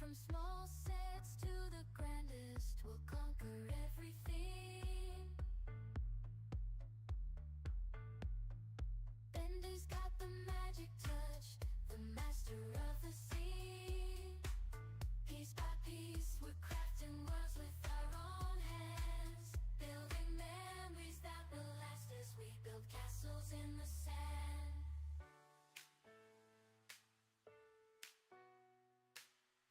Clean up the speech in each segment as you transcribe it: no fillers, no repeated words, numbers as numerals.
From small sets to the grandest, we'll conquer everything. Bender's got the magic touch, the master of the sea. Piece by piece, we're crafting worlds with our own hands, building memories that will last as we build castles in the sand.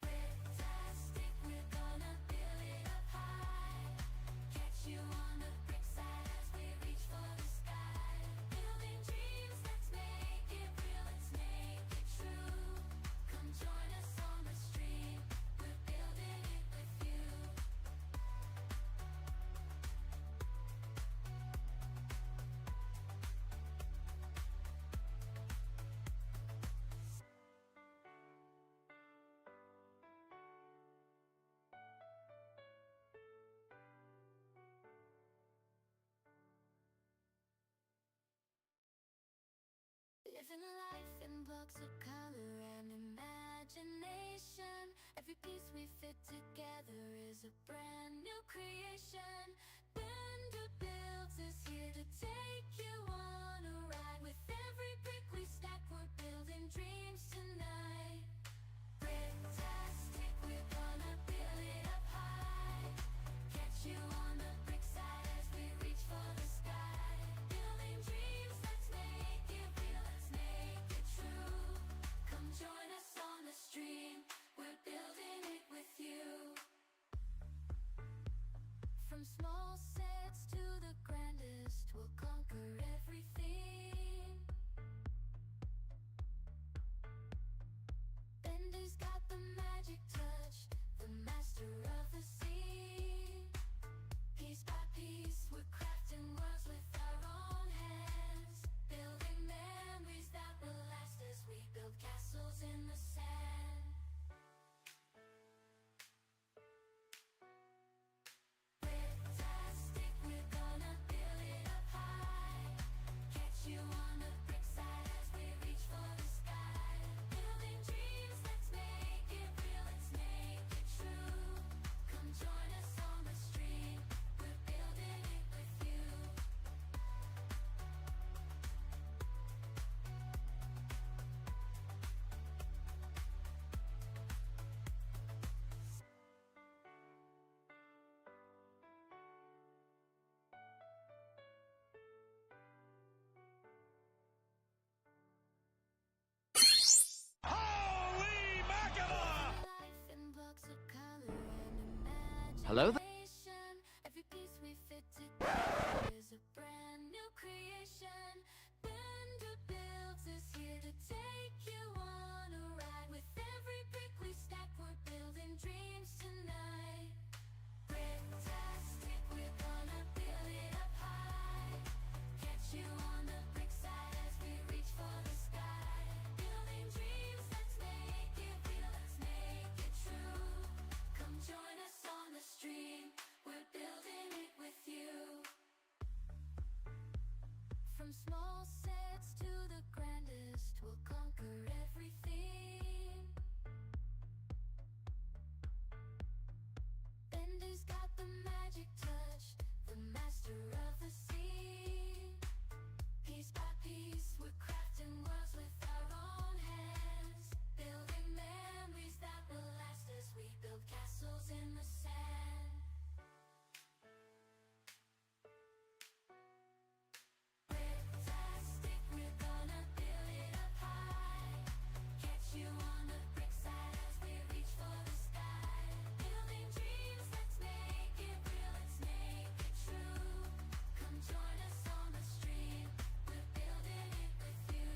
Bricktastic, we're gonna build it up high. Catch you on the brick side as we reach for the sky. Building dreams, let's make it real, let's make it true. Come join us on the stream, we're building it with you. Living life in blocks of color and imagination. Every piece we fit together is a brand new creation. Bender Builds is here to take you on a ride. With every brick we stack, we're building dreams tonight. Bricktastic, we're gonna build it up high. Catch you on the brick side as we reach for the sky. Building dreams, let's make it real, let's make it true. Come join us on the stream, we're building it with you. From small sets to the grandest, we'll conquer everything. Bender's got the magic touch, the master of the sea. Piece by piece, we're crafting worlds with our own hands, building memories that will last as we build castles in the sand. Bricktastic, we're gonna build it up high. Catch you on the brick side as we reach for the sky. Building dreams, let's make it real, let's make it true. Come join us on the stream, we're building it with you. Holy mackerel! Life in blocks of color and Hello there. imagination. Every piece we fit together is a brand new creation. Bender Builds is here to take you on a ride. With every brick we stack, we're building dreams tonight. Bricktastic, we're gonna build it up high. Catch you on the brick side as we reach for the sky. Building dreams, let's make it real, let's make it true. Come join us on the stream, we're building it with you. From small sets to the grandest, we'll conquer everything. Bender's got the magic touch, the master of the sea. Piece by piece, we're crafting worlds with our own hands, building memories that will last as we build castles in the sand. Bricktastic, we're gonna build it up high. Catch you on the brick side as we reach for the sky. Building dreams, let's make it real, let's make it true. Come join us on the stream, we're building it with you.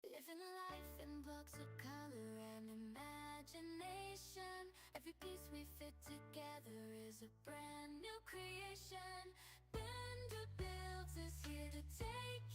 Living life in blocks of color and imagination. Every piece we fit together is a brand new creation. Bender Builds is here to take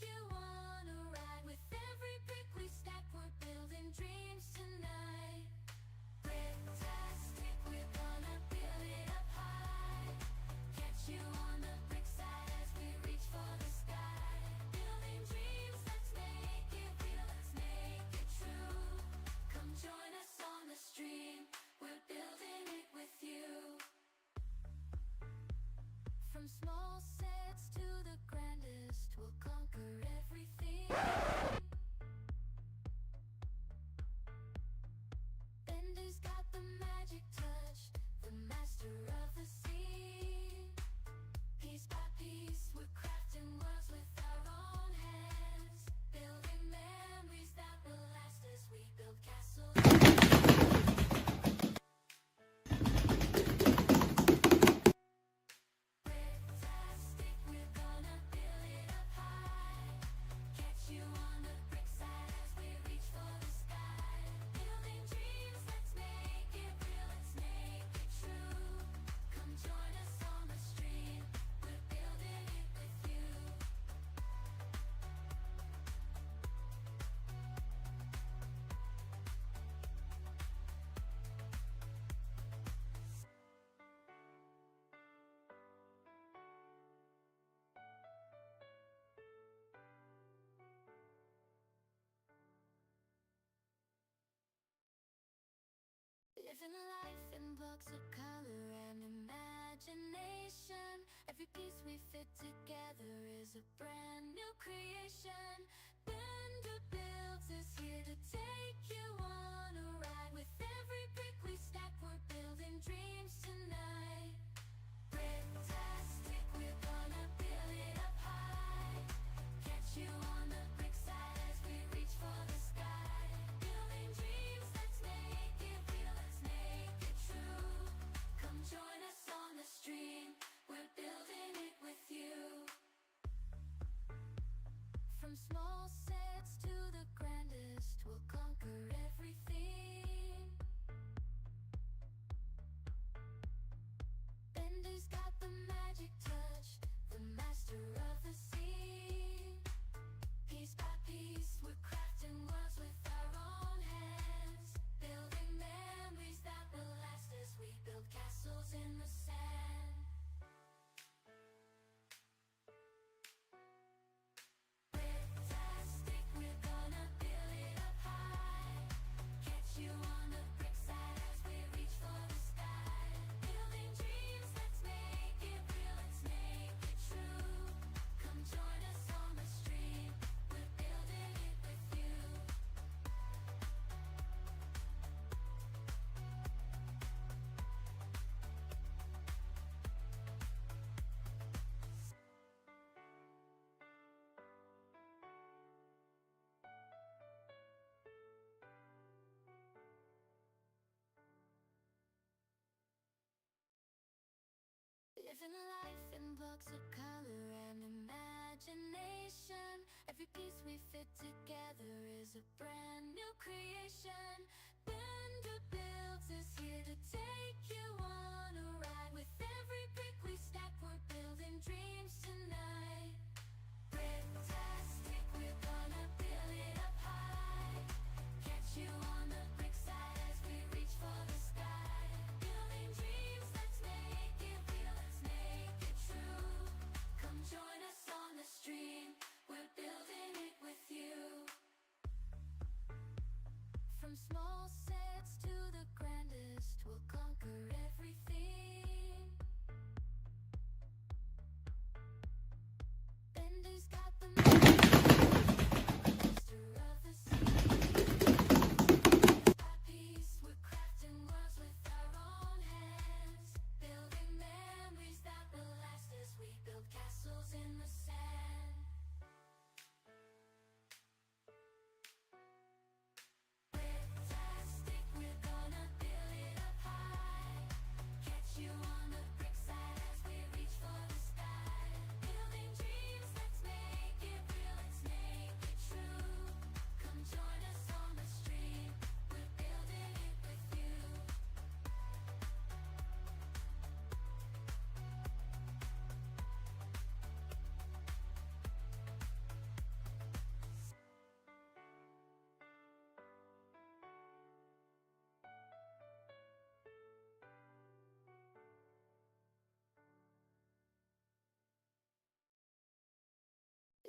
From small sets to the grandest, we'll conquer everything. Bender's got the magic touch, the master of the sea. Piece by piece, we're crafting worlds with our own hands, building memories that will last as we build castles. Fantastic, we're gonna build it up high. Catch you on the brick side as we reach for the sky. Building dreams, let's make it real, let's make it true. Come join us on the stream, we're building it with you. Living life in blocks of color and imagination. Every piece we fit together is a brand new creation. Bender Builds is here to take you on a ride. With every brick we stack, we're building dreams tonight. Bricktastic, we're gonna build it up high. Catch you on the brick side as we reach for the sky. Building dreams, let's make it real, let's make it true. Come join us on the stream, we're building it with you. From small sets to the grandest, we'll conquer everything. Bender's got the magic touch, the master of the sea. Piece by piece, we're crafting worlds with our own hands, building memories that will last as we build castles in the sand. Bricktastic, we're gonna build it up high. Catch you on the brick side as we reach for the sky. Building dreams, let's make it real, let's make it true. Come join us on the stream, we're building it with you. Living life in blocks of color and imagination. Every piece we fit together is a brand new creation. Bender Builds is here to take you on a ride. With every brick we stack, we're building dreams tonight. Bricktastic, we're gonna build it up high. Catch you on the brick side as we reach for the sky. Building dreams, let's make it real, let's make it true. Come join us on the stream, we're building it with you. From small sets to the grandest, we'll conquer everything. Bender's got the master of the sea. Piece by piece, we're crafting worlds with our own hands, building memories that will last as we build castles in the sand. Bricktastic, we're gonna build it up high. Catch you on the brick side as we reach for the sky. Building dreams, let's make it real, let's make it true. Come join us on the stream, we're building it with you.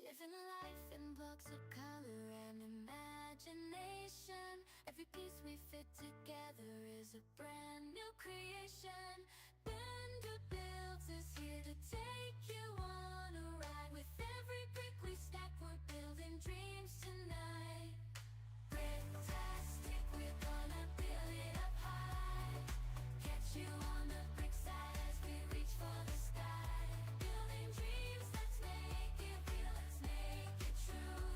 Living life in blocks of color and imagination. Every piece we fit together is a brand new creation. Bend who builds is here to take you on a ride. With every brick we stack, we're building dreams tonight. Bricktastic, we're gonna build it up high. Catch you on the brick side as we reach for the sky. Building dreams, let's make it real, let's make it true.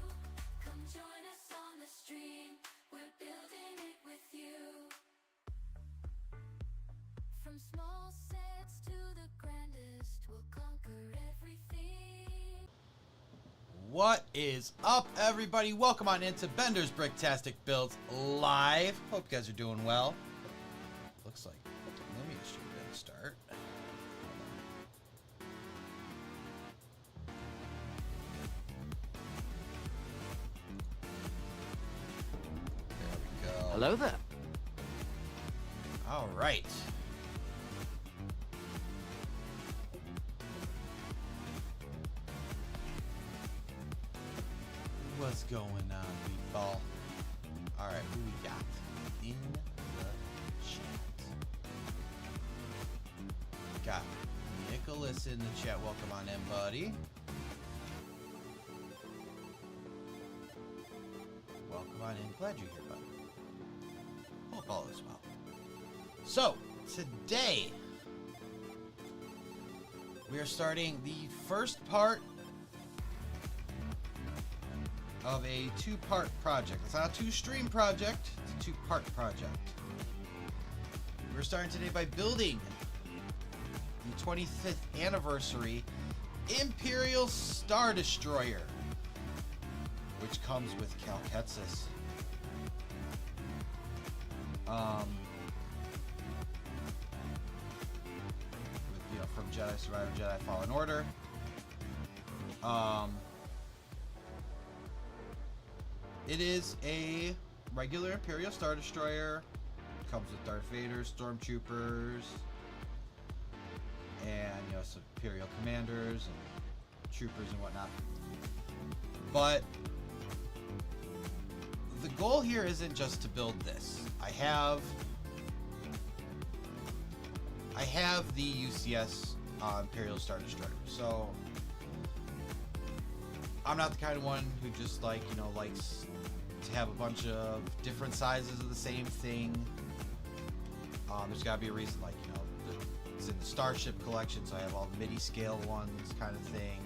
Come join us on the stream, we're building it with you. From small sets to the grandest, we'll conquer everything. What is up, everybody? Welcome on into Bender's Bricktastic Builds Live. Hope you guys are doing well. Looks like, let me just start. There we go. Hello there. All right. What's going on, people? Alright, who we got in the chat? Got Nicholas in the chat. Welcome on in, buddy. Welcome on in. Glad you're here, buddy. Hope all is well. So, today we are starting the first part of a two-part project. It's not a two-stream project, it's a two-part project. We're starting today by building the 25th anniversary Imperial Star Destroyer, which comes with Kestis. From Jedi Survivor, Jedi Fallen Order. It is a regular Imperial Star Destroyer. Comes with Darth Vader, Stormtroopers, and some Imperial commanders and troopers and whatnot. But the goal here isn't just to build this. I have the UCS Imperial Star Destroyer, so I'm not the kind of one who just likes to have a bunch of different sizes of the same thing. There's got to be a reason, it's in the Starship collection, so I have all the midi scale ones, kind of thing.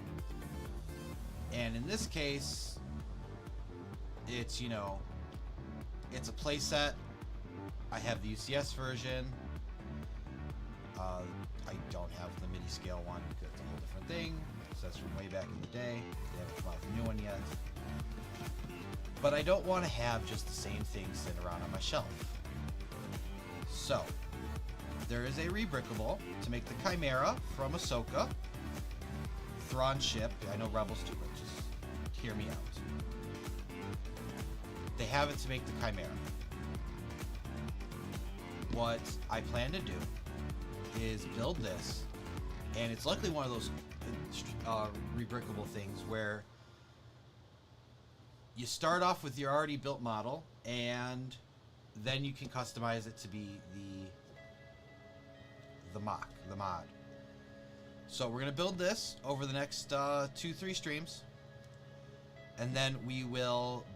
And in this case, it's it's a playset. I have the UCS version. I don't have the midi scale one because it's a whole different thing. So that's from way back in the day. They haven't come out with a new one yet. But I don't want to have just the same thing sitting around on my shelf. So, there is a rebrickable to make the Chimera from Ahsoka. Thrawn ship. I know Rebels do it. Just hear me out. They have it to make the Chimera. What I plan to do is build this, and it's luckily one of those rebrickable things where you start off with your already built model, and then you can customize it to be the mod. So we're gonna build this over the next 2-3 streams, and then we will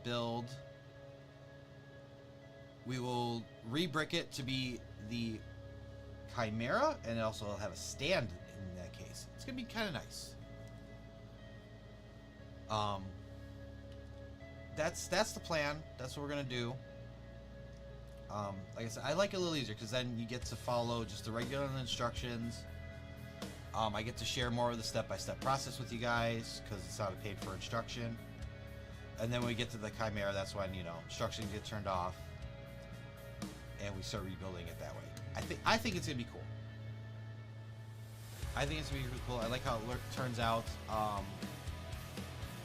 rebrick it to be the Chimera, and also have a stand in that case. It's gonna be kind of nice. That's the plan. That's what we're gonna do. Like I said, I like it a little easier because then you get to follow just the regular instructions. I get to share more of the step-by-step process with you guys because it's not a paid-for instruction. And then when we get to the Chimera, that's when instructions get turned off, and we start rebuilding it that way. I think it's gonna be cool. I think it's gonna be really cool. I like how it turns out.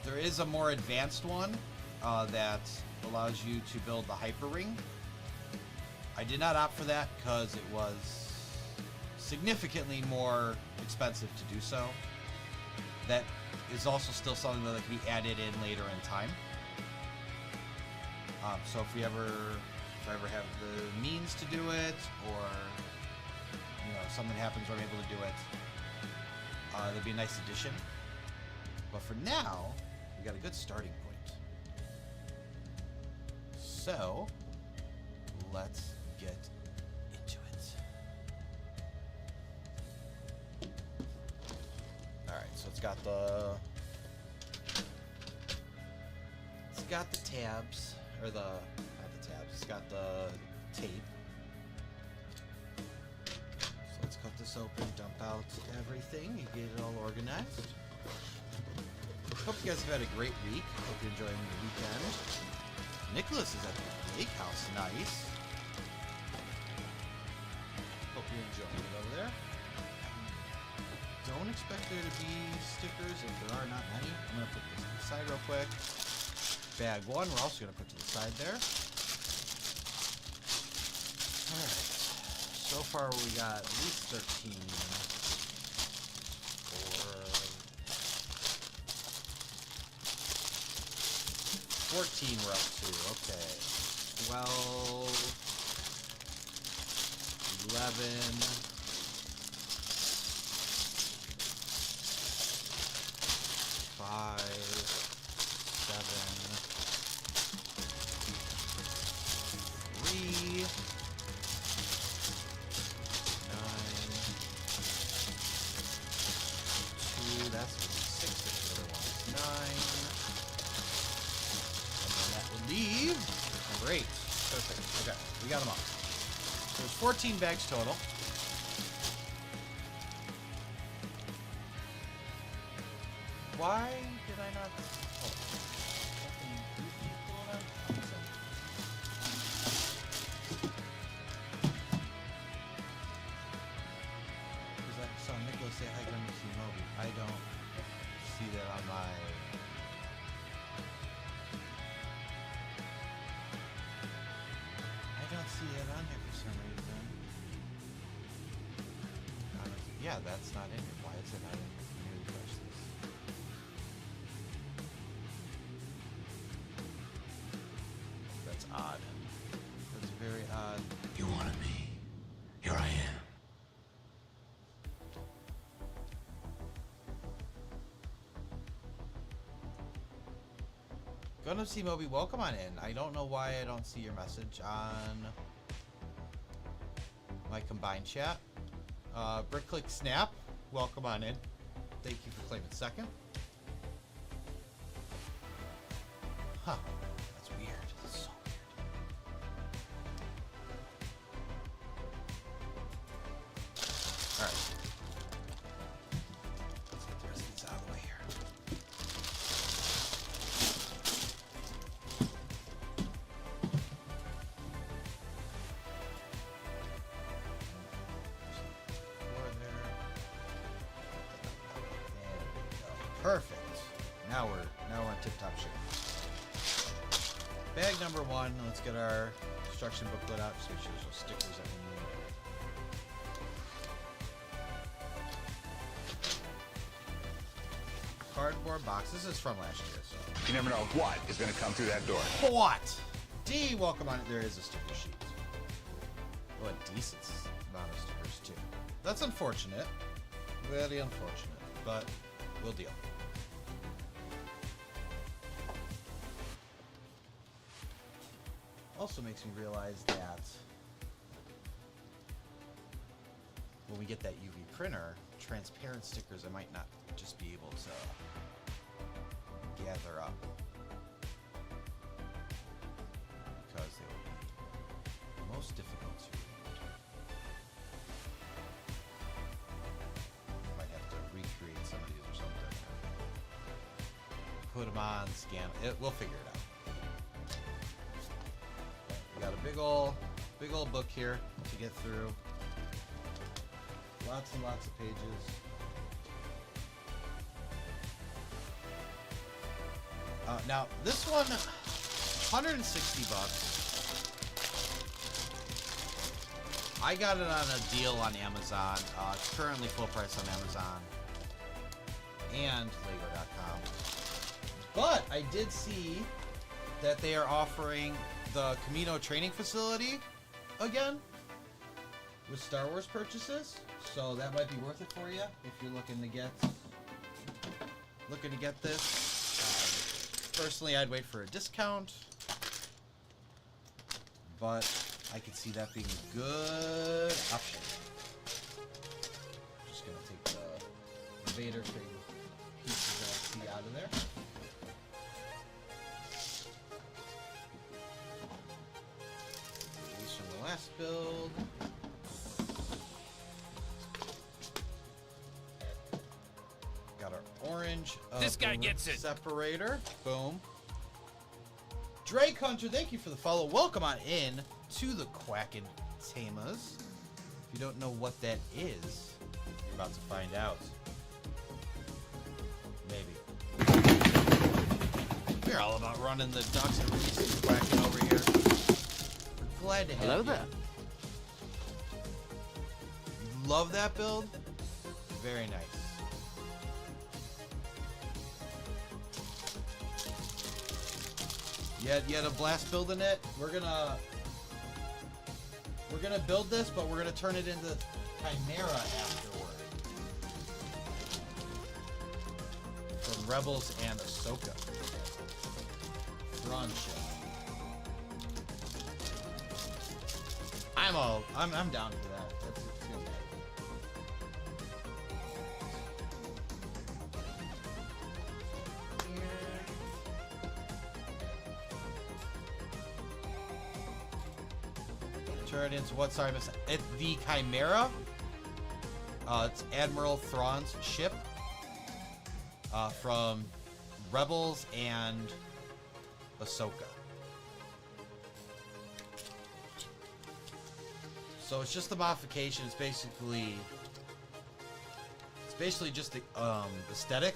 There is a more advanced one that allows you to build the hyper ring. I did not opt for that because it was significantly more expensive to do so. That is also still something that can be added in later in time. So if I ever have the means to do it, or something happens where I'm able to do it, that'd be a nice addition. But for now, we got a good starting point. So, let's get into it. Alright, so it's got the tabs, or not the tabs, it's got the tape. So let's cut this open, dump out everything, and get it all organized. Hope you guys have had a great week. Hope you're enjoying the weekend. Nicholas is at the lake house. Nice. Hope you're enjoying it over there. Don't expect there to be stickers if there are not many. I'm going to put this to the side real quick. Bag one, we're also going to put to the side there. Alright. So far we got at least 13. 14 we're up to. Okay. 12. 11. 5. 7. 3. 9. 2. That's 6. The other one is 9. Leave. Number 8. Perfect. Okay, we got them all. So there's 14 bags total. Why did I not? Oh, nothing goofy going on? Because I saw Nicholas say hi to Moby. I don't see that on my. See it on here for some reason. Yeah, that's not in here. Why is it not in here? Let me refresh this. That's odd. That's very odd. You wanted me. Here I am. Gonna see Moby, welcome on in. I don't know why I don't see your message on my combined chat. Brick Click Snap, welcome on in. Thank you for claiming second. Huh, that's weird. That's so weird. Alright. Let's get the rest of these out of the way here. Perfect. Now we're on tip-top shape. Bag number 1. Let's get our instruction booklet out. Just make sure there's no stickers that we need. Cardboard box. This is from last year, so. You never know what is going to come through that door. What? D, welcome on. There is a sticker sheet. Oh, a decent amount of stickers too. That's unfortunate. Really unfortunate, but we'll deal. Also makes me realize that when we get that UV printer, transparent stickers I might not just be able to gather up because they will be most difficult to read. I might have to recreate some of these or something. Put them on, scan it. We'll figure it out. We got a big old book here to get through. Lots and lots of pages. Now this one, 160 bucks. I got it on a deal on Amazon. It's currently full price on Amazon and Lego.com. But I did see that they are offering the Camino training facility again. with Star Wars purchases, so that might be worth it for you if you're looking to get this. Personally, I'd wait for a discount, but I could see that being a good option. Just gonna take the Vader thing pieces that I see out of there. These from the last build. Got our orange. This guy gets it. Separator. Boom. Drake Hunter, thank you for the follow. Welcome on in to the Quackin' Tamas. If you don't know what that is, you're about to find out. Maybe. We're all about running the ducks and releasing Quackin' over here. We're glad to have Hello you. there. You love that build? Very nice. You had a blast building it. We're gonna build this, but we're gonna turn it into Chimera afterward. From Rebels and Ahsoka. Thrawn ship. I'm down for that. That's good. Turn it into what? Sorry, miss. The Chimera. It's Admiral Thrawn's ship. From Rebels and Ahsoka. So it's just the modification. It's basically just the aesthetic.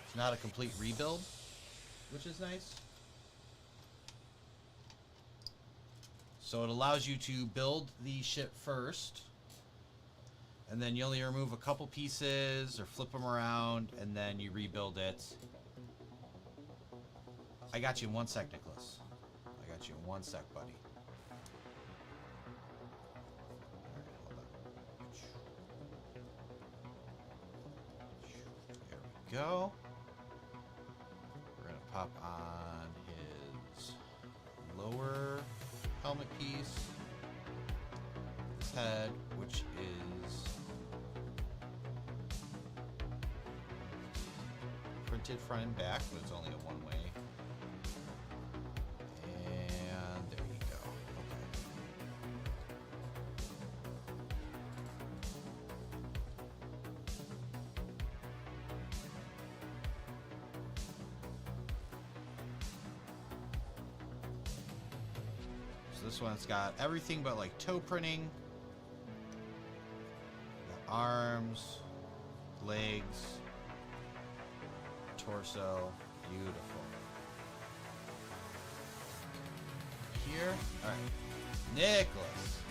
It's not a complete rebuild, which is nice. So it allows you to build the ship first, and then you only remove a couple pieces or flip them around, and then you rebuild it. I got you in 1 sec, Nicholas. I got you in 1 sec, buddy. Alright, hold on. There we go. We're gonna pop on his lower helmet piece, this head, which is printed front and back, but it's only a one-way. And there you go. Okay. So this one's got everything but like toe printing. Got arms, legs, torso. Beautiful. Here. Alright. Nicholas.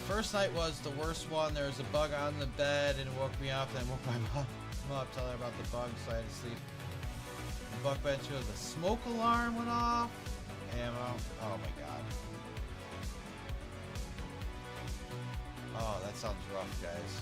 First night was the worst one. There was a bug on the bed and it woke me up. Then woke my mom up, tell her about the bug, so I had to sleep. The bug bed too. The smoke alarm went off. Ammo. Oh my god. Oh, that sounds rough, guys.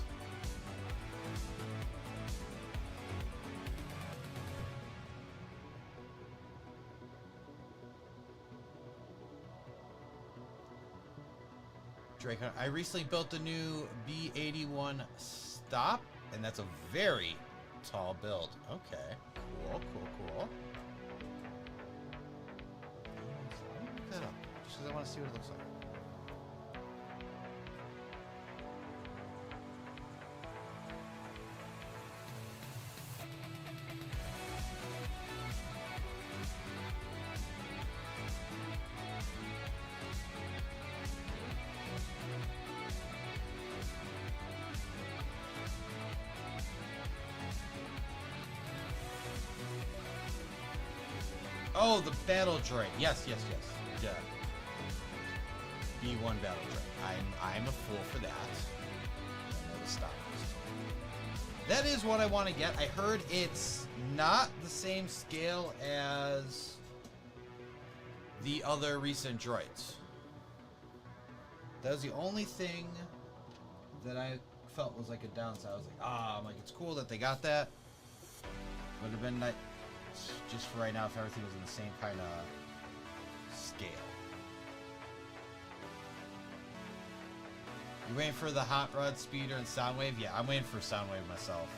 Drake, I recently built the new B81 stop, and that's a very tall build. Okay, cool. Let me look that up, just because I want to see what it looks like. Oh, the battle droid. Yes. Yeah. B1 battle droid. I'm a fool for that. I know the stop. That is what I want to get. I heard it's not the same scale as the other recent droids. That was the only thing that I felt was like a downside. I was like, I'm like, it's cool that they got that. Would have been nice just for right now if everything was in the same kind of scale. You waiting for the Hot Rod Speeder and Soundwave? Yeah, I'm waiting for Soundwave myself.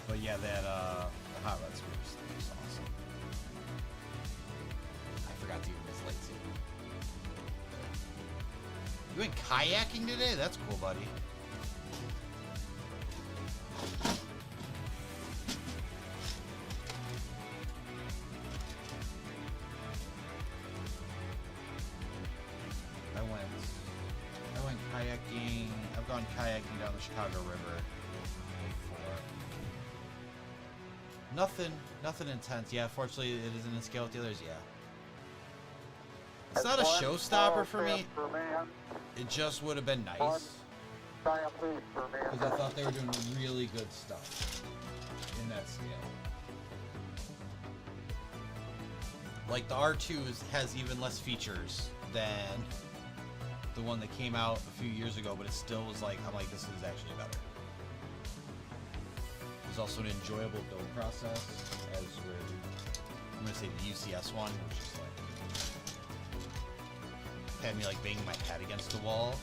But yeah, that the Hot Rod Speeder is awesome. I forgot to use this lightsaber. You went kayaking today? That's cool, buddy. I went kayaking. I've gone kayaking down the Chicago River before. Nothing intense. Yeah, fortunately it isn't in scale with the others. Yeah. It's not a showstopper for me. It just would have been nice. Because I thought they were doing really good stuff in that scale. Like the R2 has even less features than the one that came out a few years ago, but it still was like, I'm like, this is actually better. There's also an enjoyable build process, as with, I'm gonna say the UCS one, which is like, had me like banging my head against the wall.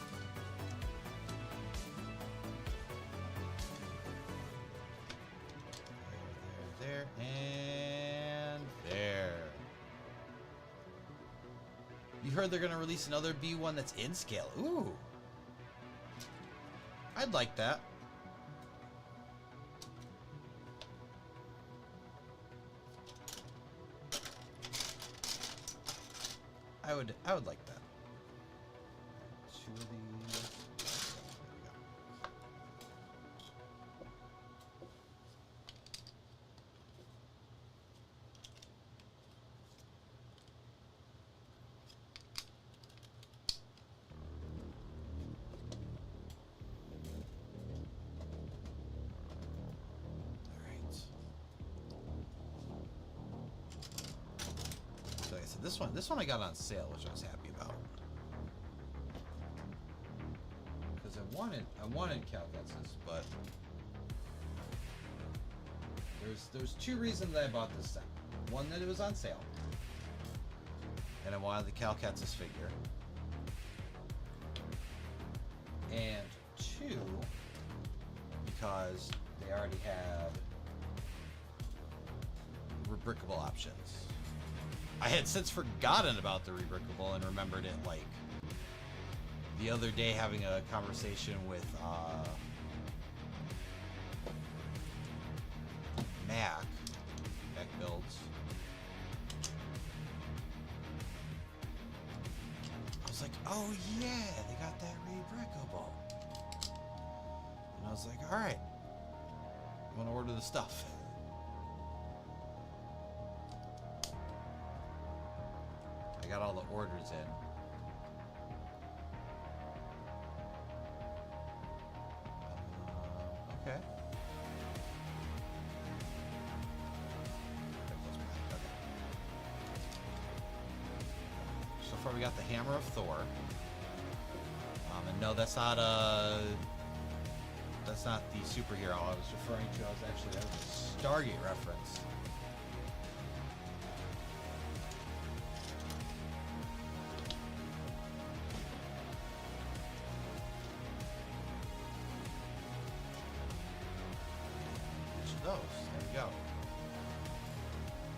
There, and there. You heard they're gonna release another B1 that's in scale. Ooh. I'd like that. I would like that. Two of these. This one I got on sale, which I was happy about. Because I wanted Calcutsis, but there's two reasons that I bought this set. One, that it was on sale, and I wanted the Calcutsis figure. And two, because they already had rebrickable options. I had since forgotten about the rebrickable and remembered it like the other day having a conversation with Mac Builds. I was like, oh yeah, they got that rebrickable. And I was like, alright, I'm gonna order the stuff. I got all the orders in. Okay. So far we got the Hammer of Thor. And no, that's not the superhero I was referring to. That was a Stargate reference.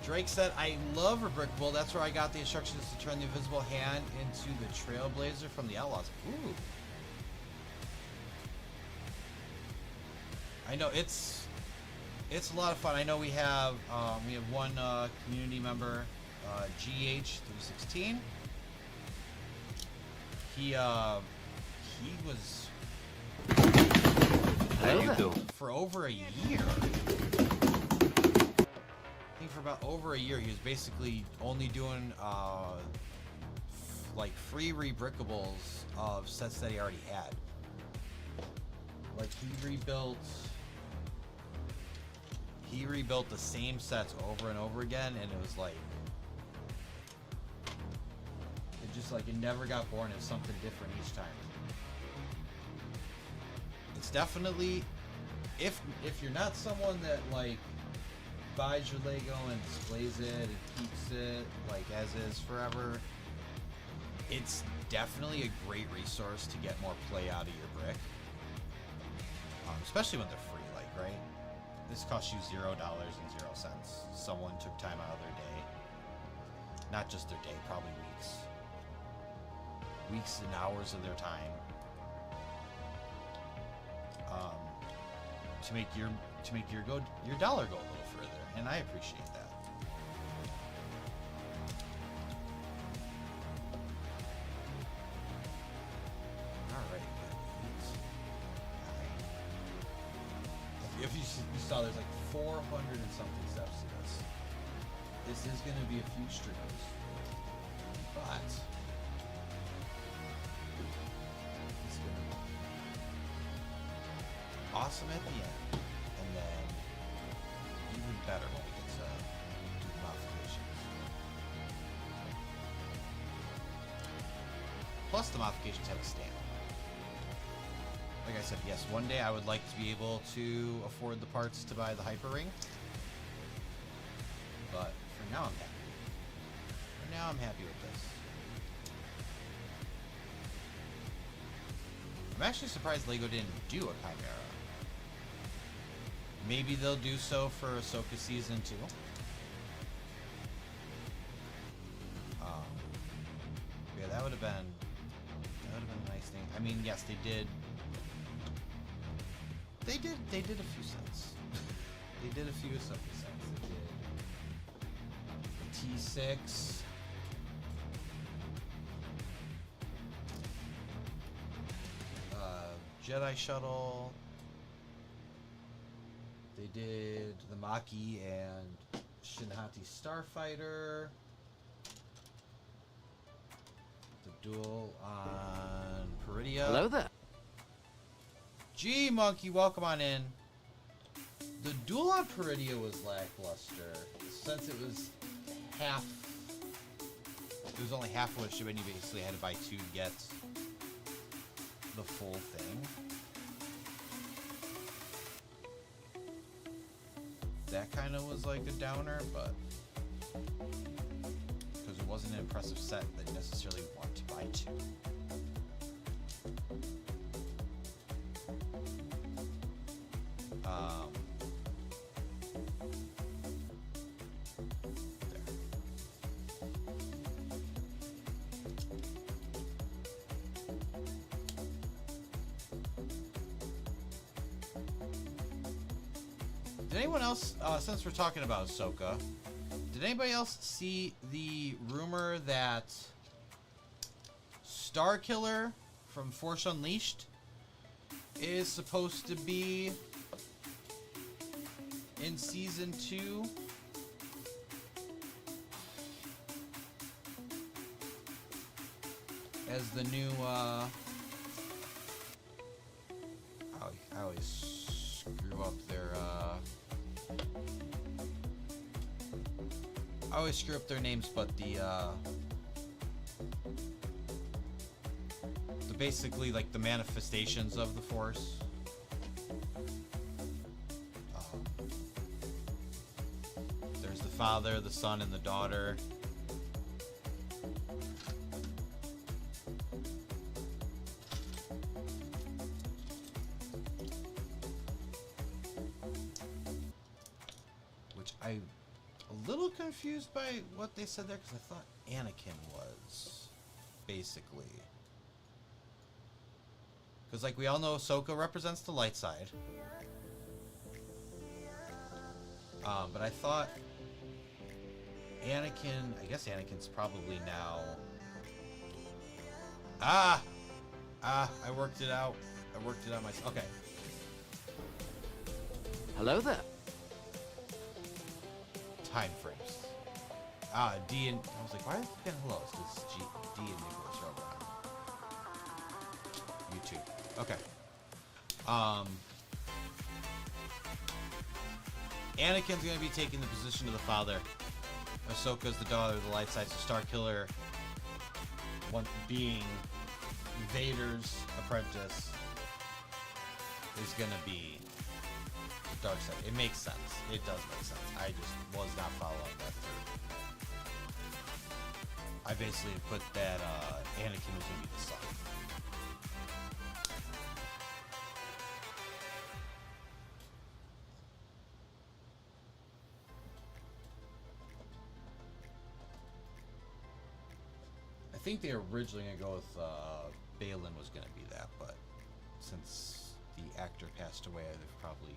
Drake said, I love rebrickable. That's where I got the instructions to turn the invisible hand into the Trailblazer from the Outlaws. Ooh. I know it's a lot of fun. I know we have one community member, GH316. He was for over a year. For about over a year, he was basically only doing like free rebrickables of sets that he already had. Like he rebuilt the same sets over and over again, and it was like just like it never got boring. It was something different each time. It's definitely, if you're not someone that like buys your Lego and displays it and keeps it like as is forever, it's definitely a great resource to get more play out of your brick, especially when they're free. Like, right, this costs you $0.00. Someone took time out of their day, not just their day, probably weeks and hours of their time, to make your dollar go a little further, and I appreciate that. If you saw, there's like 400 and something steps to this. This is going to be a few streams, but it's going to be awesome at the end, and then even better when we get to do the modifications. Plus, the modifications have a stamp. Like I said, yes, one day I would like to be able to afford the parts to buy the hyper ring. But for now, I'm happy. For now, I'm happy with this. I'm actually surprised Lego didn't do a Kyber. Maybe they'll do so for Ahsoka Season 2. Yeah, that would have been a nice thing. I mean, yes, they did. They did a few sets. They did a few Ahsoka sets. They did the T6. Jedi Shuttle. They did the Maki and Shinhati Starfighter. The duel on Peridia. Hello there. Gee, Monkey, welcome on in. The duel on Peridia was lackluster, since it was only half of what it should have been. You basically had to buy 2 to get the full thing. That kind of was like a downer, but because it wasn't an impressive set that you necessarily want to buy 2. Did anyone else, since we're talking about Ahsoka, did anybody else see the rumor that Starkiller from Force Unleashed is supposed to be in Season 2? As the new, I always screw up their, I always screw up their names, but the basically like the manifestations of the Force. There's the Father, the Son, and the Daughter. Which I'm a little confused by what they said there, because I thought Anakin was, basically. Because, like, we all know Ahsoka represents the light side. But I thought Anakin, I guess Anakin's probably now... I worked it out. I worked it out myself. Okay. Hello there. Time frames. D and... I was like, why are they fucking hello? It's D and Nicholas Rover. YouTube. Okay. Anakin's gonna be taking the position of the father. Ahsoka's the daughter of the light side, so Starkiller one being Vader's apprentice is gonna be dark side. It makes sense. It does make sense. I just was not following that through. I basically put that Anakin was gonna be the son. I think they were originally gonna go with Balin was gonna be that, but since the actor passed away, they've probably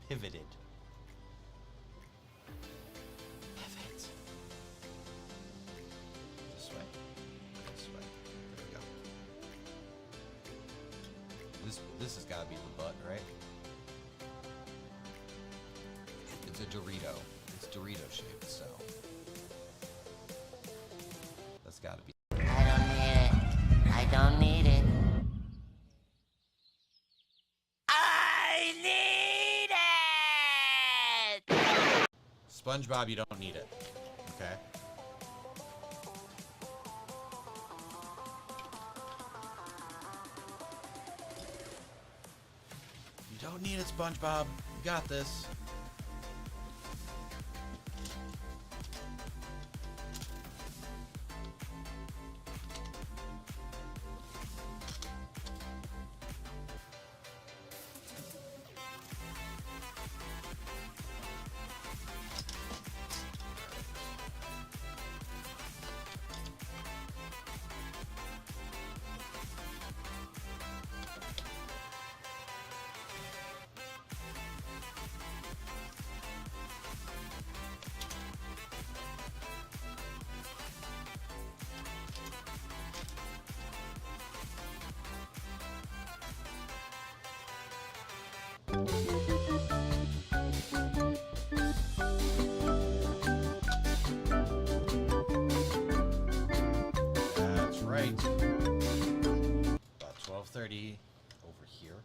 pivoted. Pivot. This way. This way. There we go. This has got to be the butt, right? It's a Dorito. It's Dorito shaped, so that's got to be. I don't need it. I don't need it. I need it! SpongeBob, you don't need it. Okay. You don't need it, SpongeBob. You got this. That's right. About 12:30 over here.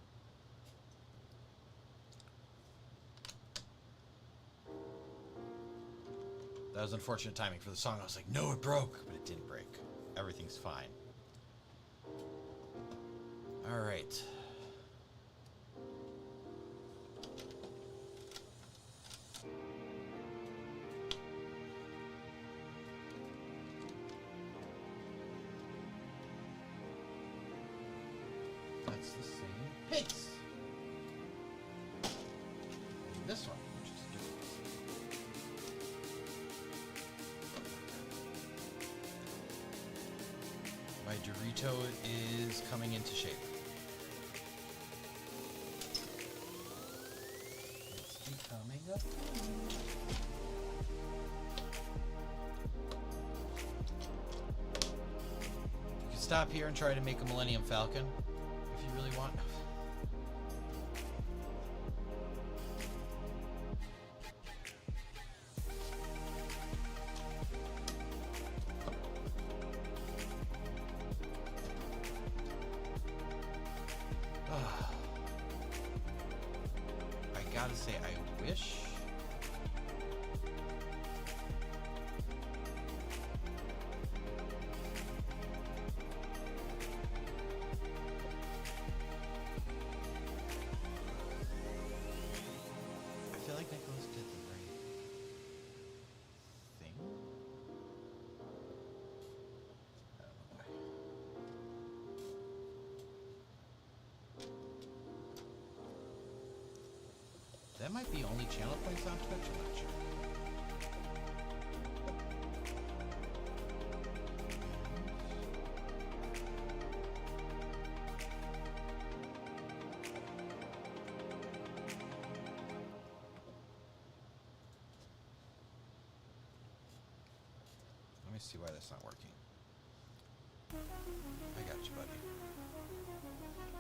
That was unfortunate timing for the song. I was like, no, it broke, but it didn't break. Everything's fine. All right. That's the same pace. And this one, which is different. My Dorito is coming into shape. It's becoming a You can stop here and try to make a Millennium Falcon if you really want. I gotta say, I wish. I feel like Nicholas did the right thing. I don't know why. That might be only channel points on Twitch, I'm not sure. Let me see why that's not working. I got you, buddy.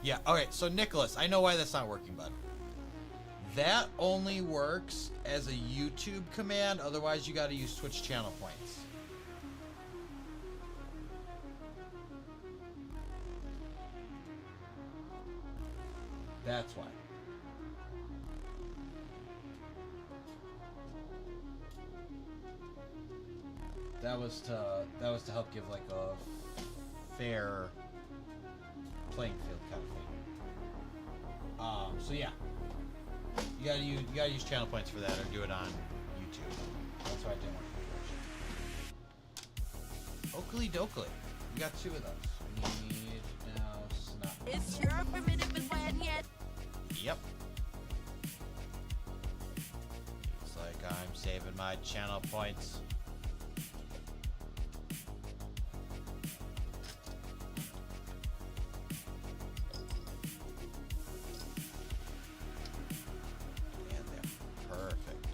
Yeah, okay, so Nicholas, I know why that's not working, bud. That only works as a YouTube command, otherwise you gotta use Twitch channel points. That's why. That was to help give like a fair playing field kind of thing. So yeah, you gotta use channel points for that, or do it on YouTube. That's why I didn't want to. Oakley dokley. We got 2 of those. We need now snot. Is your primitive been planned yet? Yep. It's like I'm saving my channel points. And there. Perfect.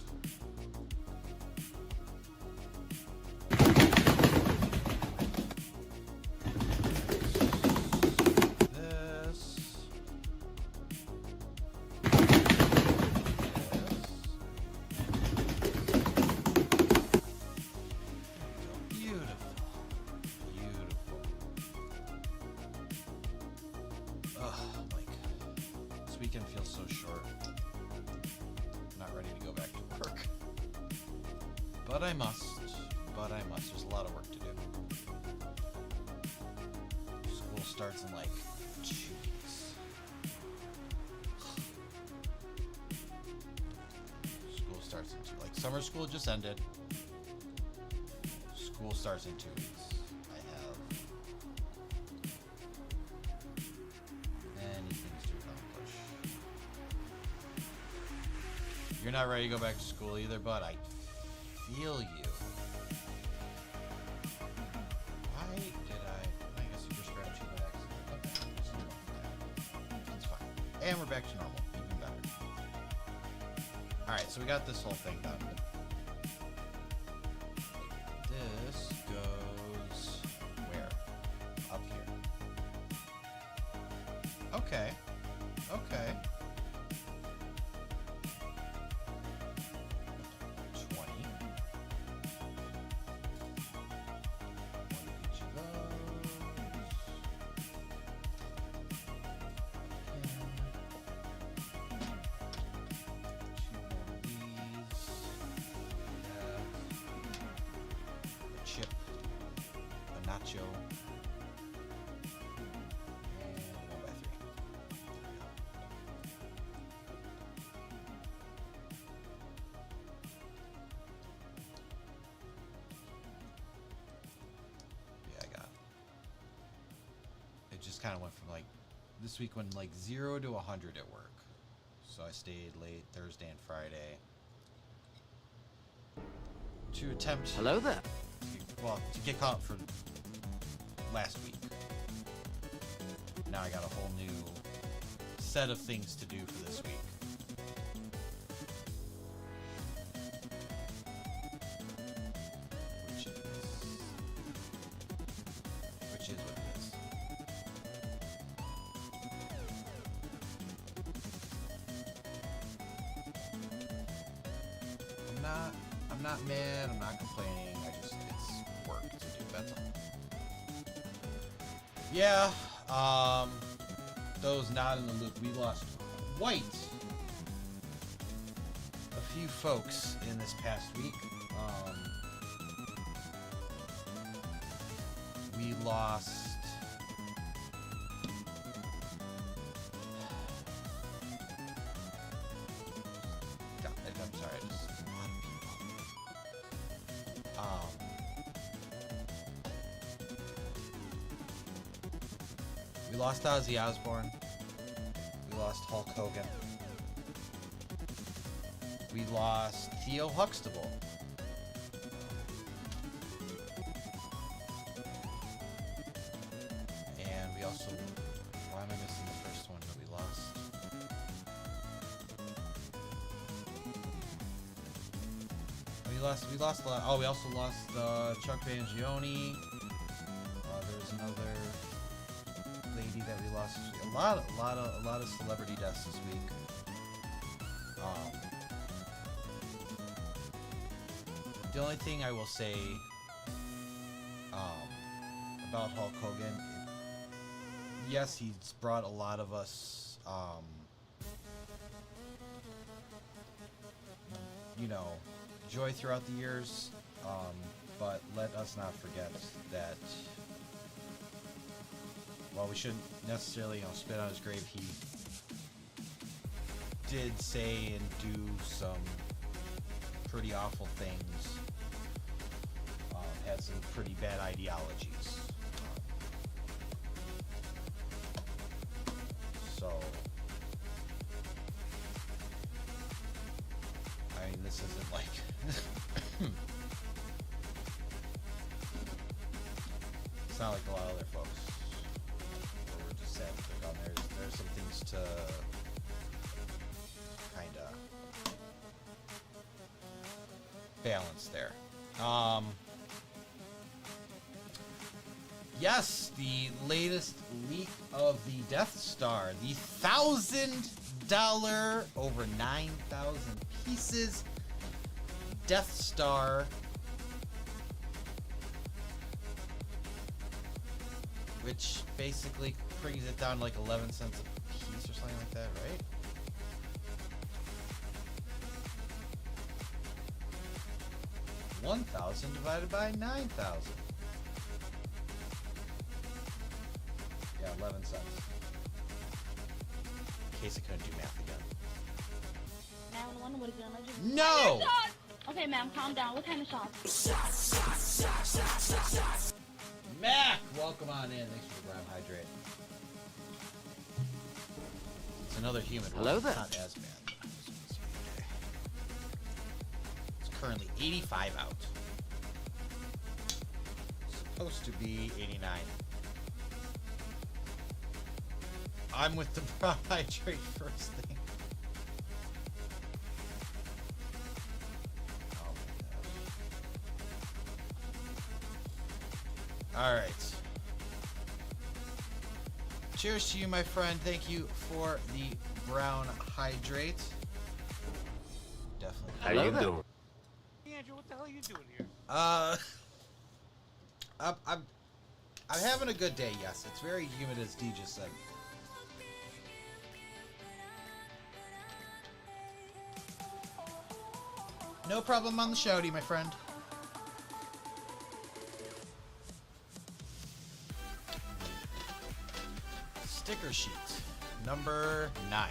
Weekend feels so short. I'm not ready to go back to work. But I must. There's a lot of work to do. School starts in like 2 weeks. School starts in summer school just ended. School starts in 2 weeks. I have many things to accomplish. You're not ready to go back to school either, but I feel you. Why did I guess you just grabbed 2 bags. Okay, it's fine. And we're back to normal. Even better. Alright, so we got this whole thing done. This goes where? Up here. Okay. Okay. 20. One of each of those. A chip, a nacho, and 1x3. Yeah, I got it. It just kind of went from like this week went like 0 to 100 at work. So I stayed late Thursday and Friday to attempt Hello there. to get caught up for last week. Now I got a whole new set of things to do for this week. Which is what it is. I'm not mad, I'm not complaining, it's work to do, that's all. Yeah, those not in the loop, we lost quite a few folks in this past week. We lost God, I'm sorry, just a lot of people. We lost Ozzy Osbourne. We lost Hulk Hogan. We lost Theo Huxtable. And we also... Why am I missing the first one that we lost? We lost a lot. Oh, we also lost Chuck Mangione. There's another lady that we lost. A lot of celebrity deaths this week. The only thing I will say about Hulk Hogan, yes, he's brought a lot of us, joy throughout the years, but let us not forget that while we shouldn't necessarily, spit on his grave, he did say and do some pretty awful things. Had some pretty bad ideologies. So, I mean, this isn't like it's not like a lot of other folks where we're just sad to click on. There's some things to kind of balance there. Yes, the latest leak of the Death Star, the $1,000 over 9,000 pieces Death Star, which basically brings it down to like 11 cents a piece or something like that, right? $1,000 divided by 9,000. Yeah, 11 cents. In case I couldn't do math again. 911, what is your emergency? No! Okay, ma'am, calm down. What kind of shot? Mac, welcome on in. Thanks for the grab hydrate. It's another human. Hello there. Not as bad. It's currently 85 out. Supposed to be 89. I'm with the brown hydrate first thing. Oh my gosh. Alright. Cheers to you, my friend. Thank you for the brown hydrate. Definitely. How you doing? Andrew, what the hell are you doing here? I'm having a good day, yes. It's very humid, as D just said. No problem on the shouty, my friend. Sticker sheet number 9.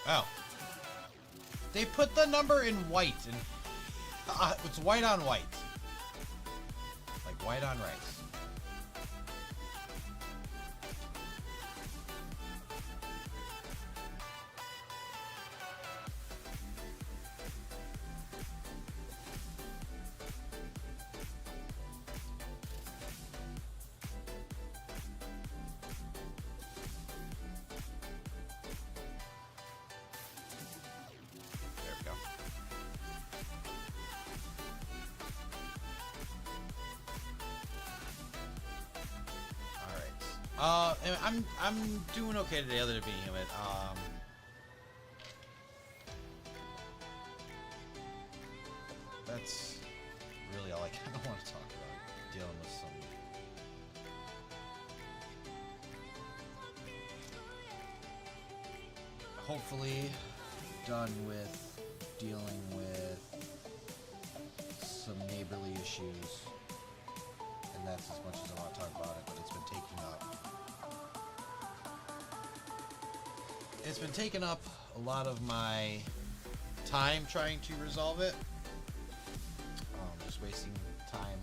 Oh. They put the number in white, and it's white on white. Like white on rice. I'm doing okay today, other than being humid. That's really all I kind of want to talk about. Dealing with some hopefully done with dealing with some neighborly issues, and that's as much as I want to talk about it. But it's been taking up. It's been taking up a lot of my time trying to resolve it. Just wasting time.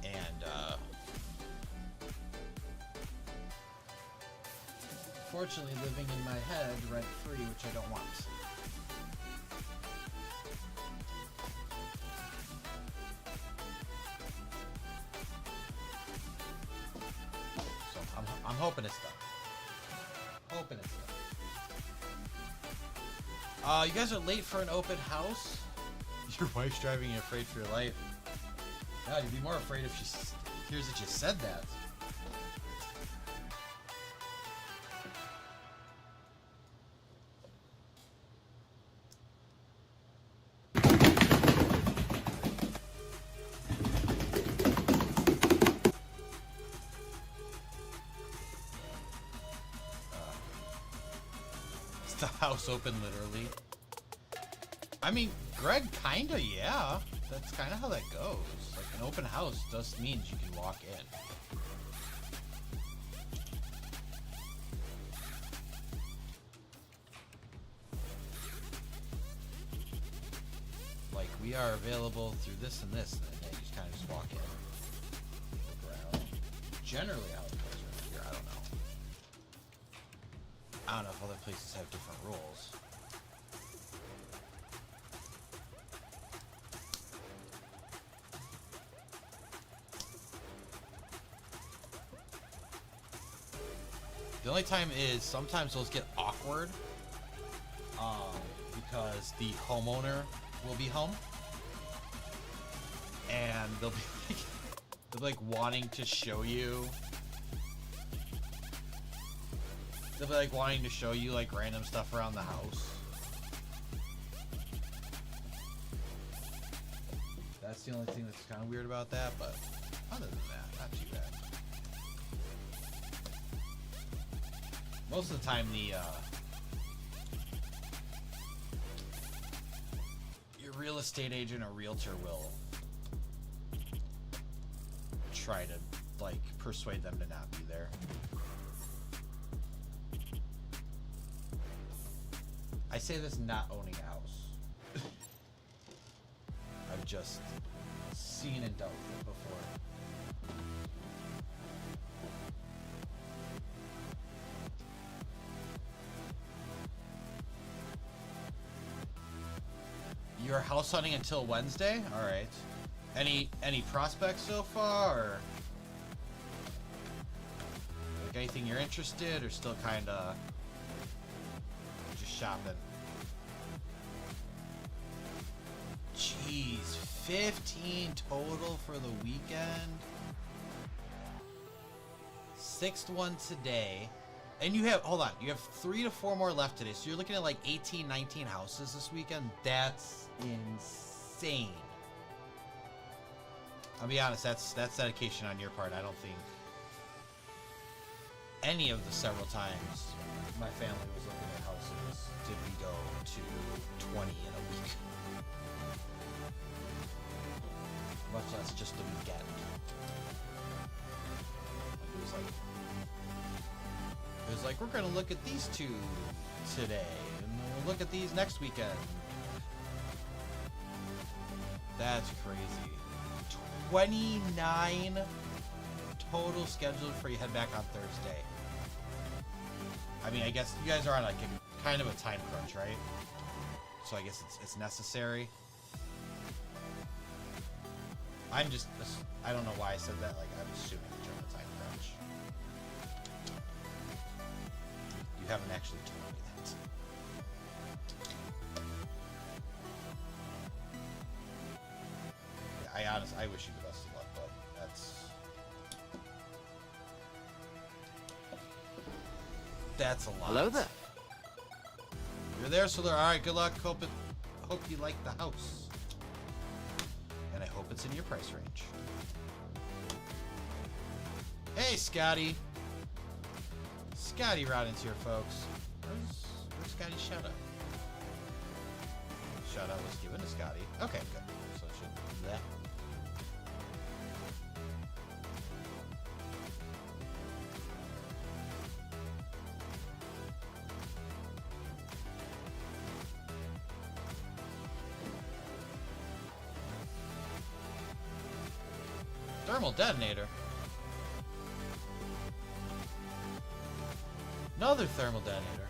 And, fortunately living in my head rent-free, which I don't want. I'm hoping it's done. Hoping it's done. You guys are late for an open house? Your wife's driving you afraid for your life. God, you'd be more afraid if she hears that you said that. house open, literally. I mean, Greg, kinda, yeah. That's kind of how that goes. Like, an open house just means you can walk in. Like, we are available through this and this, and then you just kind of just walk in. Look around. Generally, how it goes around here, I don't know. I don't know if other places have different rules. The only time is sometimes those get awkward because the homeowner will be home and they'll be like wanting to show you. They'll be like wanting to show you like random stuff around the house. That's the only thing that's kind of weird about that, but other than that, not too bad. Most of the time, your real estate agent or realtor will try to, like, persuade them to not be there. I say this not owning a house. I've just seen and dealt with it before. You're house hunting until Wednesday? Alright. Any prospects so far? Or like anything you're interested, or still kinda just shopping? Jeez, 15 total for the weekend. 6th one today. And you have, hold on, you have 3 to 4 more left today. So you're looking at like 18, 19 houses this weekend. That's insane. I'll be honest, that's dedication on your part. I don't think any of the several times my family was looking at houses did we go to 20 in a week. Much less just a weekend. It was like, we're gonna look at these 2 today, and we'll look at these next weekend. That's crazy. 29 total scheduled for you head back on Thursday. I mean, I guess you guys are on like a kind of a time crunch, right? So I guess it's necessary. I don't know why I said that, like, I'm assuming that you're on a time crunch. You haven't actually told me that. Yeah, I wish you the best of luck, but that's a lot. Hello there. You're there, so alright, good luck. Hope you like the house. And I hope it's in your price range. Hey, Scotty. Scotty Rodden's here, folks. Where's Scotty's shout out? Shout out was given to Scotty. Okay, good. So it should be that. Thermal detonator. Another thermal detonator.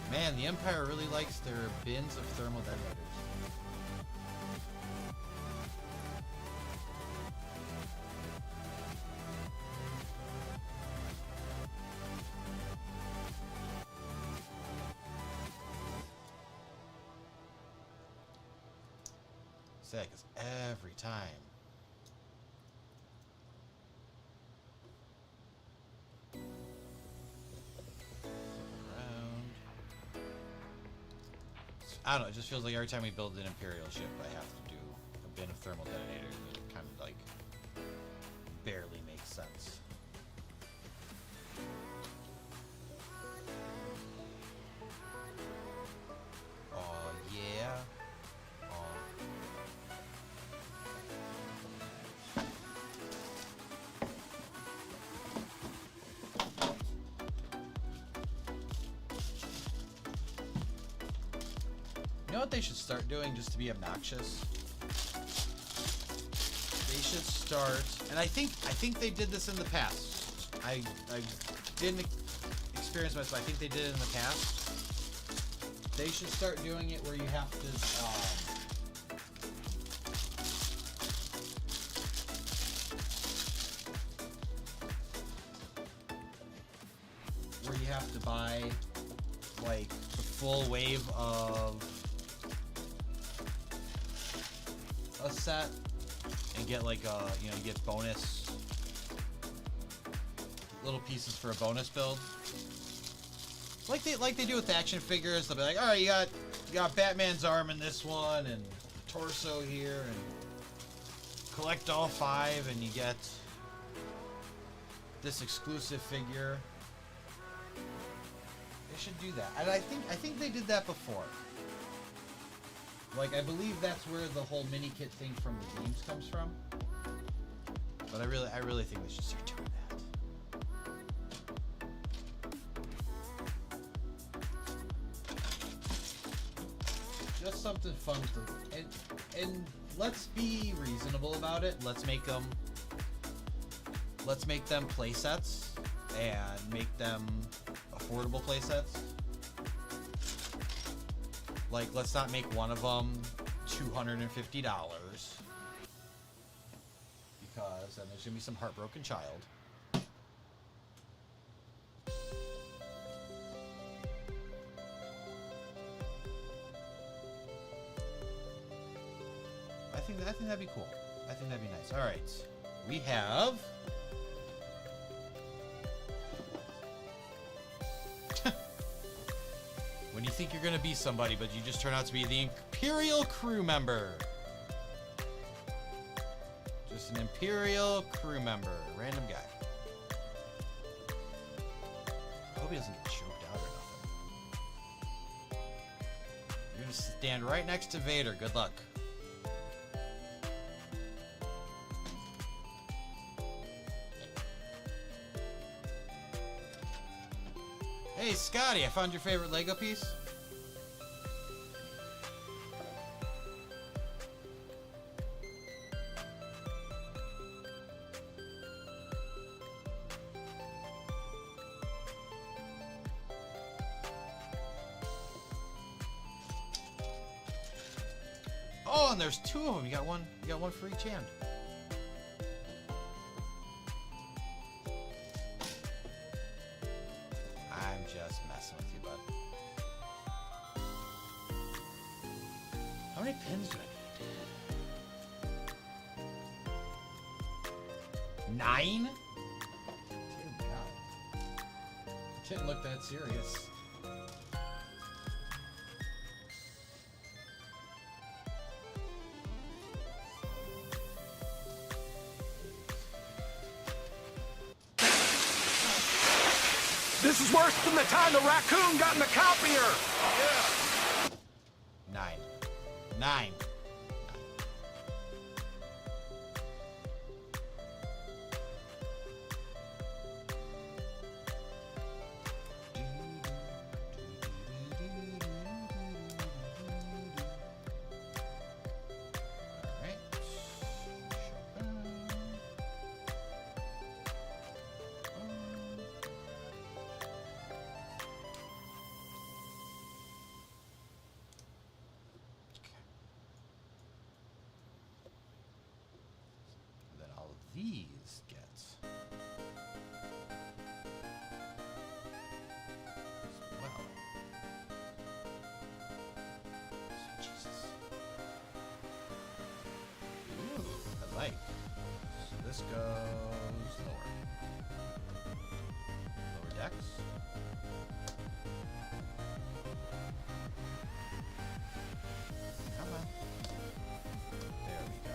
Man, the Empire really likes their bins of thermal detonators. Because every time around, I don't know, it just feels like every time we build an Imperial ship I have to do a bin of thermal detonators that kind of like barely makes sense. Oh yeah. Oh. You know what they should start doing just to be obnoxious? They should start, and I think they did this in the past. I didn't experience myself. I think they did it in the past. They should start doing it where you have to buy like the full wave of a set and get like a, you know, you get bonus little pieces for a bonus build. Like they do with action figures. They'll be like, all right, you got Batman's arm in this one and torso here, and collect all 5 and you get this exclusive figure. They should do that. And I think they did that before. Like, I believe that's where the whole mini kit thing from the games comes from. But I really think they should start doing that. Just something fun to, and let's be reasonable about it. Let's make them play sets and make them affordable play sets. Like, let's not make one of them $250, because then there's gonna be some heartbroken child. I think that'd be cool. I think that'd be nice. All right, we have. When you think you're gonna be somebody, but you just turn out to be the Imperial crew member. Just an Imperial crew member, random guy. I hope he doesn't get choked out or nothing. You're gonna stand right next to Vader. Good luck. Hey, Scotty, I found your favorite Lego piece. Oh, and there's 2 of them. You got one for each hand. I'm just messing with you, bud. How many pins do I need? 9? Dear God. It didn't look that serious. This is worse than the time the raccoon got in the copier! Yeah. 9. These get well. Jesus. Ooh, I like. So this goes lower. Lower decks. Come on. There we go.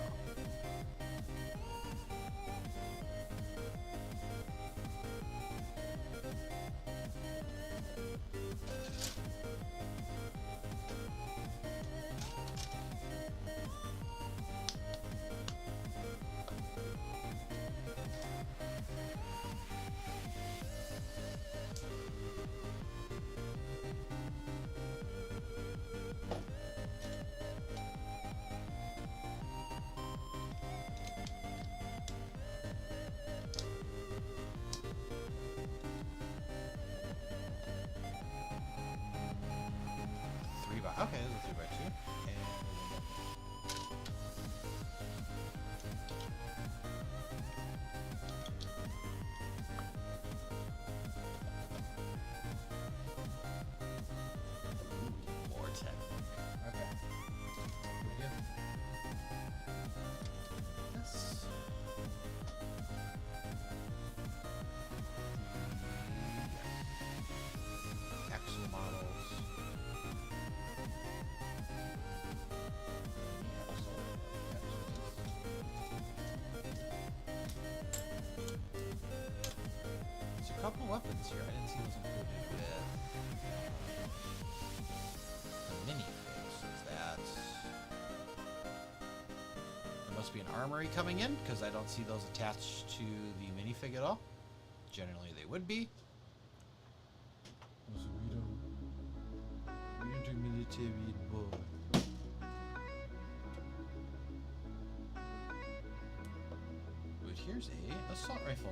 Okay, this is a 3x2. And ooh, more tech. Okay. Pretty good. Yes. Axle models. There's a couple weapons here. I didn't see those included with the minifigs. Is that? There must be an armory coming in because I don't see those attached to the minifig at all. Generally, they would be. Military boy. But here's a assault rifle.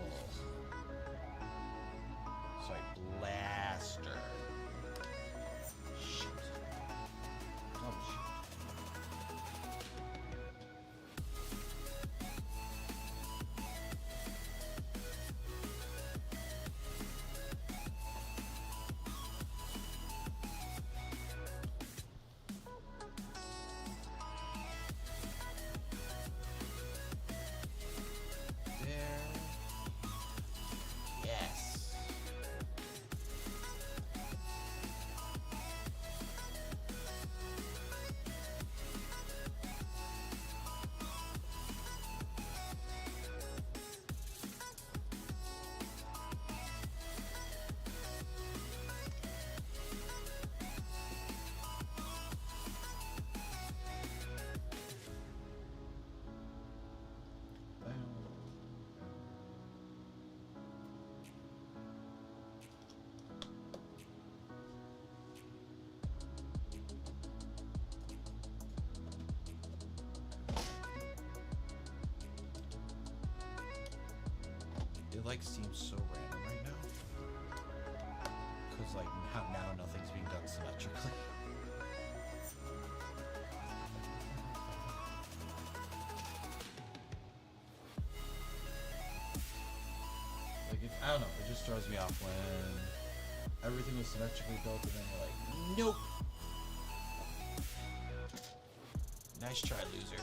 Sorry, blaster. Shoot. Oh shoot. Yes. It like seems so random right now. Cause like now nothing's being done symmetrically. Like I don't know, it just throws me off when everything was symmetrically built and then you're like, nope. Nice try, loser.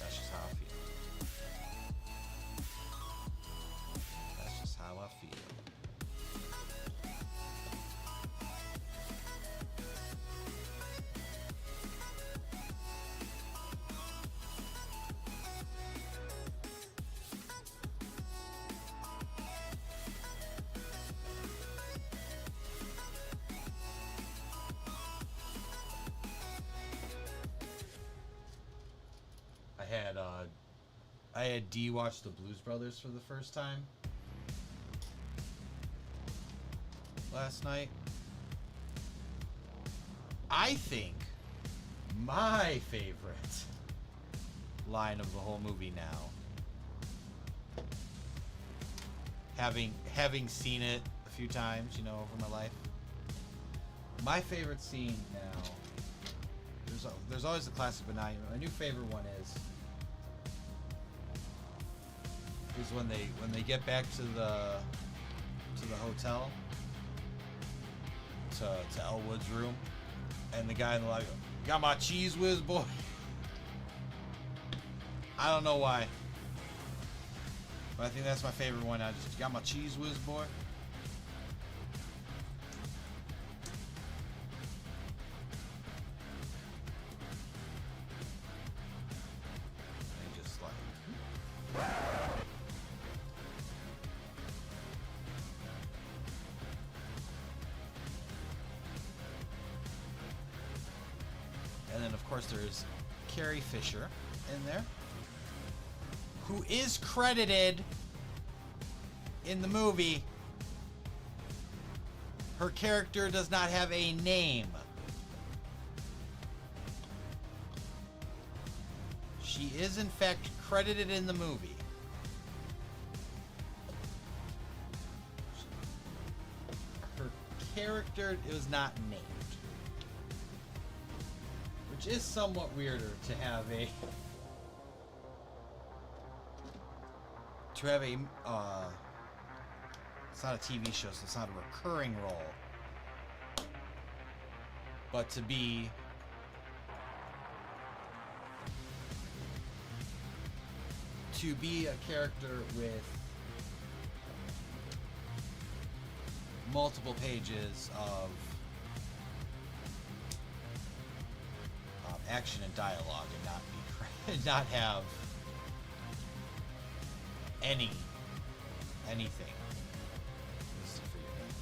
That's just how I feel. That's just how I feel. I had D watch the Blues Brothers for the first time last night. I think my favorite line of the whole movie now, having seen it a few times, you know, over my life, my favorite scene now, there's always the classic, but now my new favorite one is when they get back to the hotel, to Elwood's room, and the guy in the lobby goes, "Got my cheese whiz, boy." I don't know why, but I think that's my favorite one. I just got my cheese whiz, boy. And just like. And then, of course, there's Carrie Fisher in there, who is credited in the movie. Her character does not have a name. She is, in fact, credited in the movie. Her character was not named. Which is somewhat weirder to have a it's not a TV show, so it's not a recurring role. But to be a character with multiple pages of action and dialogue, and not be not have anything listed for your name.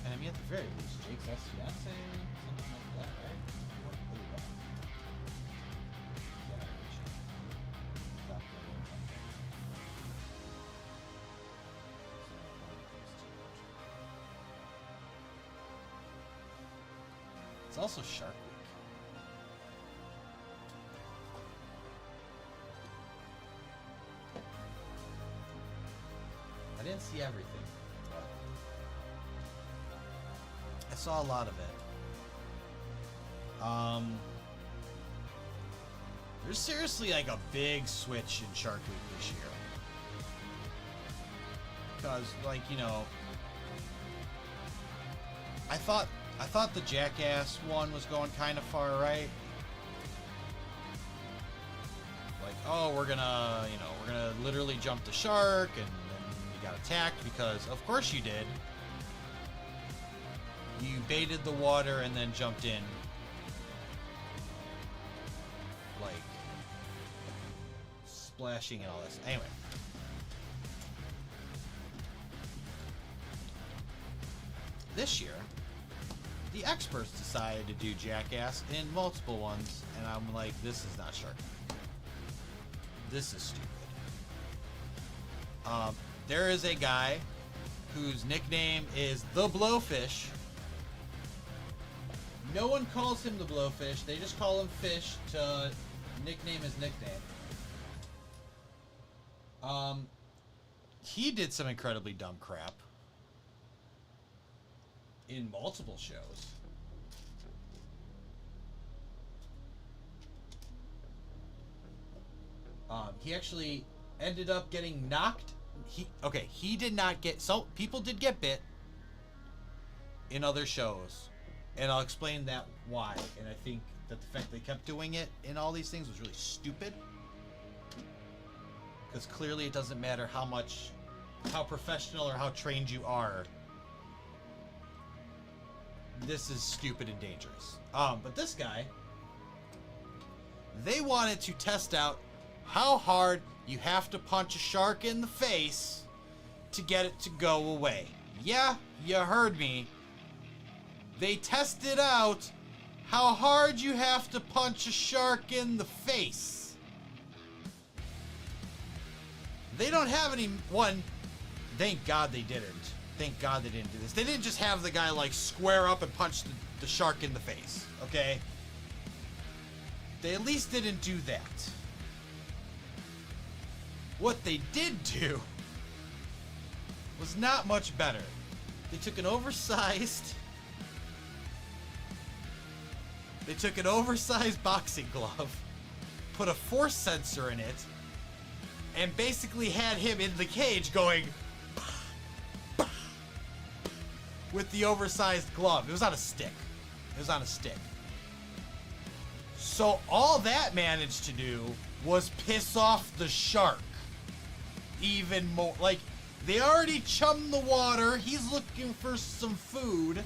And I mean, at the very least, Jake's ex-fiance, something like that, right? Or Ava. Generation. Stop getting something. It's also Shark Week. I didn't see everything. I saw a lot of it. There's seriously like a big switch in Shark Week this year. Because, like, you know, I thought the Jackass one was going kind of far right. Like, oh, we're gonna literally jump the shark, and then you got attacked because, of course you did. You baited the water and then jumped in. Like, splashing and all this. Anyway. This year, the experts decided to do Jackass in multiple ones, and I'm like, this is not Shark. This is stupid. There is a guy whose nickname is the Blowfish. No one calls him the Blowfish. They just call him Fish to nickname his nickname. He did some incredibly dumb crap in multiple shows. He actually ended up getting knocked. He did not get... So, people did get bit in other shows. And I'll explain that why. And I think that the fact they kept doing it in all these things was really stupid. Because clearly it doesn't matter how professional or how trained you are. This is stupid and dangerous. But this guy, they wanted to test out how hard you have to punch a shark in the face to get it to go away. Yeah, you heard me. They tested out how hard you have to punch a shark in the face. They don't have anyone. Thank God they didn't. Thank God they didn't do this. They didn't just have the guy like square up and punch the shark in the face. Okay? They at least didn't do that. What they did do was not much better. They took an oversized boxing glove, put a force sensor in it, and basically had him in the cage going with the oversized glove. It was on a stick. So all that managed to do was piss off the shark even more. Like, they already chummed the water. He's looking for some food.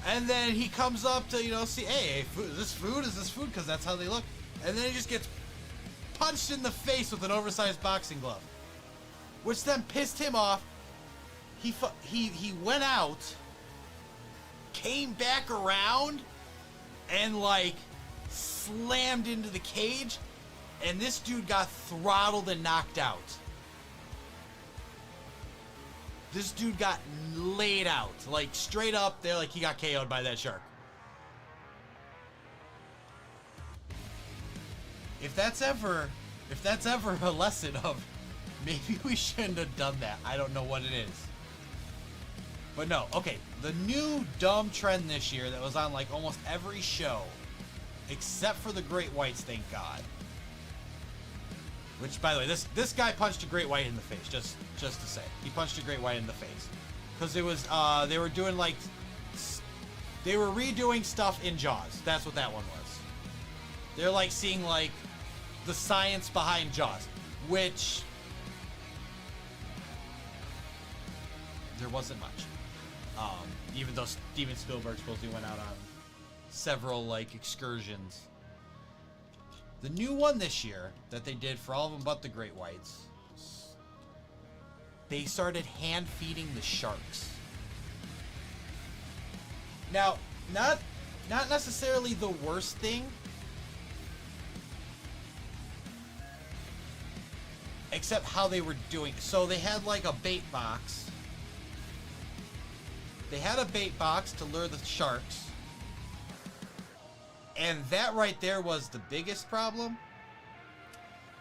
And then he comes up to, see, hey, food, is this food? Is this food? Because that's how they look. And then he just gets punched in the face with an oversized boxing glove, which then pissed him off. He went out, came back around, and like slammed into the cage, and this dude got throttled and knocked out. This dude got laid out, like straight up there, like he got KO'd by that shark. If that's ever a lesson of maybe we shouldn't have done that, I don't know what it is. But no, okay, the new dumb trend this year that was on like almost every show, except for the Great Whites, thank God. Which, by the way, this guy punched a Great White in the face, just to say. He punched a Great White in the face. Because it was, they were doing, like, they were redoing stuff in Jaws. That's what that one was. They're, like, seeing, like, the science behind Jaws. Which, there wasn't much. Even though Steven Spielberg supposedly went out on several, like, excursions. The new one this year that they did for all of them but the Great Whites, they started hand feeding the sharks. Now, not necessarily the worst thing, except how they were doing it. So they had like a bait box. They had a bait box to lure the sharks. And that right there was the biggest problem.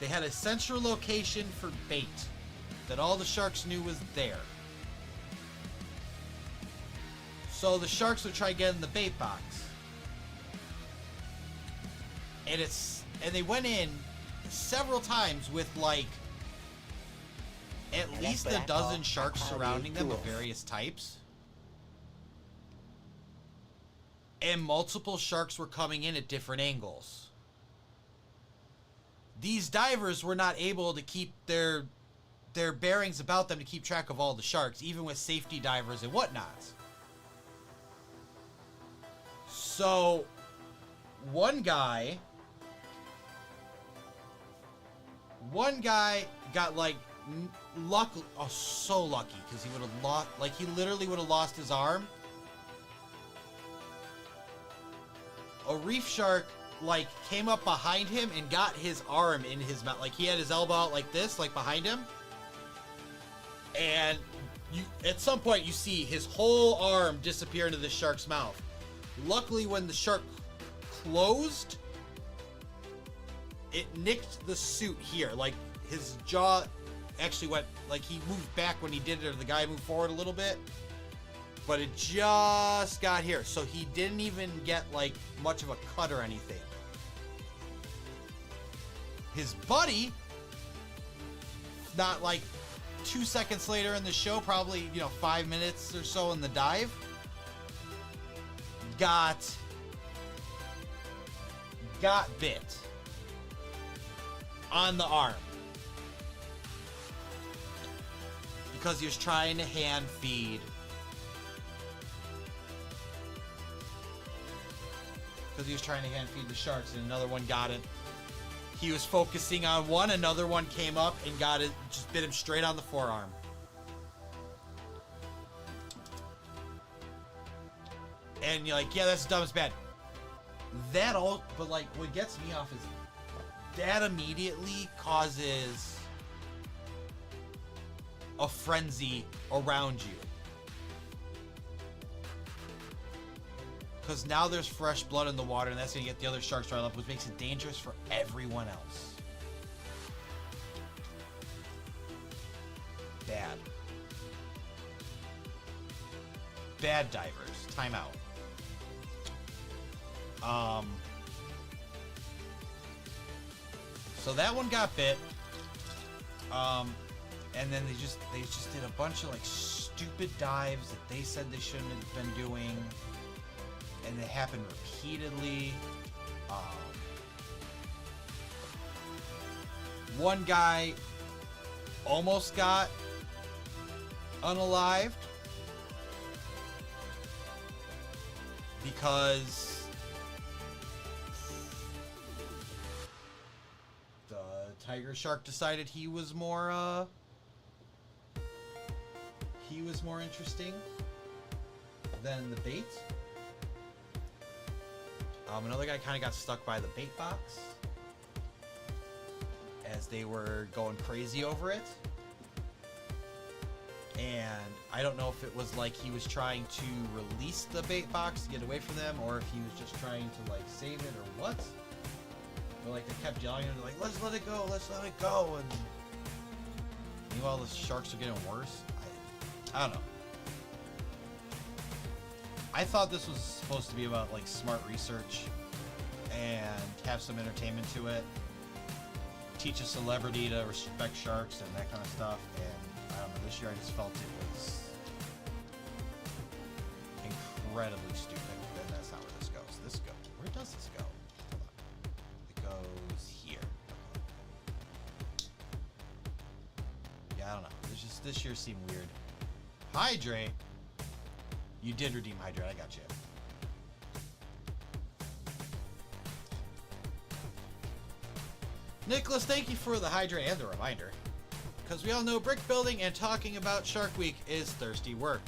They had a central location for bait that all the sharks knew was there. So the sharks would try getting the bait box. And they went in several times with like at least a dozen sharks surrounding them of various types. And multiple sharks were coming in at different angles. These divers were not able to keep their bearings about them to keep track of all the sharks, even with safety divers and whatnot. So, one guy got like so lucky because he would have lost, like he literally would have lost his arm. A reef shark like came up behind him and got his arm in his mouth. Like he had his elbow out like this, like behind him. And at some point you see his whole arm disappear into the shark's mouth. Luckily when the shark closed, it nicked the suit here. Like his jaw actually went, like he moved back when he did it, or the guy moved forward a little bit. But it just got here, so he didn't even get like much of a cut or anything. His buddy, not like 2 seconds later in the show, probably 5 minutes or so in the dive, got bit on the arm because he was trying to hand feed. Because he was trying to hand feed the sharks, and another one got it. He was focusing on one, another one came up and got it, just bit him straight on the forearm. And you're like, yeah, that's dumb as bad. But like, what gets me off is that immediately causes a frenzy around you. Because now there's fresh blood in the water, and that's going to get the other sharks riled up, which makes it dangerous for everyone else. Bad. Bad divers. Time out. So that one got bit. And then they just did a bunch of like stupid dives that they said they shouldn't have been doing. And it happened repeatedly. One guy almost got unalived because the tiger shark decided he was more interesting than the bait. Another guy kind of got stuck by the bait box as they were going crazy over it. And I don't know if it was like he was trying to release the bait box to get away from them, or if he was just trying to like save it or what. But like they kept yelling and they're like, let's let it go, let's let it go. And meanwhile the sharks are getting worse. I don't know. I thought this was supposed to be about like smart research and have some entertainment to it. Teach a celebrity to respect sharks and that kind of stuff. And I don't know, this year I just felt it was incredibly stupid. And that's not where this goes. Where does this go? Hold on. It goes here. Yeah, I don't know. This year seemed weird. Hydrate. You did redeem Hydrate, I got you. Nicholas, thank you for the Hydrate and the reminder. Because we all know brick building and talking about Shark Week is thirsty work.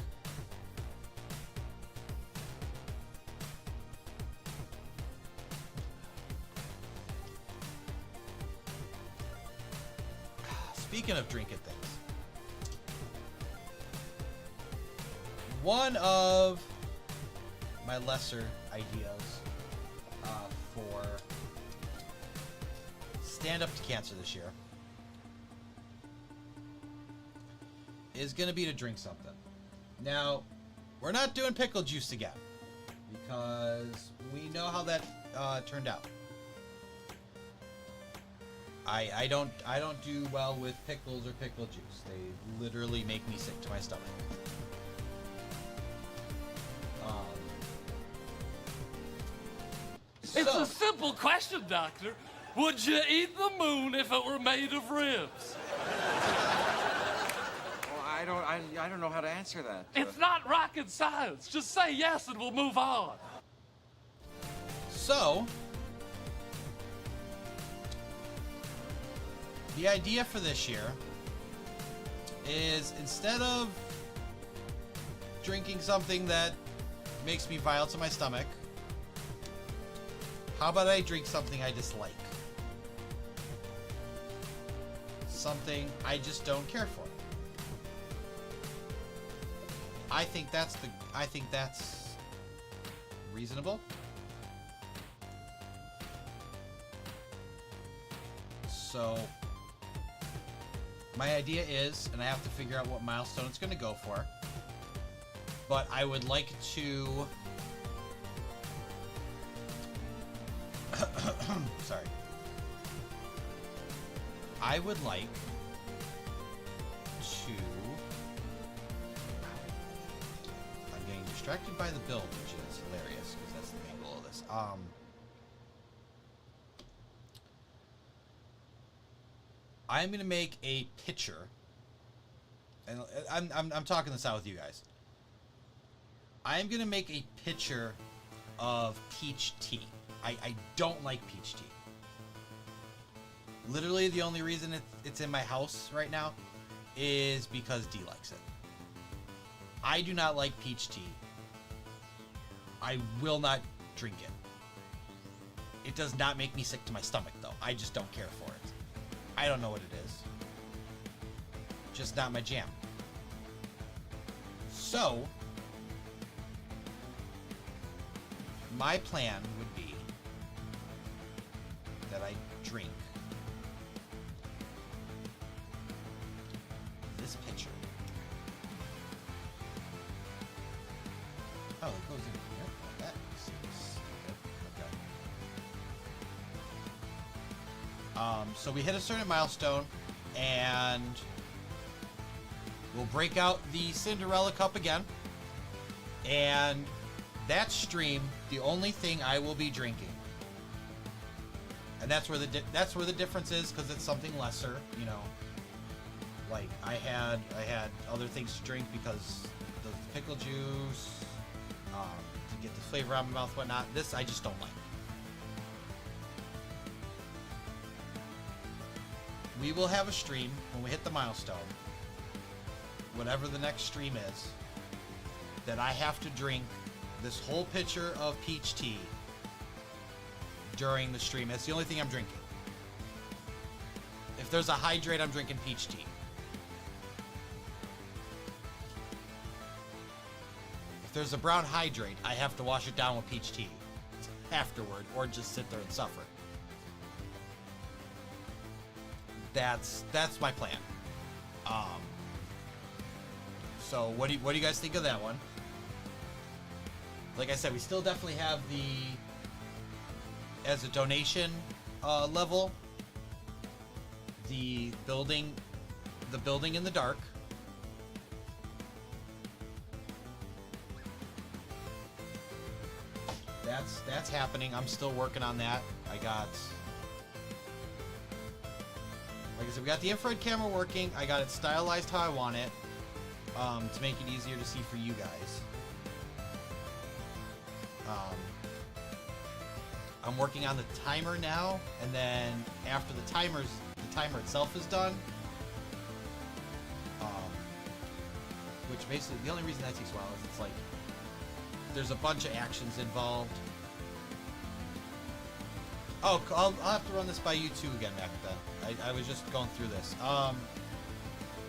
Speaking of drinking things. One of my lesser ideas for stand up to cancer this year is going to be to drink something. Now, we're not doing pickle juice again because we know how that turned out. I don't do well with pickles or pickle juice. They literally make me sick to my stomach. It's a simple question, Doctor. Would you eat the moon if it were made of ribs? Well, I don't know how to answer that. It's not rocket science. Just say yes and we'll move on. So, the idea for this year is instead of drinking something that makes me vile to my stomach, how about I drink something I dislike? Something I just don't care for. I think that's reasonable. So my idea is, and I have to figure out what milestone it's going to go for, but I would like to sorry. I would like to... I'm getting distracted by the build, which is hilarious, because that's the main goal of this. I'm going to make a pitcher, and I'm talking this out with you guys. I'm going to make a pitcher of peach tea. I don't like peach tea. Literally the only reason it's in my house right now is because Dee likes it. I do not like peach tea. I will not drink it. It does not make me sick to my stomach though. I just don't care for it. I don't know what it is. Just not my jam. So, my plan would be that I drink this pitcher. Oh, it goes in here. Well, that seems stupid. Okay. So we hit a certain milestone, and we'll break out the Cinderella Cup again. And that stream, the only thing I will be drinking. And that's where the difference is, because it's something lesser, you know. Like I had other things to drink because the pickle juice, to get the flavor out of my mouth, whatnot. This I just don't like. We will have a stream when we hit the milestone, whatever the next stream is, that I have to drink this whole pitcher of peach tea during the stream. That's the only thing I'm drinking. If there's a hydrate, I'm drinking peach tea. If there's a brown hydrate, I have to wash it down with peach tea afterward, or just sit there and suffer. That's my plan. So what do you guys think of that one? Like I said, we still definitely have as a donation level, the building in the dark. That's happening. I'm still working on that. Like I said, we got the infrared camera working. I got it stylized how I want it, to make it easier to see for you guys. I'm working on the timer now, and then after the timer itself is done, which basically the only reason that takes a while is it's like there's a bunch of actions involved. Oh, I'll have to run this by you too again, Mac. Then I was just going through this.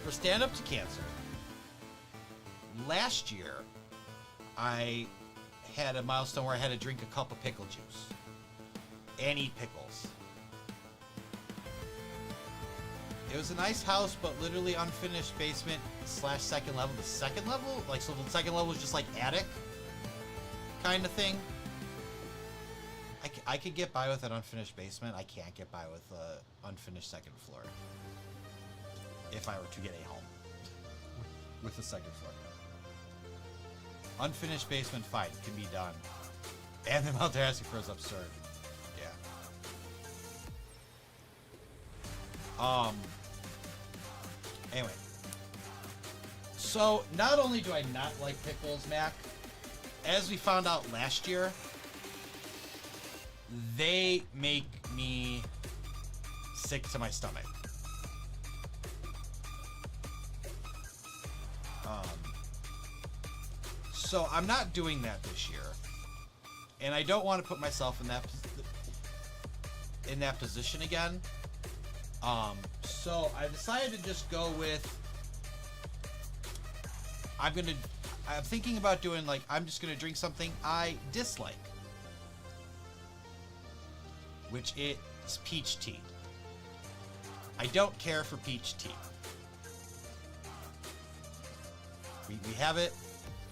For Stand Up to Cancer, last year I had a milestone where I had to drink a cup of pickle juice and eat pickles. It was a nice house, but literally unfinished basement / second level. The second level, like, so the second level was just like attic kind of thing. I could get by with an unfinished basement. I can't get by with an unfinished second floor. If I were to get a home with the second floor. Unfinished basement, fine, can be done. And the amount they're asking for is absurd. Yeah. Anyway. So, not only do I not like pickles, Mac, as we found out last year, they make me sick to my stomach. So I'm not doing that this year, and I don't want to put myself in that position again. So I decided to just go with. I'm thinking about doing, like, I'm just gonna drink something I dislike, which is peach tea. I don't care for peach tea. We have it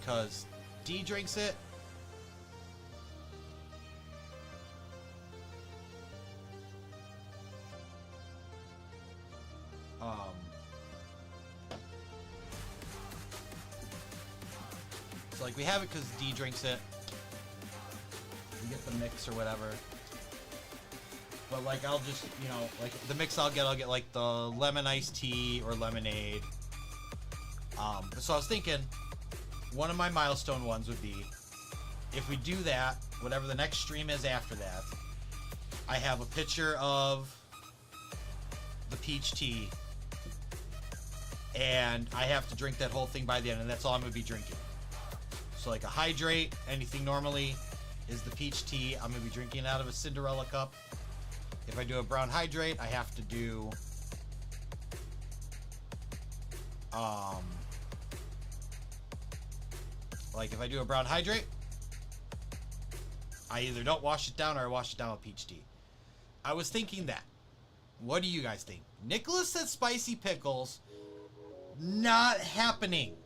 because D drinks it. So, like, we have it because D drinks it. We get the mix or whatever. But, like, I'll just, like, the mix I'll get like the lemon iced tea or lemonade. So I was thinking, one of my milestone ones would be, if we do that, whatever the next stream is after that, I have a picture of the peach tea, and I have to drink that whole thing by the end, and that's all I'm going to be drinking. So, like, a hydrate, anything normally, is the peach tea. I'm going to be drinking out of a Cinderella cup. If I do a brown hydrate, I have to do like, if I do a brown hydrate, I either don't wash it down or I wash it down with peach tea. I was thinking that. What do you guys think? Nicholas said spicy pickles. Not happening.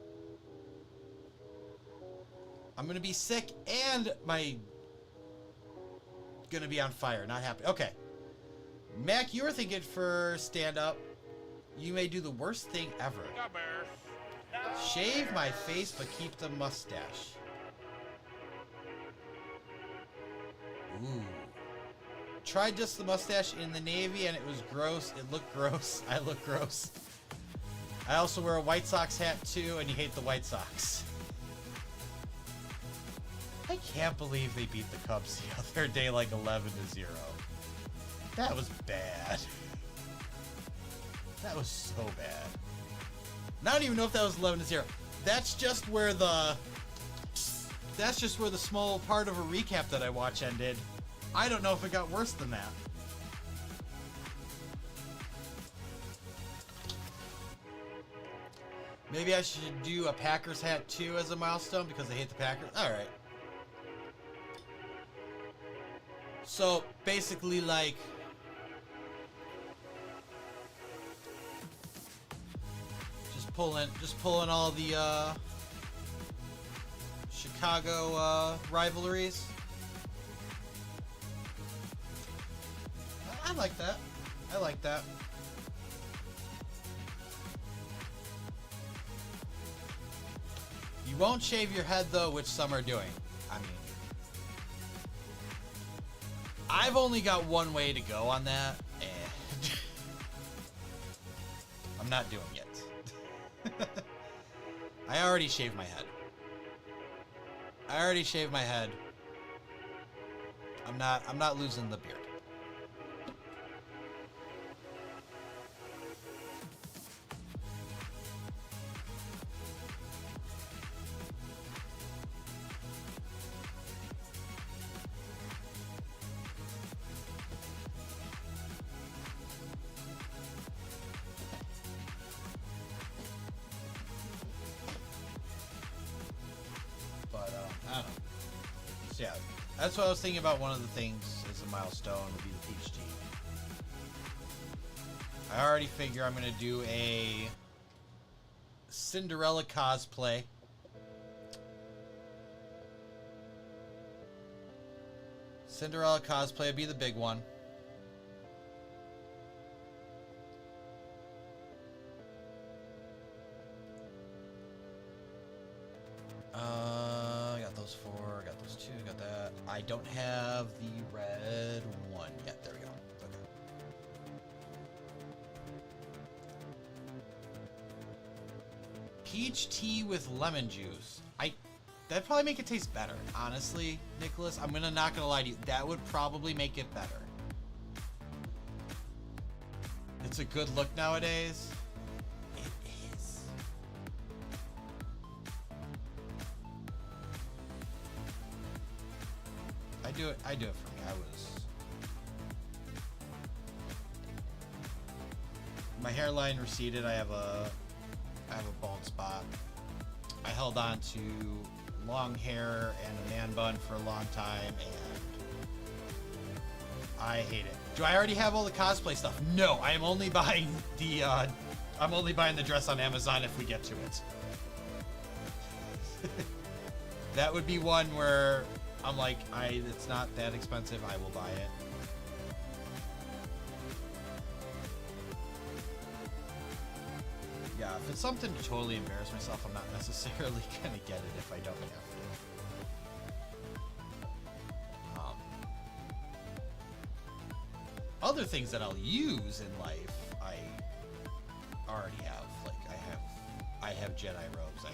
I'm gonna be sick and gonna be on fire. Not happening. Okay. Mac, you were thinking for stand up, you may do the worst thing ever. Shave my face but keep the mustache. Ooh. Tried just the mustache in the Navy and it was gross. It looked gross. I look gross. I also wear a White Sox hat too, and you hate the White Sox. I can't believe they beat the Cubs the other day like 11-0. That was bad. That was so bad. I don't even know if that was 11-0. That's just where the small part of a recap that I watch ended. I don't know if it got worse than that. Maybe I should do a Packers hat too as a milestone because I hate the Packers. Alright. So basically like just pulling all the Chicago rivalries. I like that. I like that. You won't shave your head though, which some are doing. I mean, I've only got one way to go on that, and I'm not doing it. I already shaved my head. I'm not losing the beard. I don't know. So yeah, that's what I was thinking about. One of the things as a milestone would be the peach tea. I already figure I'm gonna do a Cinderella cosplay. Cinderella cosplay would be the big one. I got those 4, I got those 2, got that. I don't have the red one yet. There we go. Okay. Peach tea with lemon juice. That'd probably make it taste better. Honestly, Nicholas, I'm not gonna lie to you. That would probably make it better. It's a good look nowadays. It is. I do it for me. My hairline receded. I have a bald spot. I held on to long hair and a man bun for a long time, and I hate it. Do I already have all the cosplay stuff? No, I am only buying the dress on Amazon if we get to it. That would be one where I'm like, it's not that expensive, I will buy it. Yeah, if it's something to totally embarrass myself, I'm not necessarily gonna get it if I don't have to. Other things that I'll use in life, I already have. Like, I have Jedi robes.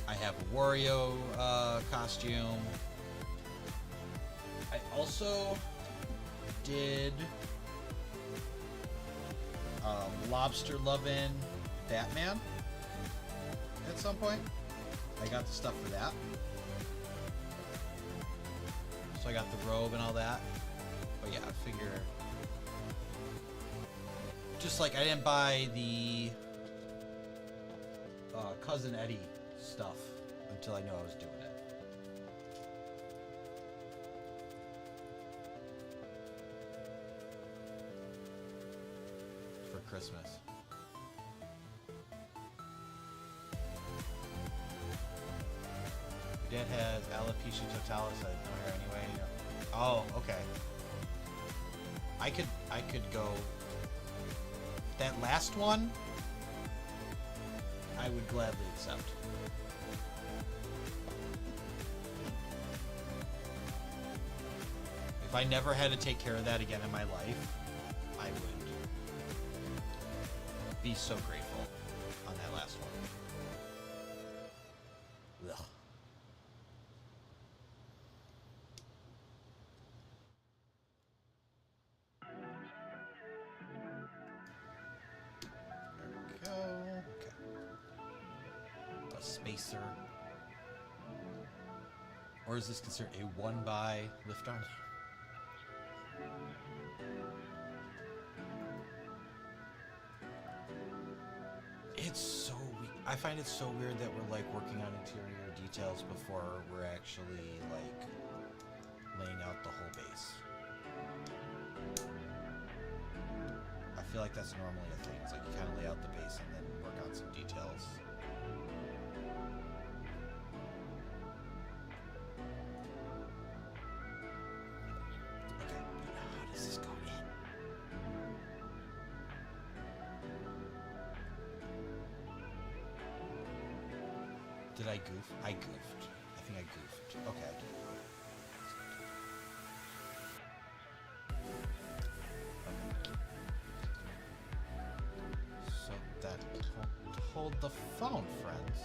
I have a Wario costume. I also did lobster lovin' Batman at some point. I got the stuff for that. So I got the robe and all that. But yeah, I figure just like I didn't buy the Cousin Eddie stuff until I knew I was doing it. For Christmas. Dad has alopecia totalis. I didn't know her anyway. Oh, okay. I could go. That last one, I would gladly accept. If I never had to take care of that again in my life, I would be so grateful on that last one. Ugh. There we go. Okay. a spacer. Or is this considered a 1x lift arm? It's so weird. I find it so weird that we're like working on interior details before we're actually like laying out the whole base. I feel like that's normally a thing. It's like you kind of lay out the base and then work on some details. Okay, now how does this go in? Did I goof? I goofed. I think I goofed. Okay, I did. So that hold the phone, friends.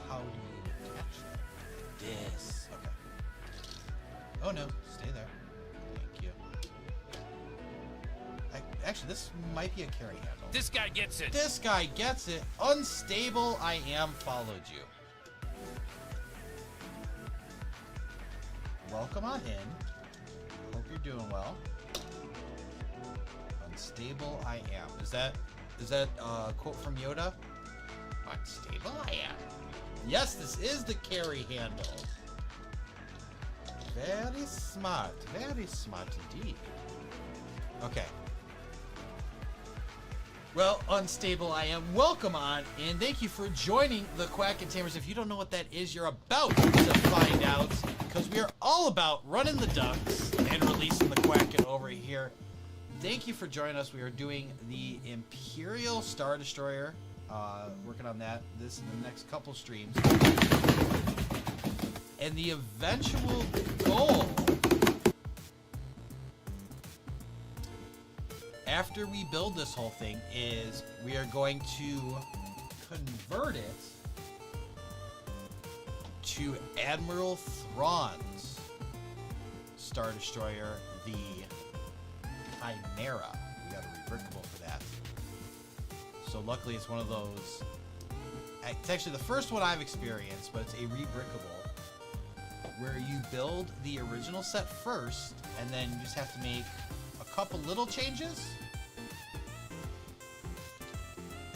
How do you attach that? This. Okay. Oh no, stay there. Thank you. Actually, this might be a carry handle. This guy gets it. This guy gets it. Unstable, I am followed you. Welcome on in. Hope you're doing well. Unstable, I am. Is that a quote from Yoda? Unstable, I am. Yes, this is the carry handle. Very smart indeed. Okay. Well, Unstable I am. Welcome on, and thank you for joining the Quack and Tamers. If you don't know what that is, you're about to find out, because we are all about running the ducks and releasing the Quacken over here. Thank you for joining us. We are doing the Imperial Star Destroyer. Working on that this in the next couple streams. And the eventual goal, after we build this whole thing, is we are going to convert it to Admiral Thrawn's Star Destroyer, the Chimera. We got a rebrickable for that. So luckily it's one of those, it's actually the first one I've experienced, but it's a rebrickable where you build the original set first and then you just have to make a couple little changes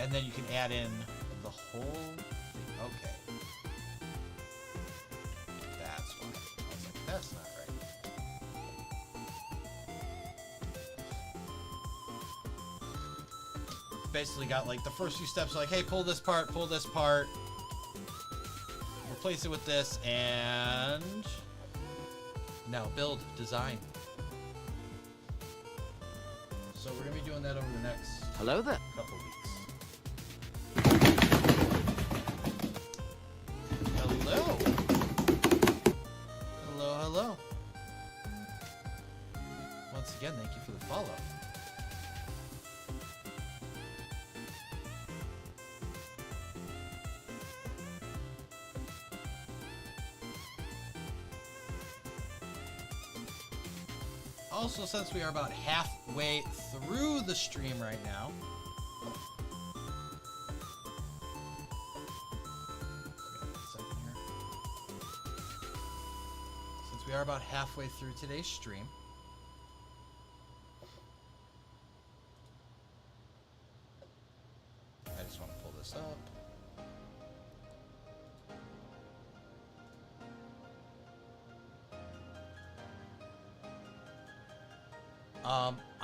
and then you can add in the whole thing. Okay. That's why. I was like, that's not right. Basically got like the first few steps like, hey, pull this part, replace it with this, and now build, design. So we're gonna be doing that over the next couple weeks. Hello. Hello. Once again, thank you for the follow. Also, since we are about halfway through the stream right now, since we are about halfway through today's stream, I just want to pull this up.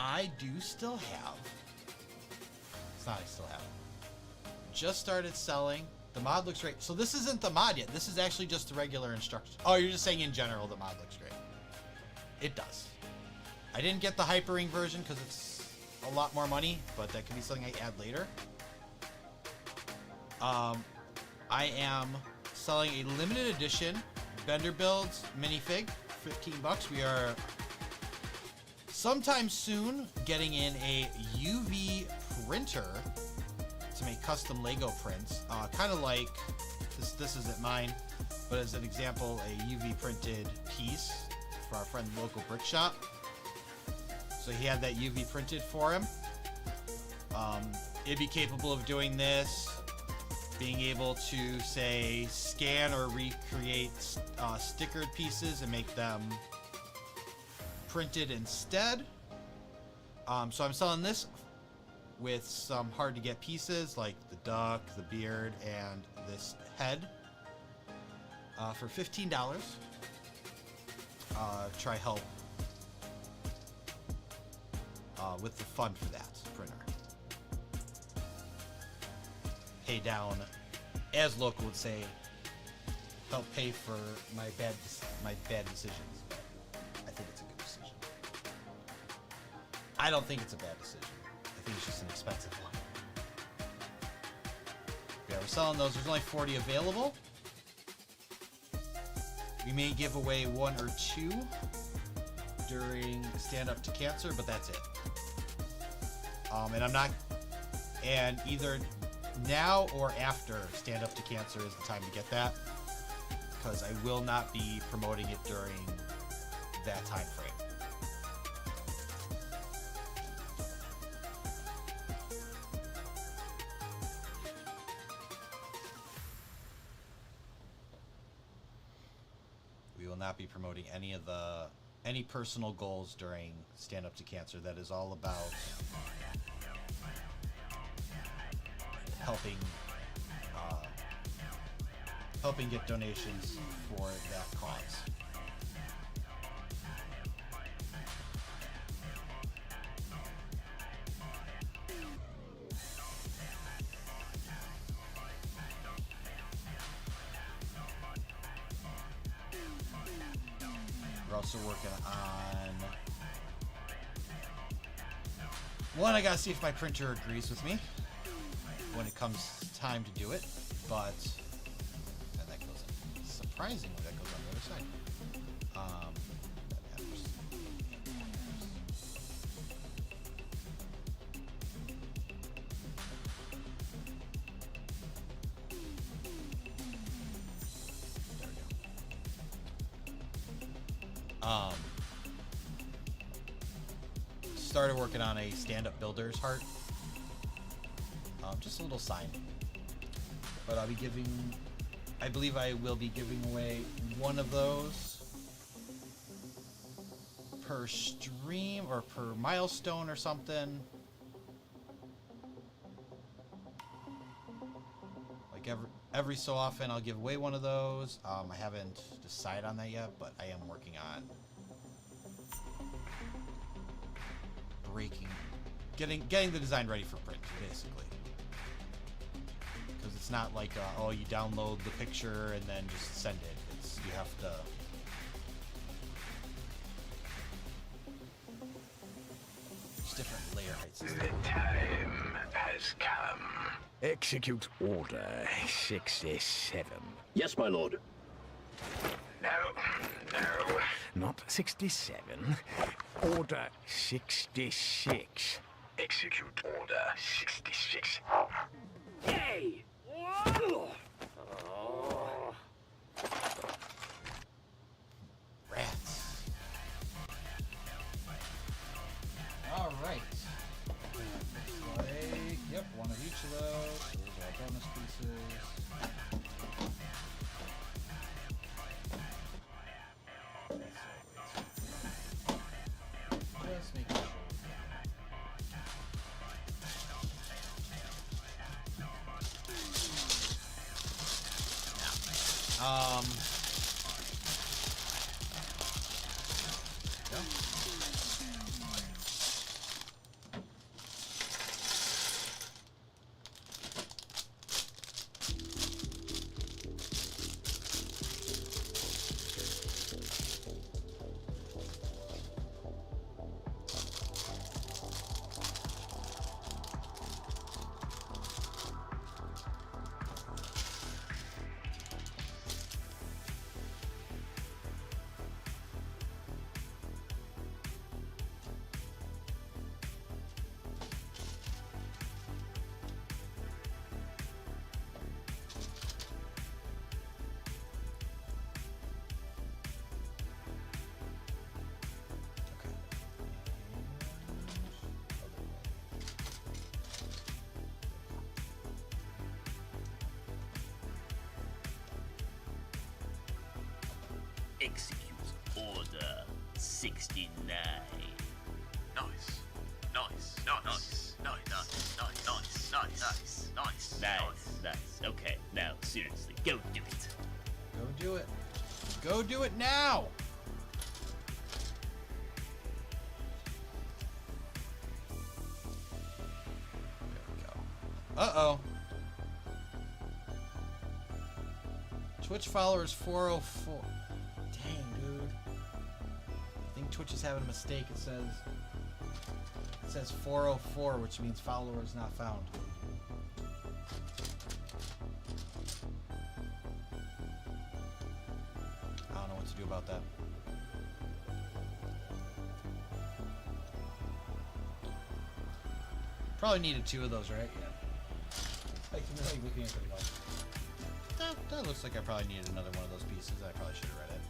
I do still have, it's not I still have, just started selling, the mod looks great. So this isn't the mod yet, this is actually just the regular instructions. Oh, you're just saying in general the mod looks great. It does. I didn't get the Hyperring version because it's a lot more money, but that could be something I add later. I am selling a limited edition Bender Builds minifig, $15. We are sometime soon getting in a UV printer to make custom Lego prints. Kind of like, this isn't mine, but as an example, a UV printed piece for our friend local brick shop. So So he had that UV printed for him. It'd be capable of doing this, being able to, say, scan or recreate stickered pieces and make them printed instead. So I'm selling this with some hard to get pieces like the duck, the beard, and this head for $15. Try help with the fund for that printer. Pay down, as local would say, help pay for my bad decisions. I think it's a good decision. I don't think it's a bad decision. I think it's just an expensive one. Yeah, we're selling those. There's only 40 available. We may give away 1 or 2 during Stand Up to Cancer, but that's it. And either now or after Stand Up to Cancer is the time to get that, because I will not be promoting it during that time frame. We will not be promoting any personal goals during Stand Up to Cancer. That is all about helping get donations for that cause. We're also working on one. I gotta see if my printer agrees with me when it comes time to do it, but and that goes in. Surprisingly, that goes on the other side. That matters. There we go. Started working on a stand-up builder's heart. Just a little sign. But I believe I will be giving away 1 of those per stream or per milestone or something. Like every so often I'll give away 1 of those. I haven't decided on that yet, but I am working on getting the design ready for print, basically. Because it's not like oh, you download the picture and then just send it. You have to. There's different layer heights. The time has come. Execute Order 67. Yes, my lord. No, not 67. Order 66. Execute Order 66. Yay! Rats. All right. Like, yep, 1 of each of those. Those are our bonus pieces. Just making sure. Yeah. execute Order 69. Nice. Nice. Nice. Nice. Nice. Nice. Nice. Nice. Nice. Okay, now seriously, go do it. Go do it. Go do it now! There we go. Uh-oh. Twitch followers 404. Dang, dude. I think Twitch is having a mistake. It says 404, which means followers not found. I don't know what to do about that. Probably needed 2 of those, right? Yeah. Like, really looking at it like, that looks like I probably needed another one of those pieces. I probably should have read it.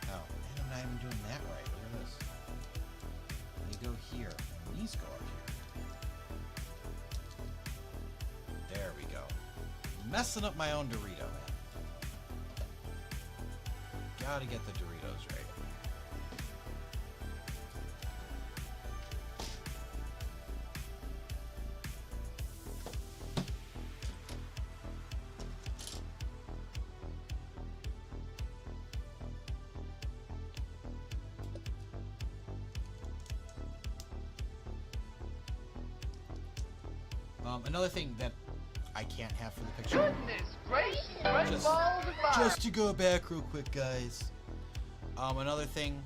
Oh, man, I'm not even doing that right. Look at this. They go here, and these go up here. There we go. Messing up my own Dorito, man. Gotta get the Doritos right. Another thing that I can't have for the picture. Goodness gracious! Just to go back real quick, guys. Another thing.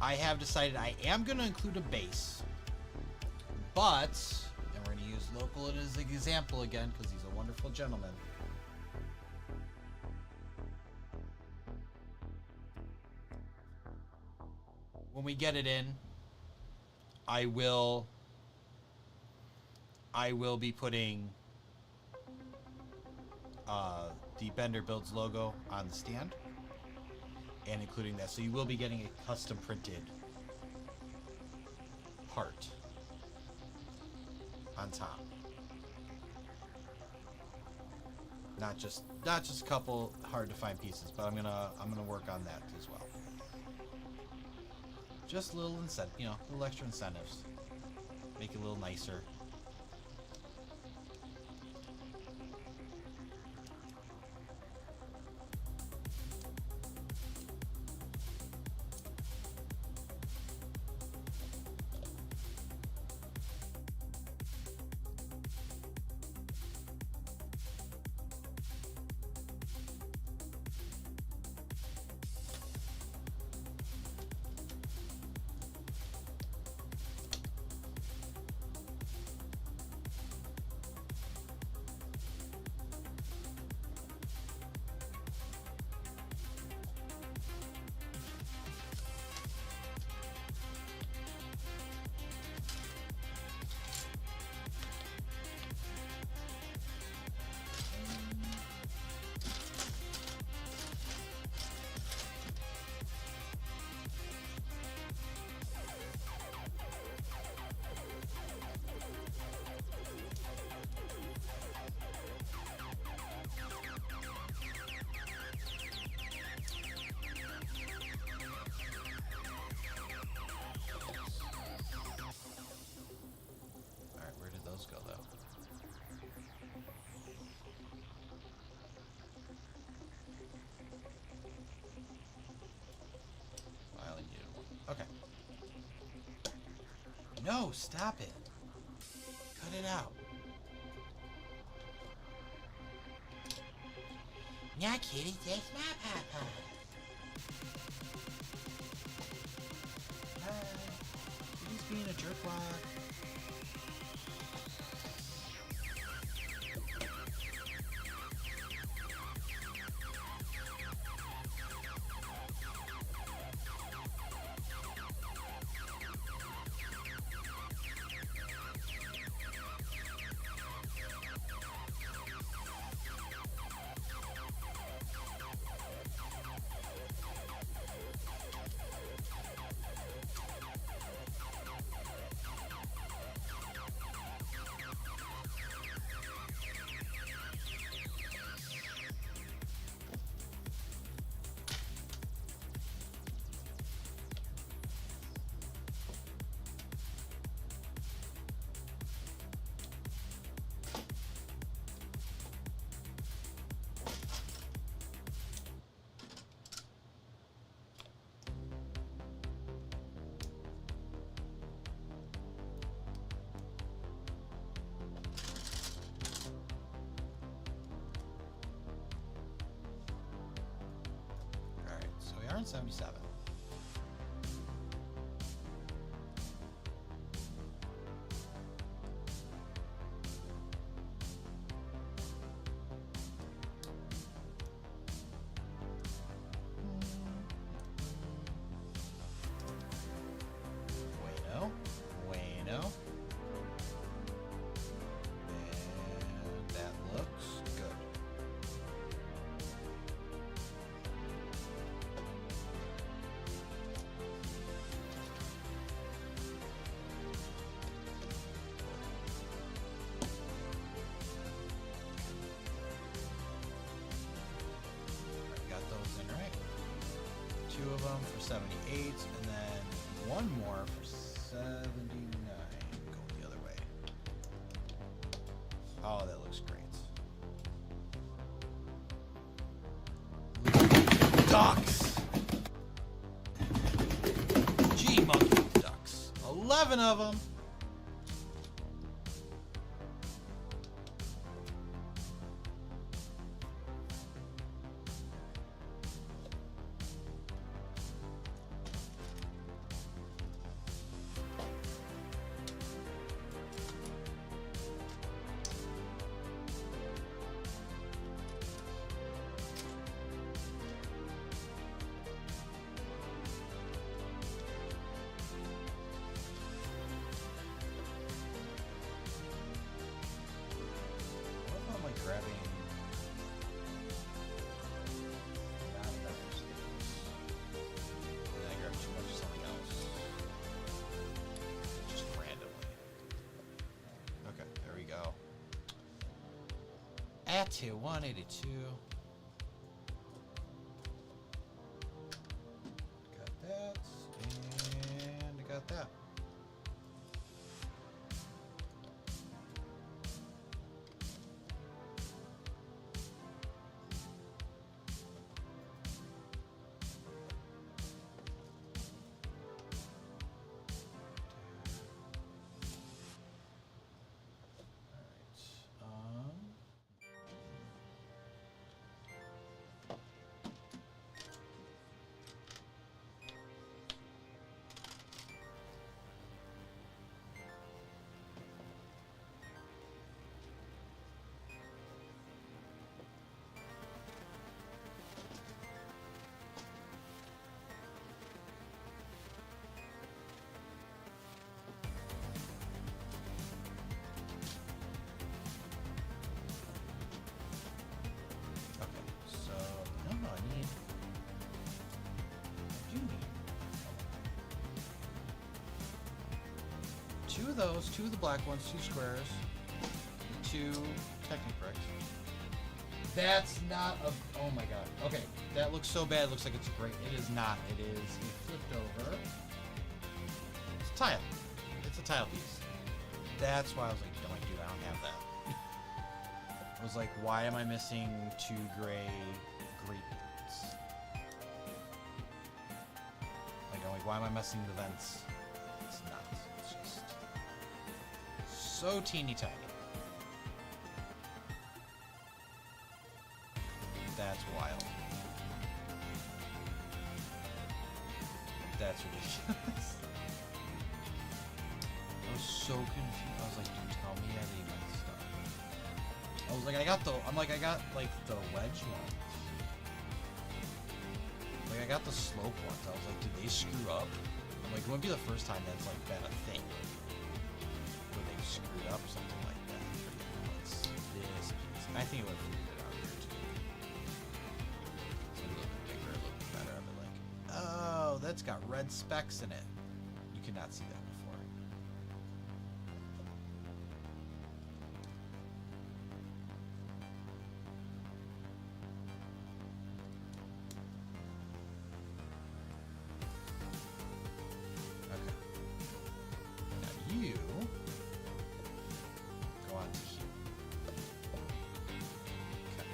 I have decided I am going to include a base. But, and we're going to use Local as an example again, because he's a wonderful gentleman. When we get it in, I will be putting the Bender Builds logo on the stand and including that. So you will be getting a custom printed part on top. Not just a couple hard to find pieces, but I'm gonna work on that as well. Just little little extra incentives. Make it a little nicer. No, stop it. Cut it out. Yeah, kitty, that's my papa. He's being a jerkwad. 177. Bueno. Bueno. And that looks good. Got those in, right? 2 of them for 78, and then 1 more for 79. Go the other way. Oh, that looks great. Ducks! Gee, monkey ducks. 11 of them. What if I'm like grabbing not enough things, and then I grab too much of something else, just randomly. Okay, there we go. At 182. Got that, and I got that. Okay, so no, I do need 2 of those, 2 of the black ones, 2 squares, 2 Technic bricks. That's not a. Oh my god. Okay, that looks so bad. It looks like it's great. It is not. It is a flipped over. It's a tile. It's a tile piece. That's why I was like, oh my dude, I don't have that. I was like, why am I missing 2 gray great bits? Like, I'm like, why am I missing the vents? It's nuts. It's just so teeny tiny. That's wild. That's ridiculous. I was so confused. I was like, dude, tell me I need my stuff. I was like, I got like the wedge ones. Like I got the slope ones. I was like, did they screw up? I'm like, it wouldn't be the first time that's like been a thing. Where they screwed up something like that. But yeah, no, it's this piece. I think it would have figured it out here too. It's a little bit bigger, a little bit better. But like, oh, that's got red specks in it. You could not see that before. You go on to here. Okay.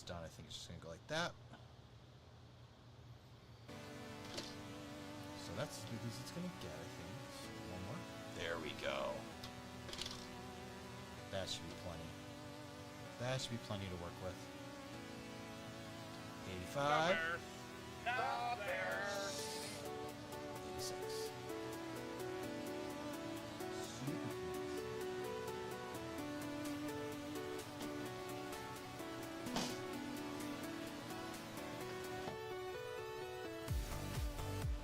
done, I think it's just going to go like that. So that's as big as it's going to get, I think. So one more. There we go. That should be plenty. That should be plenty to work with. 85. 86. Super close.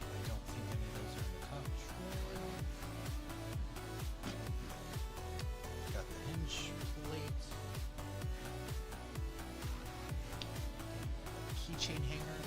I don't think any of those are in the control. Got the hinge plate. Keychain hanger.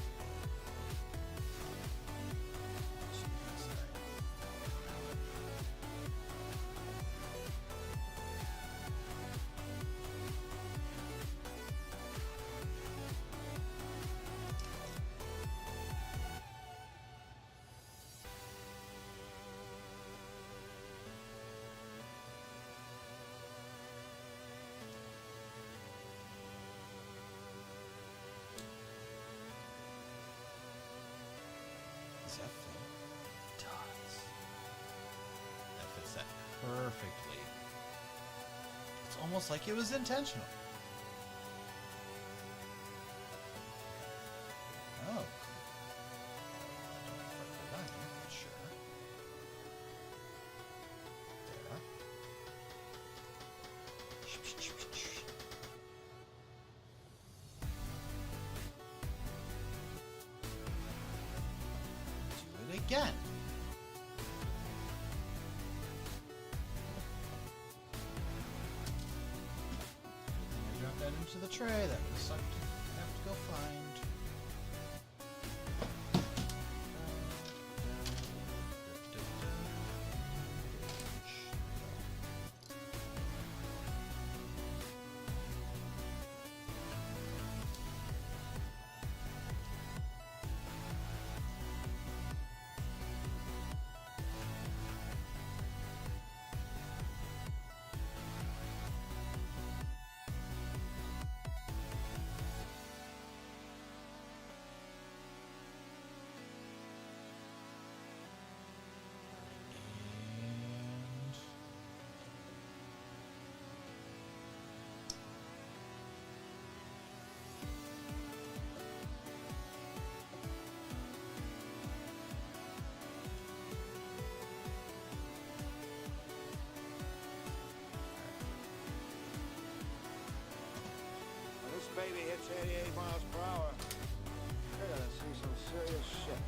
Does that fit? It does. That fits that perfectly. It's almost like it was intentional. Oh. Hold on here. Sure. Do it again. I dropped that into the tray. That would have sucked. I have to go find. This baby hits 88 miles per hour. You're gonna see some serious shit.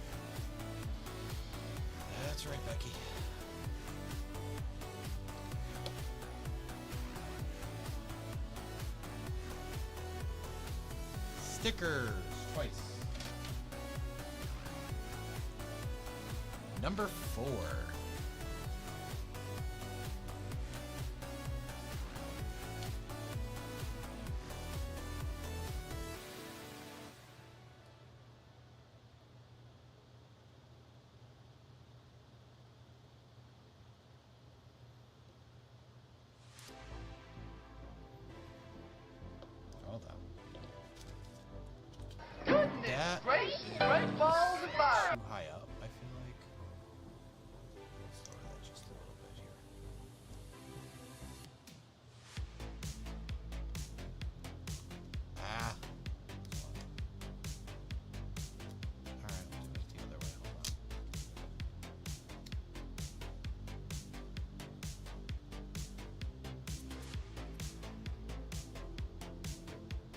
That's right, Becky. Stickers twice. Number 4. Hold on. That is too high up, I feel like. Let's lower that just a little bit here. Ah. Alright, we'll do it the other way. Hold on.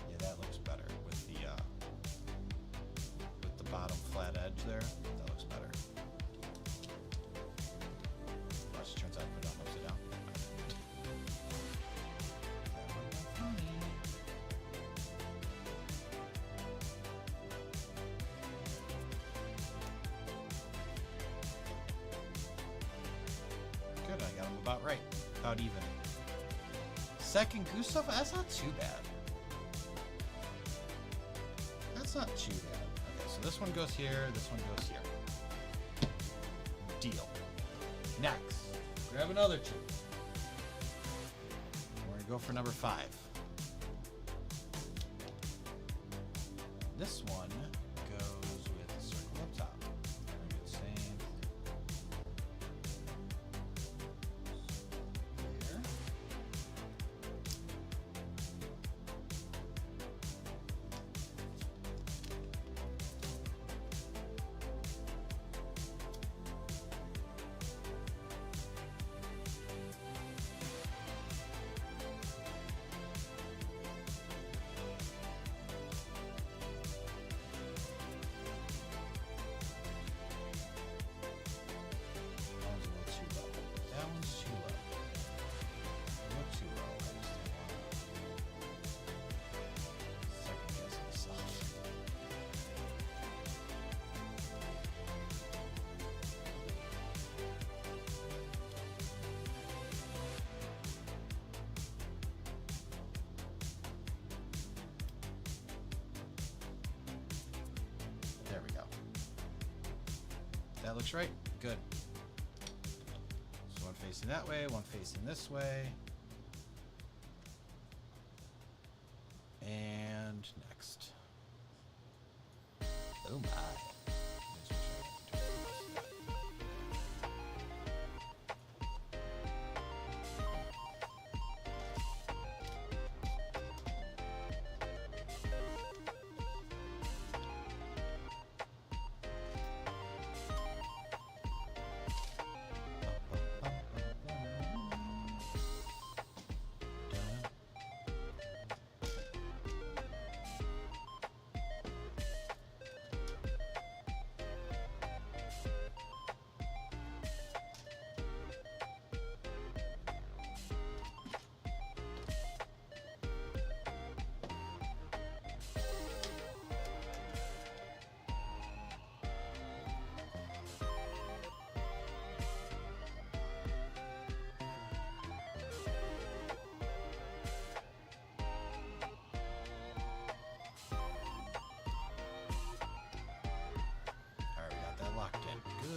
Yeah, that looks better with the bottom flat edge there. That looks better. Watch, turns out I put it on upside down. That would have been funny. Good, I got them about right. About even. Second goose stuff, that's not too bad. That's not too bad. Okay, so this one goes here, this one goes here. Deal. Next, grab another 2. We're gonna go for number 5. this one goes with the circle up top. Very good, same. There. That one's too low. Look too low. I just don't want to second guess myself. There we go. That looks right. Good. So one facing that way, one facing this way. And next. Oh my.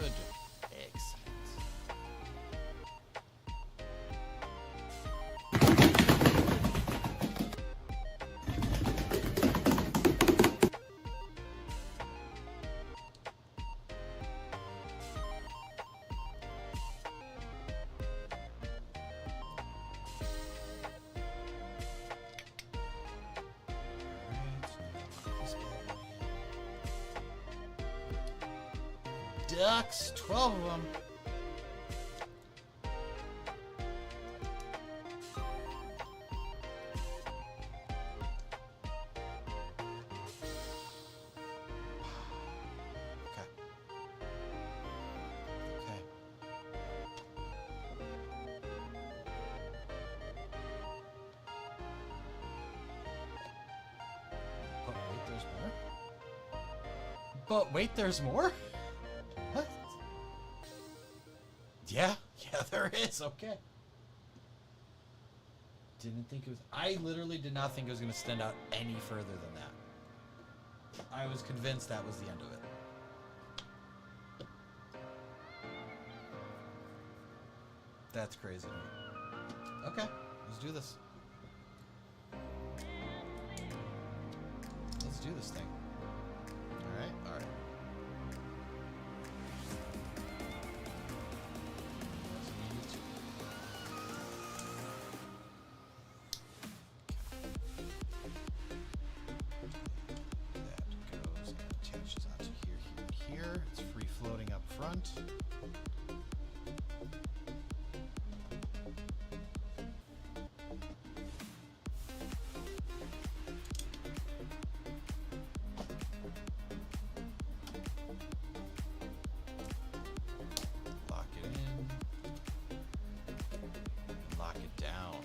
Good. Excellent. Ducks, 12 of them. Okay. Okay. But wait, there's more? But wait, there's more? What? Yeah, there is. Okay. Didn't think it was. I literally did not think it was going to extend out any further than that. I was convinced that was the end of it. That's crazy. Okay, let's do this. Let's do this thing. All right, all right. It's free floating up front. Lock it in. And lock it down.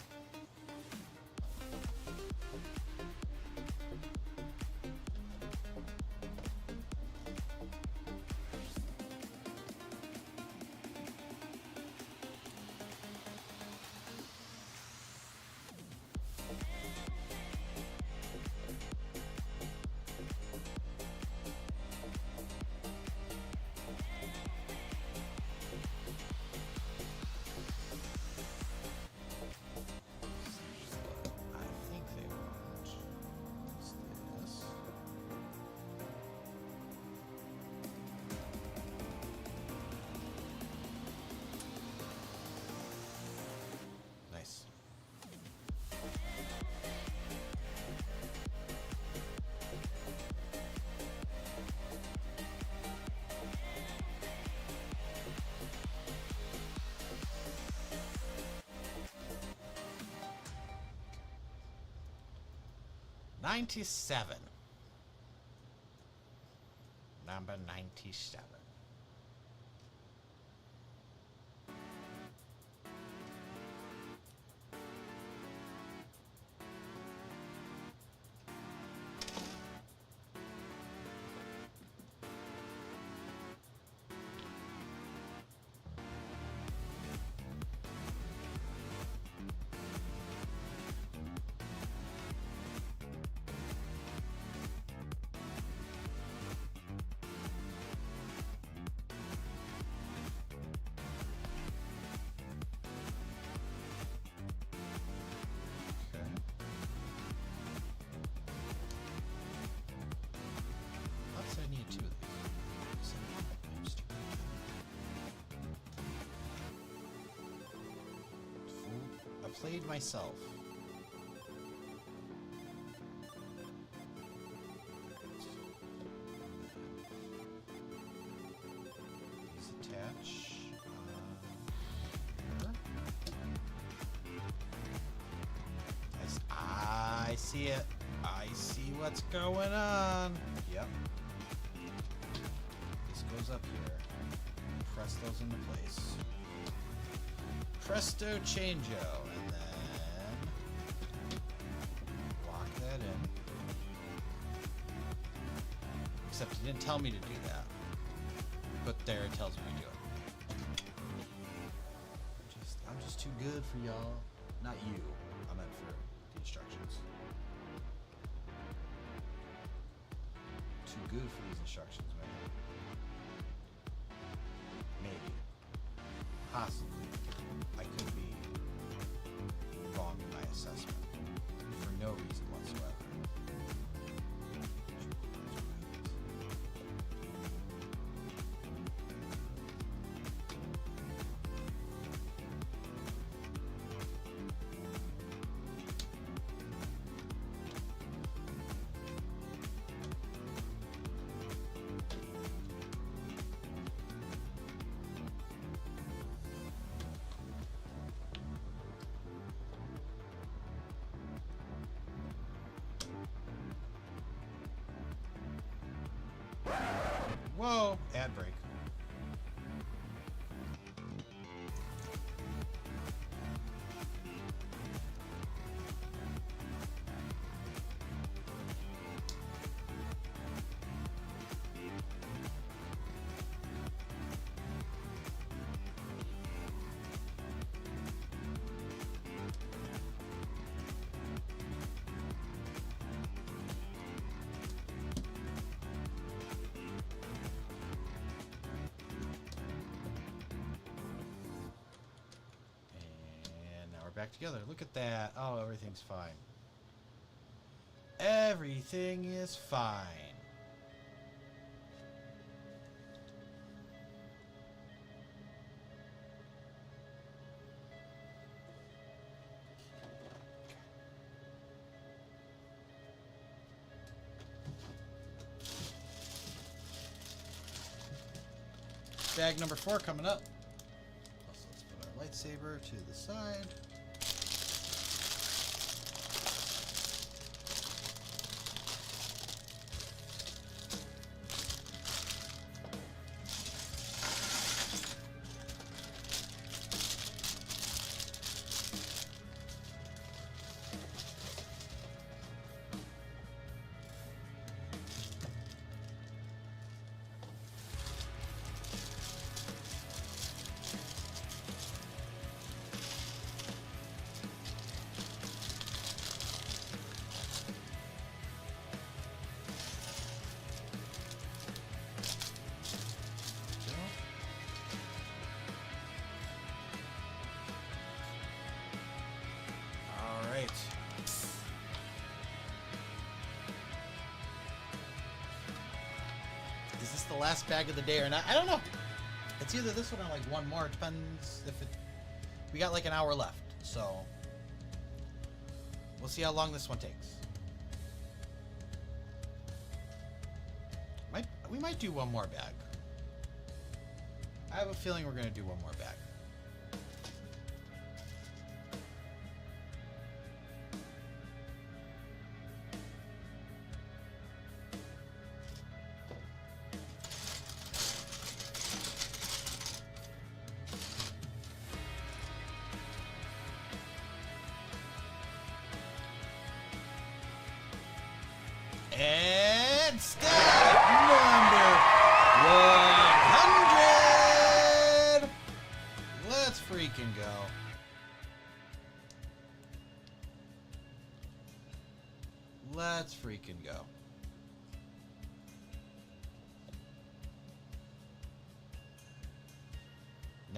97. Number 97. Played myself. These attach. Here. I see it. I see what's going on. Yep. This goes up here. Press those into place. Presto changeo. Except it didn't tell me to do that. But there it tells me to do it. I'm just too good for y'all. Not you. I meant for the instructions. Too good for these instructions, man. Maybe. Possibly. I could be wrong in my assessment. For no reason whatsoever. Whoa, ad break. Back together. Look at that. Oh, everything's fine. Everything is fine. Bag number 4 coming up. Also, let's put our lightsaber to the side. Is this the last bag of the day or not? I don't know. It's either this one or like one more. It depends if it... We got like an hour left, so... We'll see how long this one takes. We might do one more bag. I have a feeling we're going to do one more bag.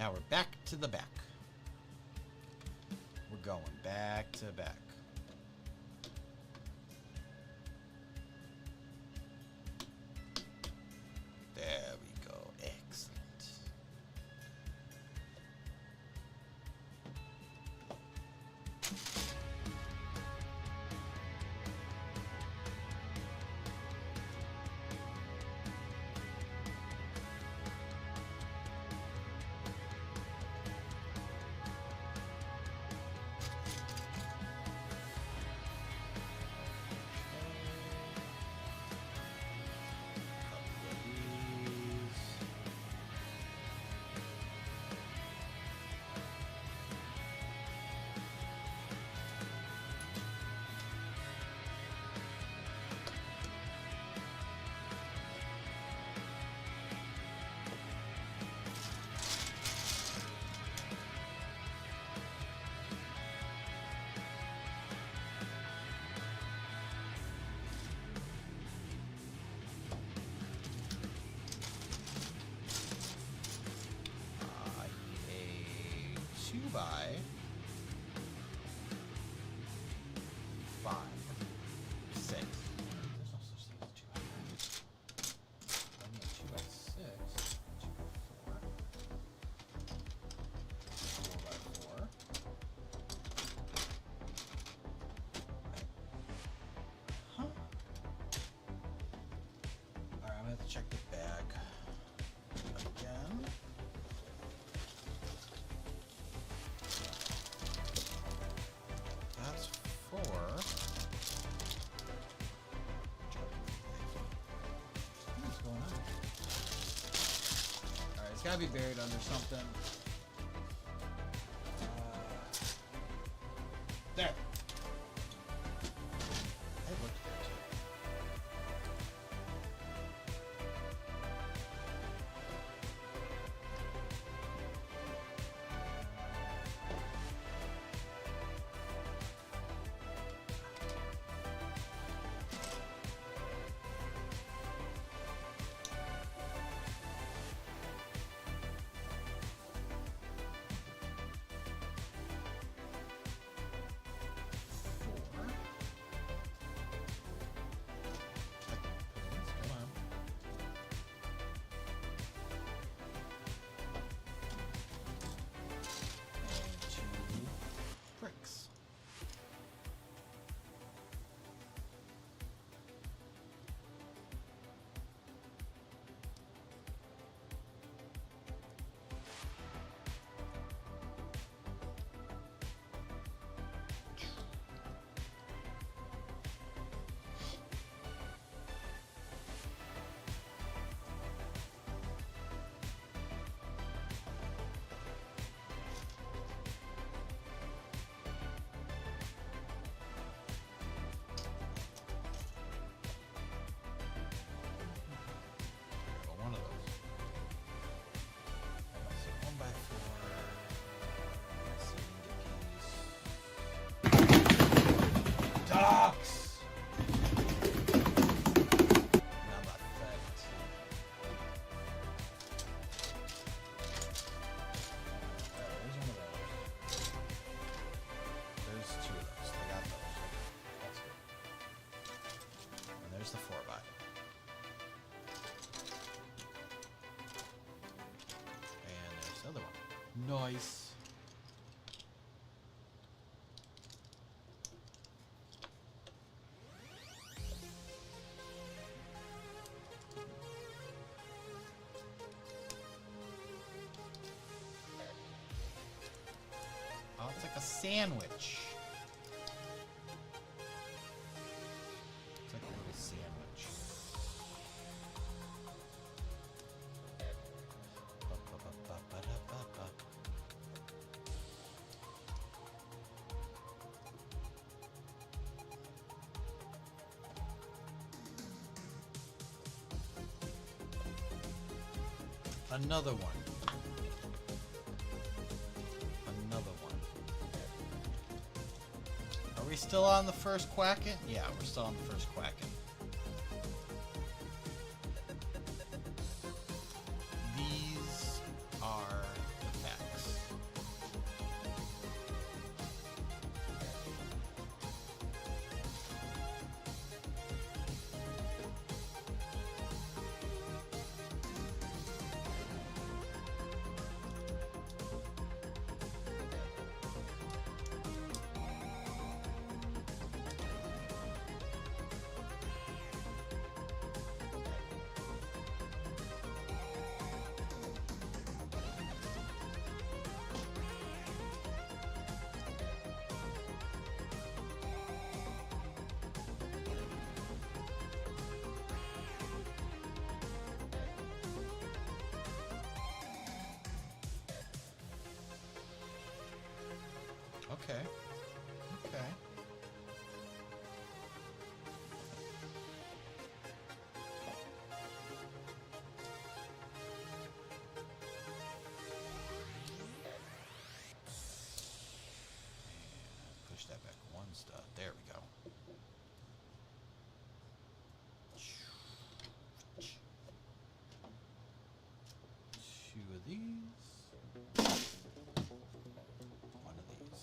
Now we're back to the back. We're going back to back. There we go. Excellent. By 5, 6. There's no such thing as 2 by 5. I need 2 by 6. 2 by 4. 4 by 4. Huh? Alright, I'm gonna have to check the bag again. That's 4. What's going on? Alright, it's gotta be buried under something. There! I looked there too. Ducks! Number 13. There's one of those. There's 2 of those. I got those. That's good. And there's the 4x. And there's the other one. Nice. It's like a sandwich. It's like a little sandwich. Another one. Another one. Are we still on the first quacket? Yeah, we're still on the first quacket. These are the best. Okay. Okay. Push that back one stud. There we go. Two of these. One of these.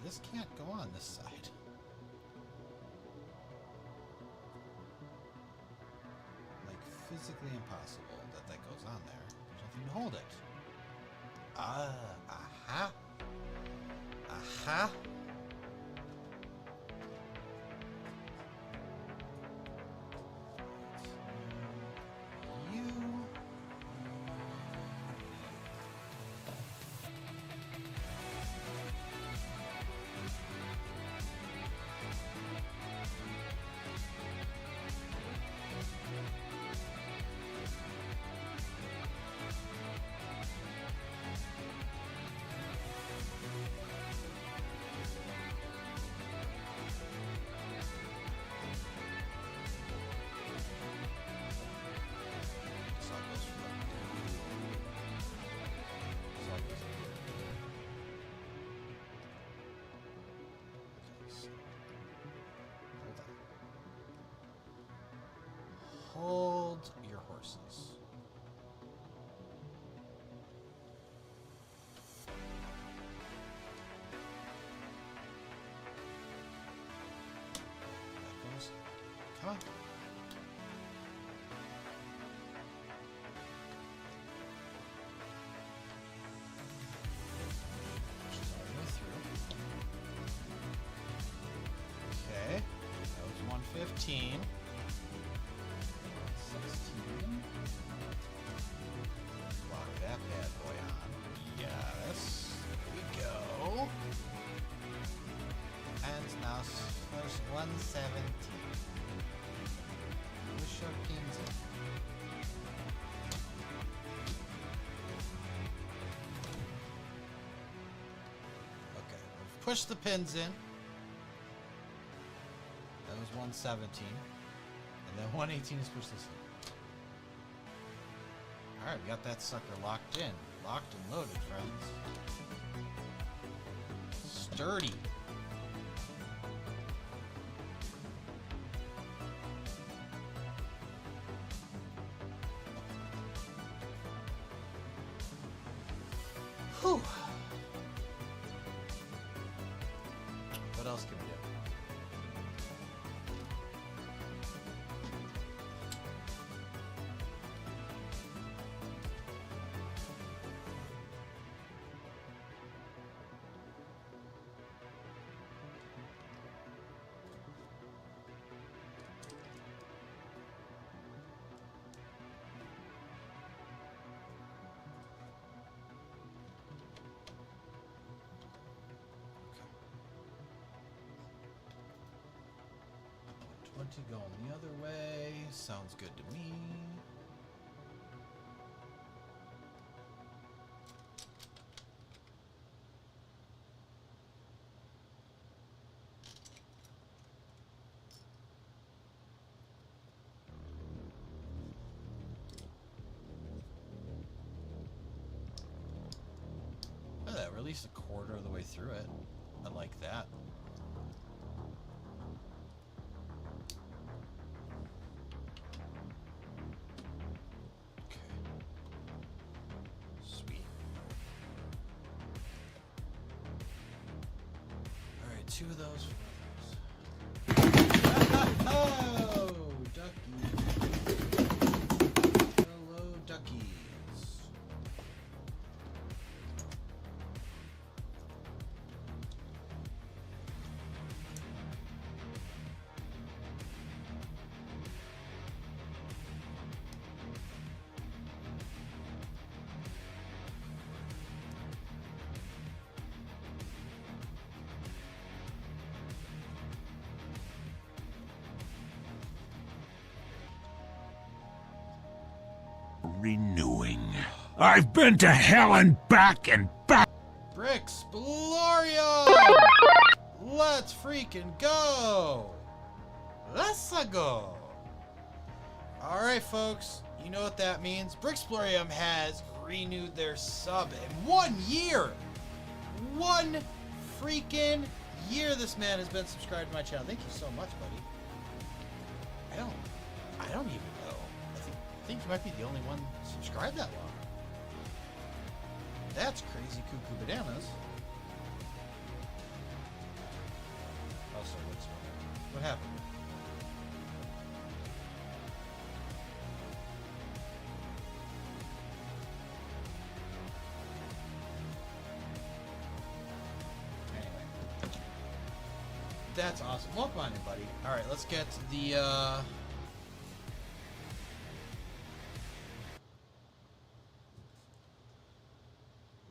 This can't go on this side. Like, physically impossible that that goes on there. There's nothing to hold it. Aha. Aha. Hold your horses. That goes. Come on. She's all the way through. Okay. That was 115. 16. Lock that bad boy on. Yes. There we go. And now first 117. Push our pins in. Okay, we've pushed the pins in. That was 117. And then 118 is pushed this in. Alright, we got that sucker locked in. Locked and loaded, friends. Sturdy. Whew. What else can we do? 20 going the other way. Sounds good to me. Oh, that released a quarter of the way through it. I like that. Two of those. Oh, ducky. Hello, duckies. Renewing. I've been to hell and back and back. Brixplorium! Let's freaking go! Let's go! Alright, folks, you know what that means. Brixplorium has renewed their sub in 1 year! 1 freaking year this man has been subscribed to my channel. Thank you so much, buddy. I don't even know. I think you might be the only one subscribed that long. That's crazy cuckoo bananas. Oh, sorry, what happened? Anyway. That's awesome. Welcome on in, buddy. Alright, let's get the,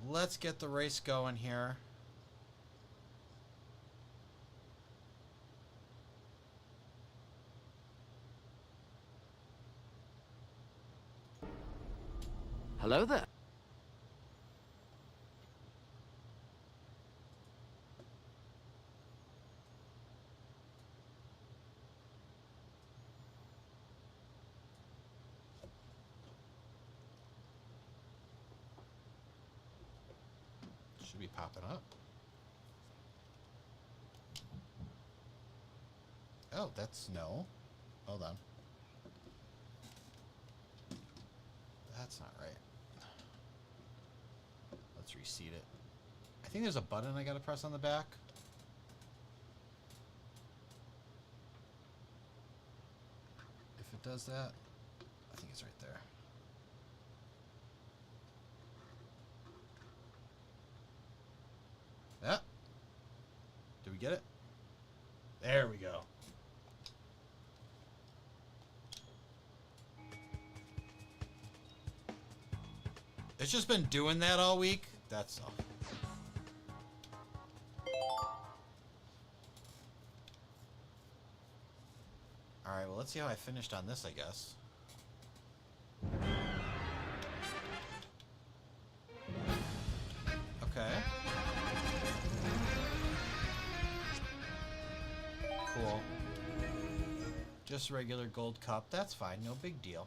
let's get the race going here. Hello there. Should be popping up. Oh, that's no. Hold on. That's not right. Let's reseat it. I think there's a button I gotta press on the back. If it does that, I think it's right there. Yeah. Did we get it? There we go. It's just been doing that all week. That's all. Alright, well, let's see how I finished on this, I guess. Okay. Cool. Just regular gold cup. That's fine. No big deal.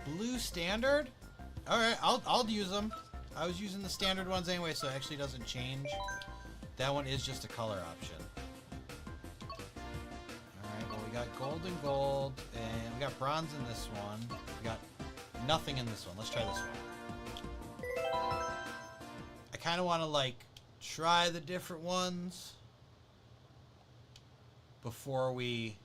Blue standard? Alright, I'll use them. I was using the standard ones anyway, so it actually doesn't change. That one is just a color option. Alright, well, we got gold and gold, and we got bronze in this one. We got nothing in this one. Let's try this one. I kind of want to, like, try the different ones before we...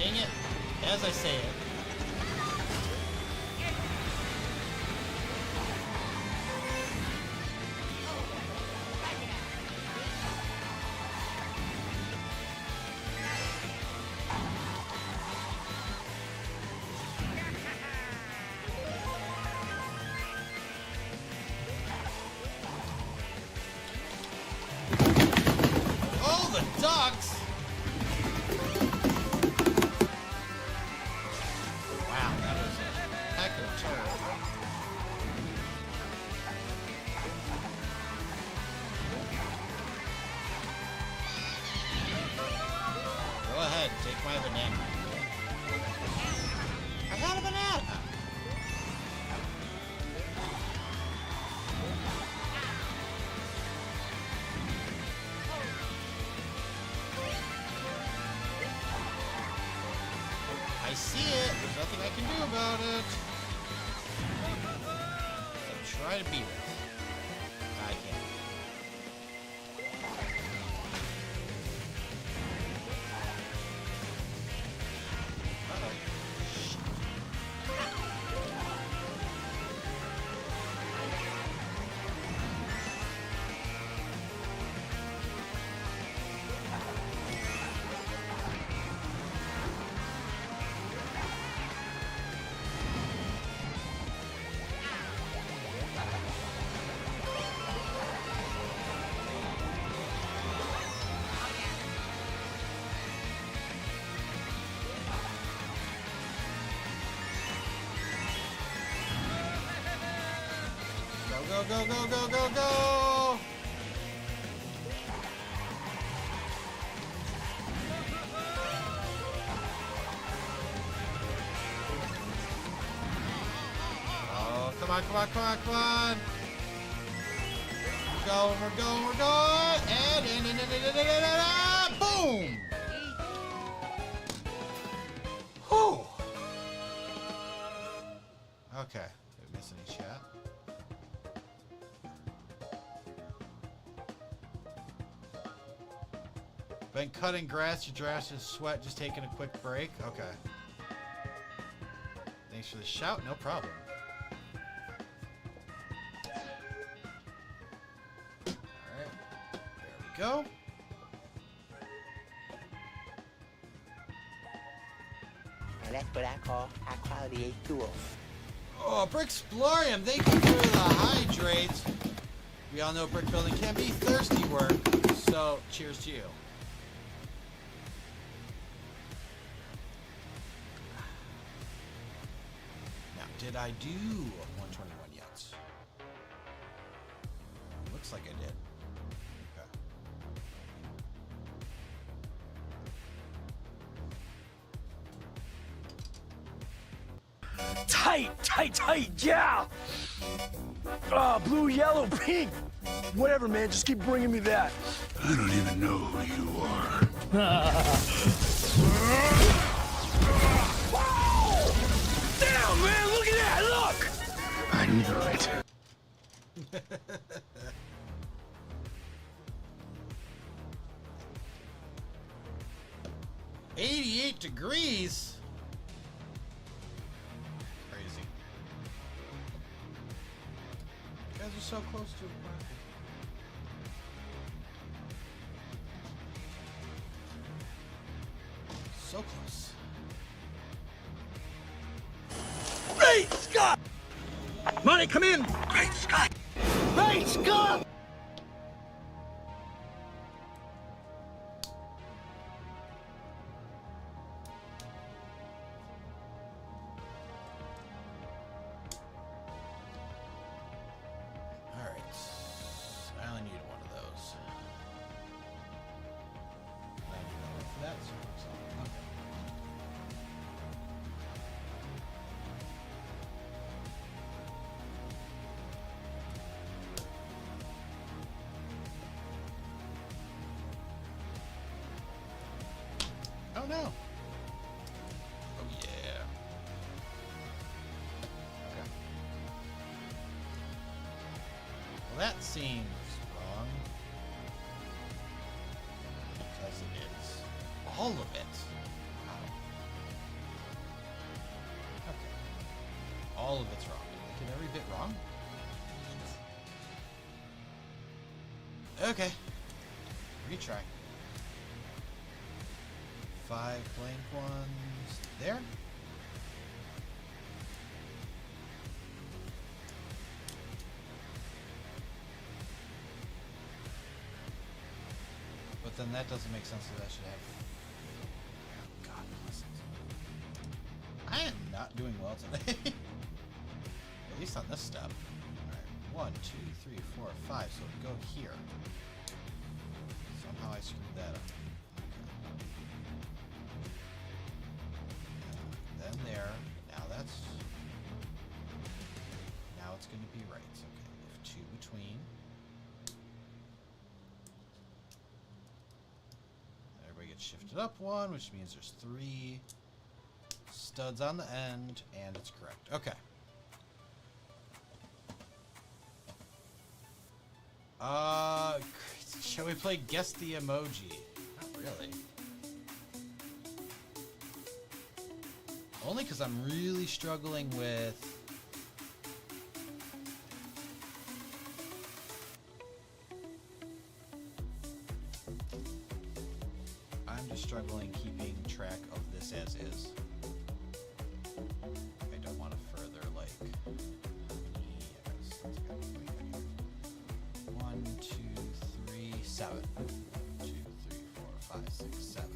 Dang it. As I say it. Oh, the ducks! Wow, that was a heck of a turn. Go ahead, take my banana. I had a banana! I see it. There's nothing I can do about it. So try to beat it. I can't. Uh-oh. Shit. Go, go, go, go, go, go! Oh, come on, come on, come on, come on! We're going, we're going, we're going! And boom! Whew! Okay, did we miss any chat? Been cutting grass, your grass is sweat, just taking a quick break. Okay. Thanks for the shout, no problem. Alright. There we go. And that's what I call high-quality tools. Oh, Bricksplorium, thank you for the hydrates. We all know brick building can be thirsty work, so cheers to you. Did I do 121 yet? Looks like I did. Okay. Tight, tight, tight, yeah! Blue, yellow, pink. Whatever, man, just keep bringing me that. I don't even know who you are. Damn, man, look at that, look! I knew it. 88 degrees? Crazy. You guys are so close to it. So close. Great Scott! Money, come in! Great Scott! Great Scott! Oh no. Oh yeah. Okay. Well, that seems wrong. Because it is. All of it. Wow. all of it's wrong. Like every bit wrong? Okay. Retry. 5 blank ones there. But then that doesn't make sense that I should have... God, listen. I am not doing well today. At least on this step. Alright, 1, 2, 3, 4, 5. So go here. Somehow I screwed that up. Okay. Then there. Now that's... Now it's going to be right. Okay, move 2 between. Everybody gets shifted up 1, which means there's 3 studs on the end, and it's correct. Okay. Shall we play Guess the Emoji? Not really. Only because I'm really struggling with... I'm just struggling keeping track of this as is. I don't want to further, like... Yes, that's got to be good. 1, 2, 3, 7. 2, 3, 4, 5, 6, 7.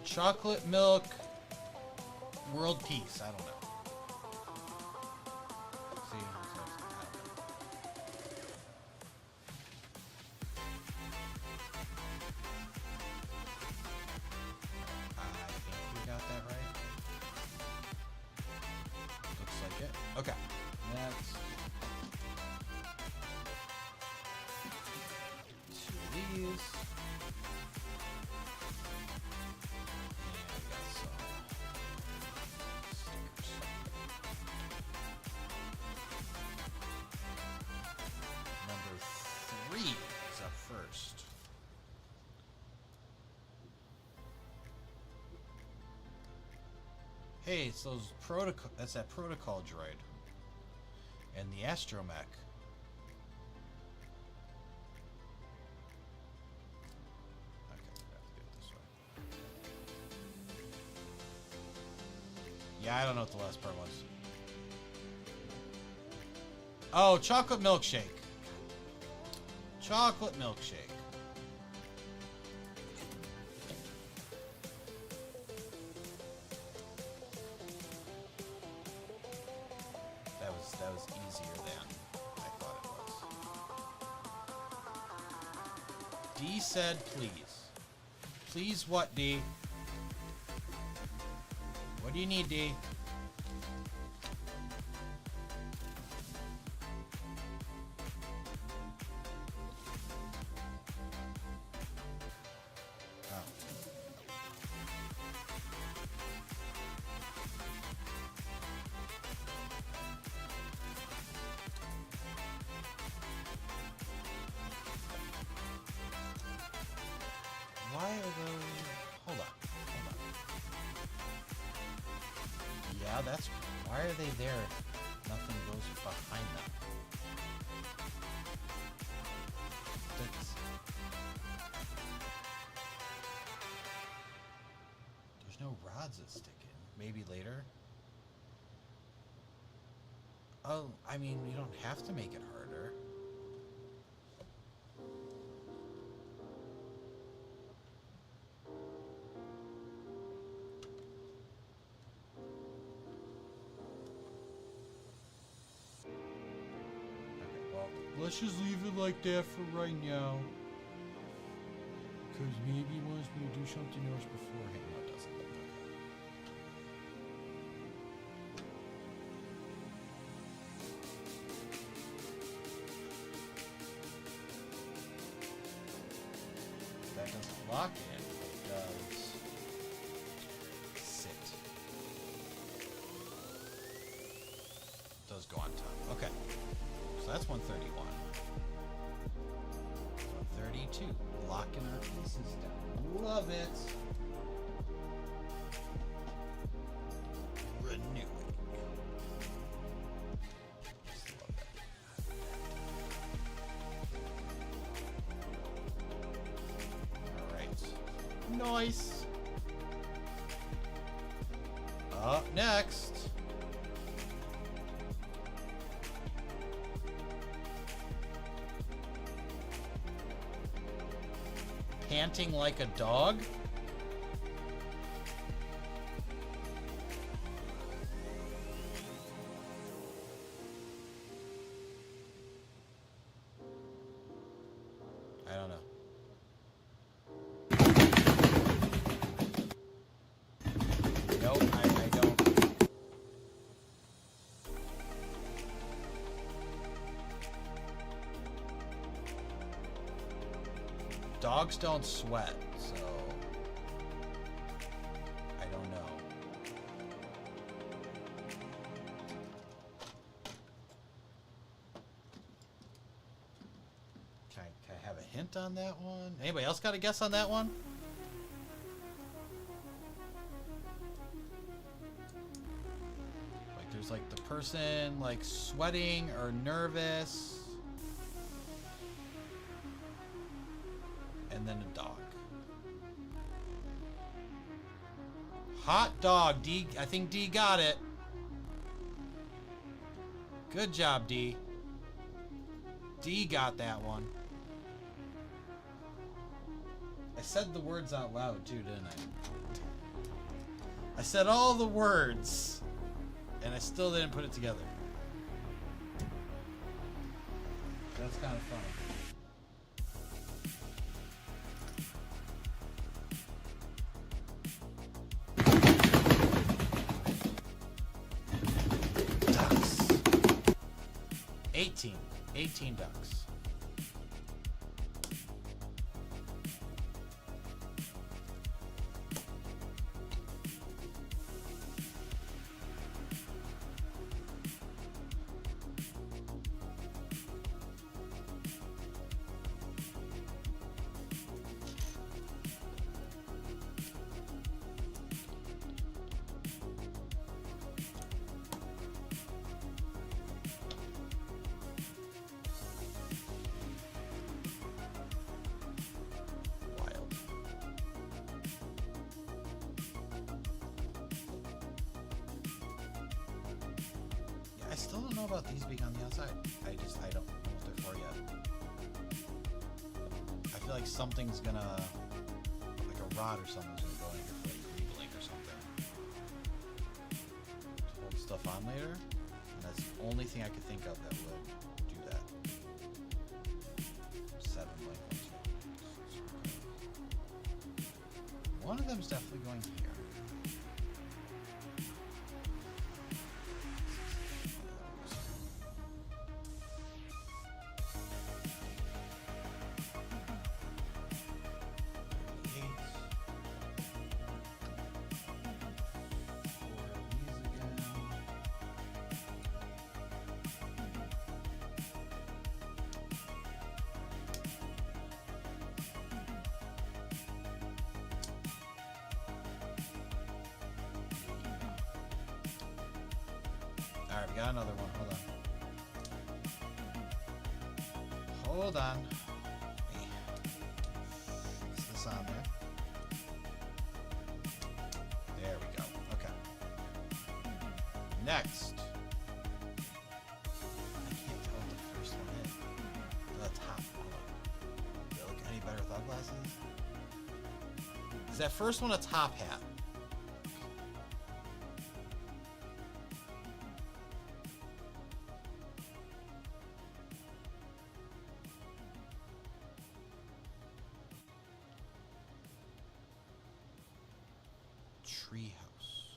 Chocolate milk, world peace. I don't know. See, I think we got that right. Looks like it. Okay. That's 2 of these. First. Hey, it's those protocol. That's that protocol droid. And the astromech. Okay, I have to do it this way. Yeah, I don't know what the last part was. Oh, chocolate milkshake. Chocolate milkshake. That was easier than I thought it was. D said please. Please what, D? What do you need, D? Why are they there if nothing goes behind them? There's no rods that stick in. Maybe later. Oh, I mean, you don't have to make it harder. Let's just leave it like that for right now. Because maybe he wants me to do something else beforehand. No, it doesn't. Okay. That doesn't lock in. It does sit. It does go on top. Okay. So that's 131. 132. Locking our pieces down. Love it. Renewing. Just love that. Alright. Nice. Up next. Panting like a dog? I don't know. Nope, I don't. Dogs don't sweat, so I don't know. Can I have a hint on that one? Anybody else got a guess on that one? Like there's like the person like sweating or nervous. And then a dog. Hot dog. D. I think D got it. Good job, D. D got that one. I said the words out loud too, didn't I? I said all the words, and I still didn't put it together. That's kind of funny. Ducks. 18 ducks. I still don't know about these being on the outside. I don't know what they're for yet. I feel like something's gonna, like a rod or something's gonna go in here for like greebling or something. To hold stuff on later. And that's the only thing I could think of that would do that. 7 blank ones. One of them's definitely going here. got another one. Hold on. Fix this on there. There we go. Okay. Next. I can't tell what the first one is. The top one. Do I look any better without glasses? Is that first one a top hat? Treehouse.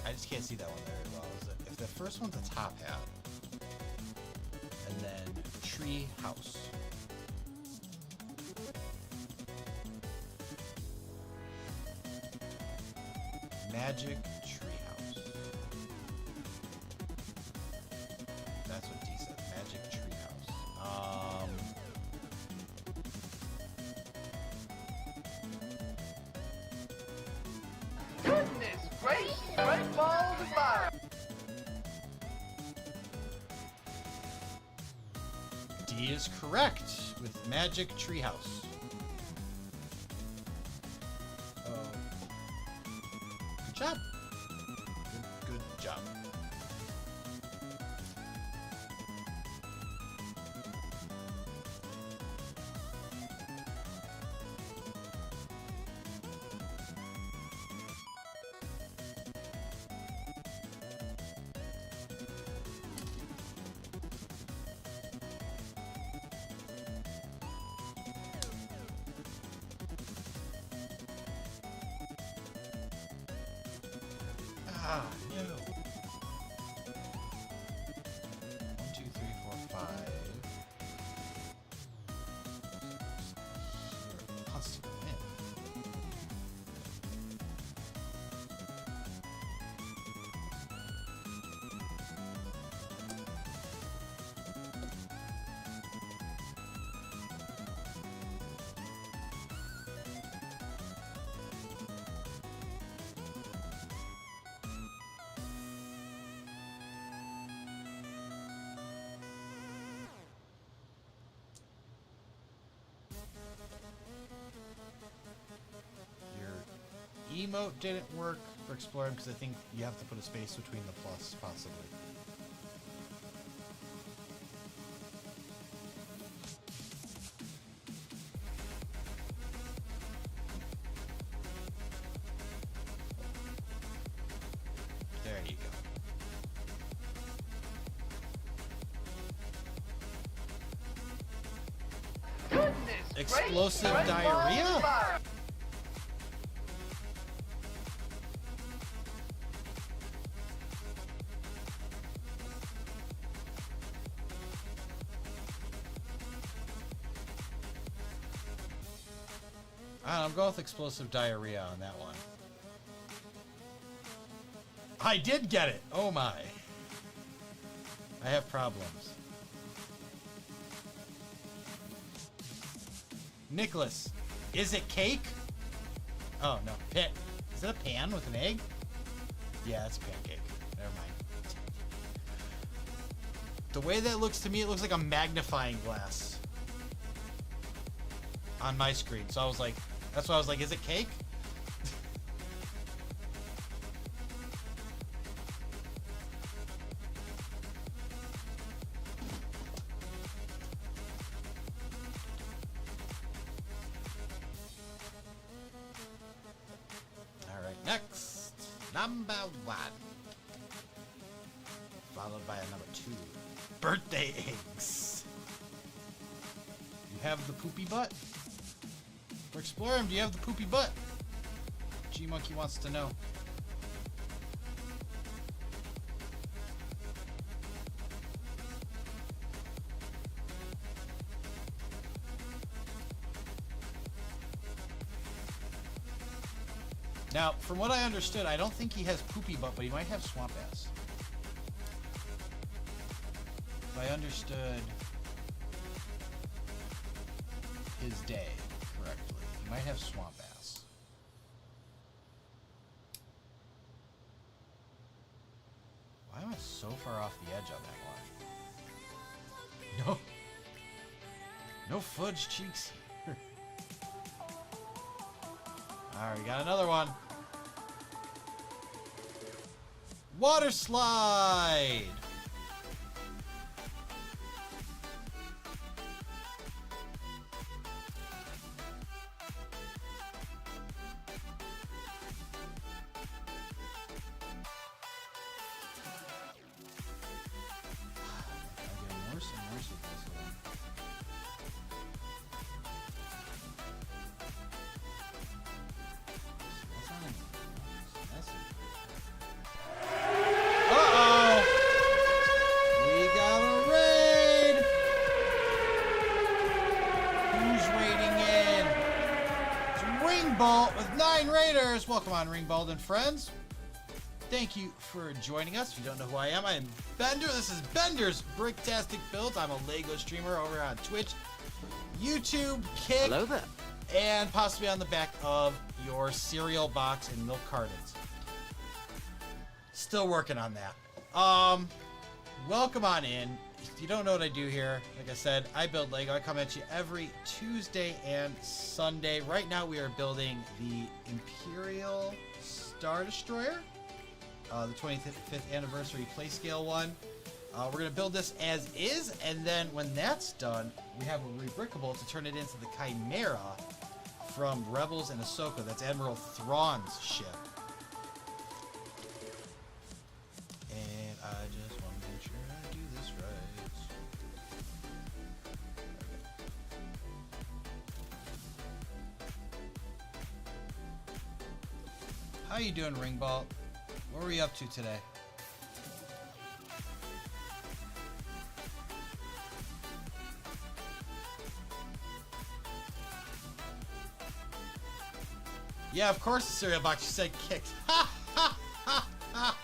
I just can't see that one very well. If the first one's a top hat, and then tree house. Magic tree house. That's what D says. Magic tree house. Goodness gracious, great balls of fire! D is correct with Magic Treehouse. Good job. Good job. Ah, no. 1, 2, 3, 4, 5. Here, wants to go in. Emote didn't work for exploring because I think you have to put a space between the plus, possibly. There you go. Goodness Explosive gracious, great balls of diarrhea? fire! I'm going with explosive diarrhea on that one. I did get it! Oh my. I have problems. Nicholas, is it cake? Oh no, pit. Is it a pan with an egg? Yeah, it's a pancake. Never mind. The way that looks to me, it looks like a magnifying glass on my screen. So I was like, that's why I was like, is it cake? Alright, next. Number 1. Followed by a number 2. Birthday eggs. You have the poopy butt? For Explorer, do you have the poopy butt? G-Monkey wants to know. Now, from what I understood, I don't think he has poopy butt, but he might have swamp ass. If I understood his day correctly, he might have swamp ass. so far off the edge on that one. No fudge cheeks. Alright, we got another one. Water slide! I'm getting worse and worse with this one. Uh-oh! We got a raid! Who's raiding in? It's Ringbolt with 9 raiders! Welcome on, Ringbolt and friends. Thank you for joining us. If you don't know who I am Bender. This is Bender's Bricktastic Builds. I'm a LEGO streamer over on Twitch, YouTube, Kick, Hello there. and possibly on the back of your cereal box and milk cartons. Still working on that. Welcome on in. If you don't know what I do here, like I said, I build LEGO. I come at you every Tuesday and Sunday. Right now we are building the Imperial Star Destroyer, the 25th anniversary playscale one. We're going to build this as is, and then when that's done, we have a rebrickable to turn it into the Chimera from Rebels and Ahsoka. That's Admiral Thrawn's ship. And I just want to make sure I do this right. How you doing, Ringbolt? What were you up to today? Yeah, of course the cereal box. You said kicked. Ha ha ha ha.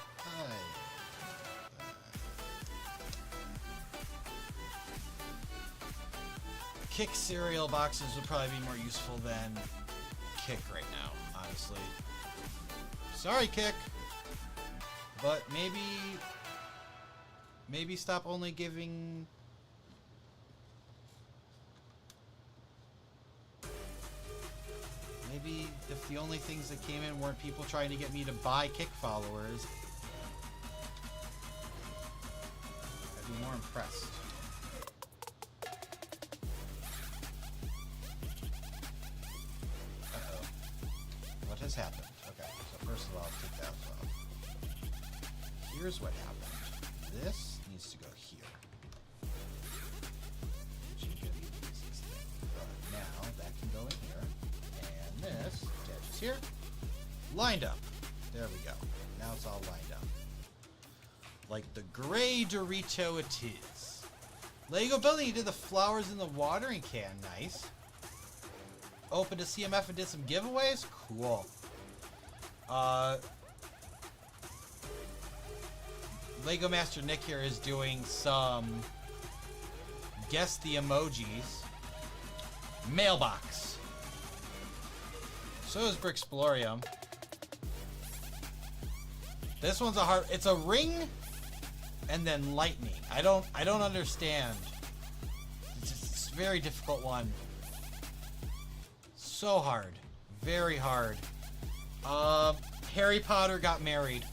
Kick cereal boxes would probably be more useful than Kick right now, honestly. Sorry, Kick. But maybe stop only giving... Maybe if the only things that came in weren't people trying to get me to buy Kick followers, I'd be more impressed. Uh-oh. What has happened? Okay, so first of all, I'll take that off. Here's what happened. This needs to go here. Which is gonna be the easiest thing. Now, that can go in here. And this attaches here. Lined up. There we go. Now it's all lined up. Like the gray Dorito it is. Lego building, you did the flowers in the watering can. Nice. Opened a CMF and did some giveaways. Cool. Lego Master Nick here is doing some guess the emojis mailbox. So is Brixplorium. This one's a hard. It's a ring and then lightning. I don't understand. It's a very difficult one. So hard. Very hard. Harry Potter got married.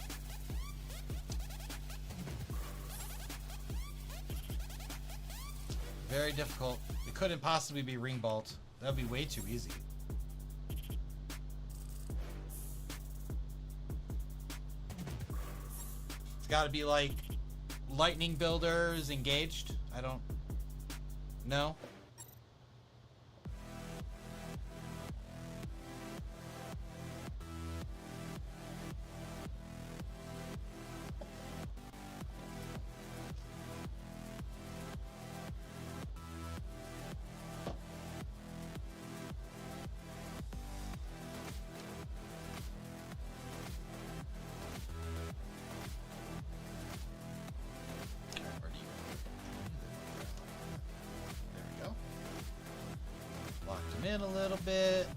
Very difficult. It couldn't possibly be Ringbolt. That would be way too easy. It's got to be like Lightning Builders engaged. I don't know. In a little bit.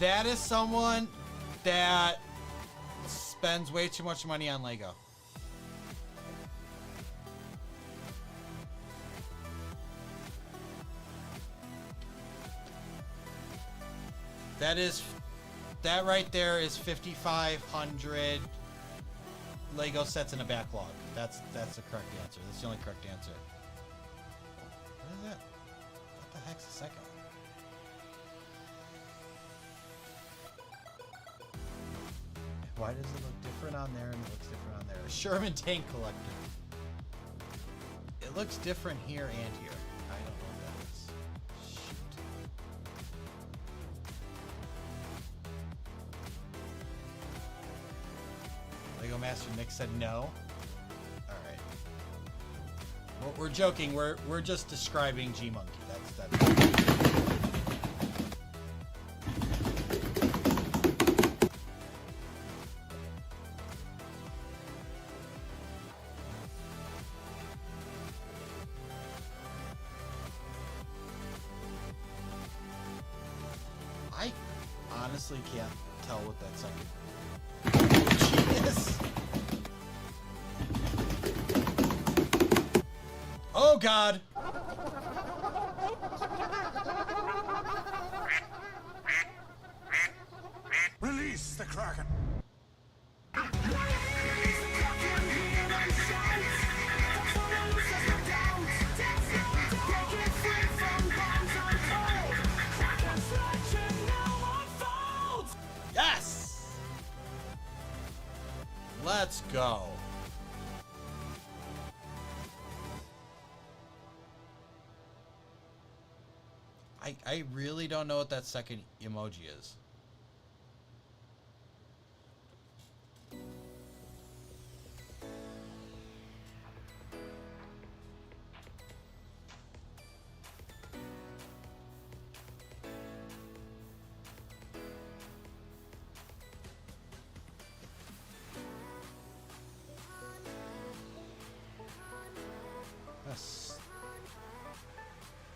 That is someone that spends way too much money on Lego. That right there is 5,500 Lego sets in a backlog. That's the correct answer. That's the only correct answer. What is that? What the heck's the second one? Why does it look different on there and it looks different on there? Sherman Tank Collector. It looks different here and here. I don't know what that is. Shoot. Lego Master Nick said no. Alright. Well, we're joking. We're just describing G-Monkey. That's I honestly can't tell what that second is. Oh God! Release the Kraken. Yes! Let's go. I really don't know what that second emoji is. Yes.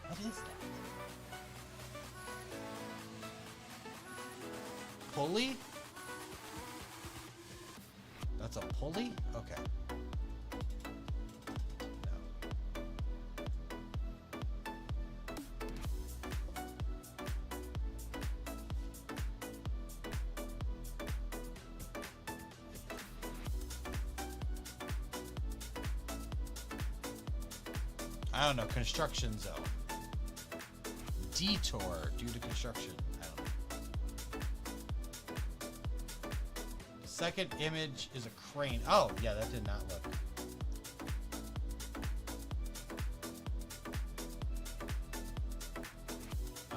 What is that? Pulley? That's a pulley? Okay. No. I don't know. Construction zone. Detour due to construction. I don't know. Second image is a crane. Oh, yeah, that did not look.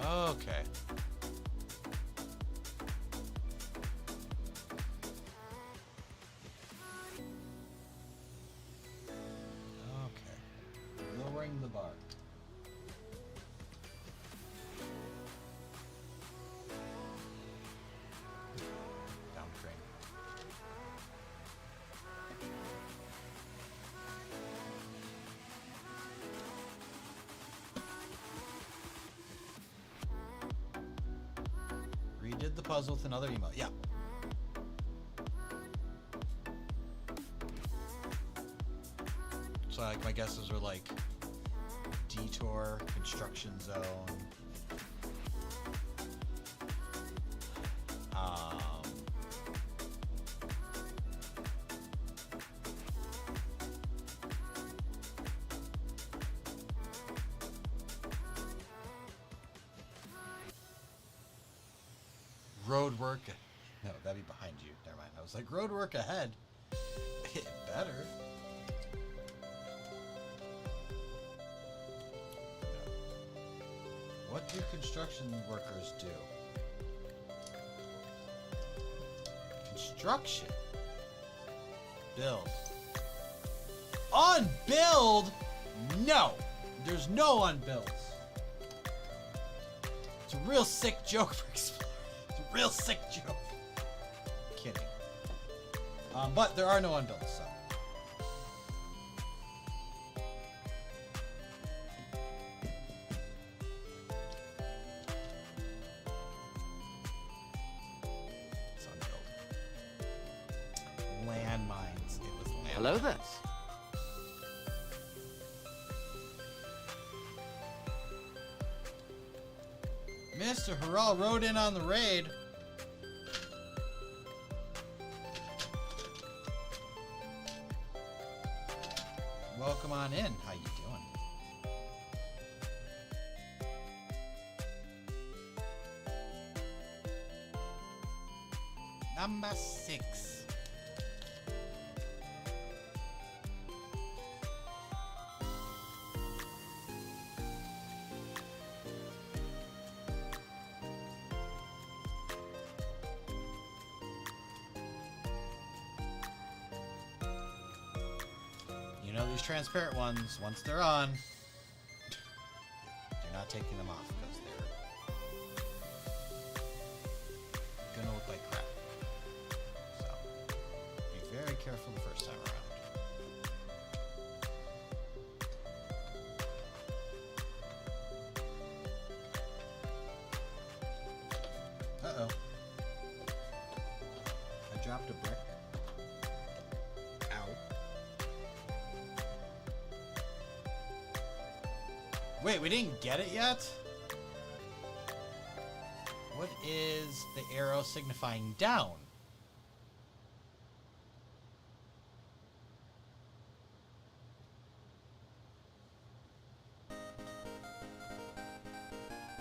Okay. Okay. Lowering the bar. Down crane. Redid the puzzle with another emote. Yeah. So like my guesses were like detour, construction zone. Road work. No, that'd be behind you. Never mind. I was like, road work ahead. It better. What do construction workers do? Construction. Build. Unbuild? No. There's no unbuilds. It's a real sick joke for Explorer. It's a real sick joke. Kidding. But there are no unbuilds, so. Hello there. Mr. Harrell rode in on the raid. Welcome on in. How you doing? Number 6. You know these transparent ones, once they're on, you're not taking them off because they're gonna look like crap. So be very careful the first time around. Uh-oh. I dropped a brick. Ow. Wait, we didn't get it yet? What is the arrow signifying down?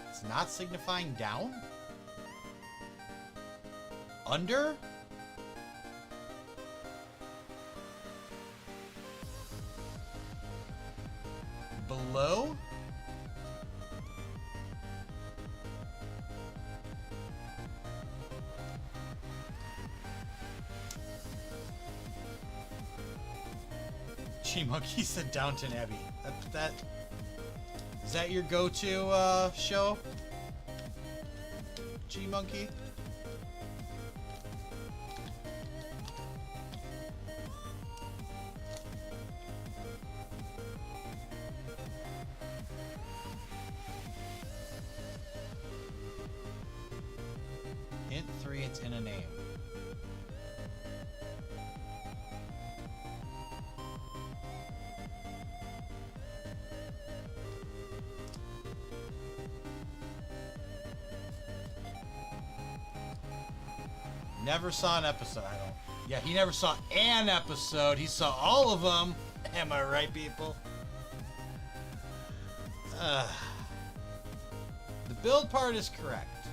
It's not signifying down? Under? Below? Monkey said Downton Abbey. That is that your go-to show? G Monkey. Hint 3, it's in a name. Never saw an episode. I don't. Yeah, he never saw an episode. He saw all of them. Am I right, people? The build part is correct.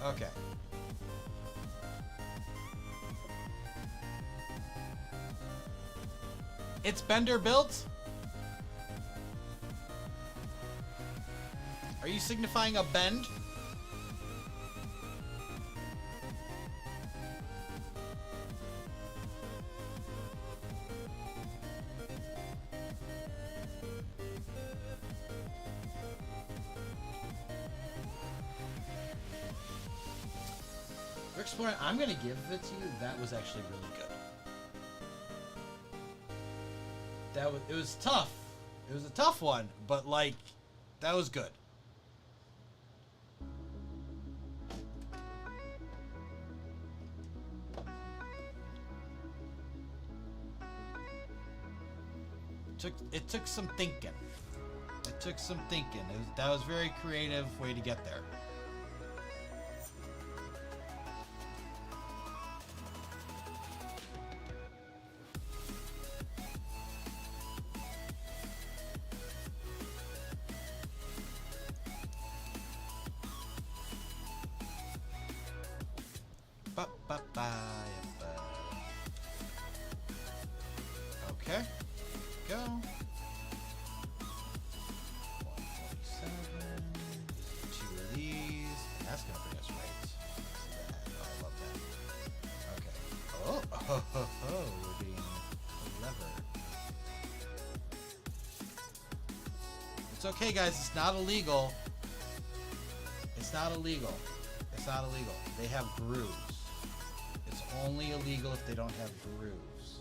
Okay. It's Bender built? Are you signifying a bend? I'm gonna give it to you. That was actually really good. It was tough. It was a tough one, but like, that was good. It took some thinking. It took some thinking. That was a very creative way to get there. Okay, go. 147. 2 of these. That's gonna bring us right. Oh, I love that. Okay. Oh, we're being clever. It's okay, guys. It's not illegal. It's not illegal. It's not illegal. They have grooves. It's only illegal if they don't have grooves.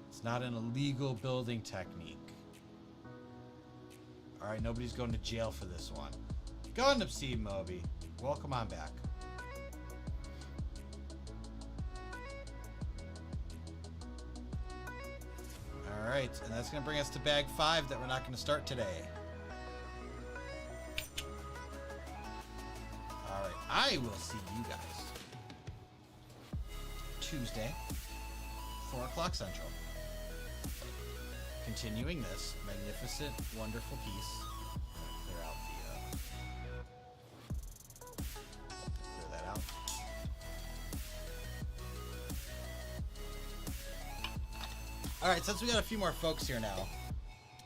It's not an illegal building technique. Alright, nobody's going to jail for this one. Gundam Seed Moby. Welcome on back. Alright, and that's going to bring us to bag 5 that we're not going to start today. Alright, I will see you guys Tuesday, 4 o'clock Central. Continuing this magnificent, wonderful piece. Clear out the, clear that out. Alright, since we got a few more folks here now,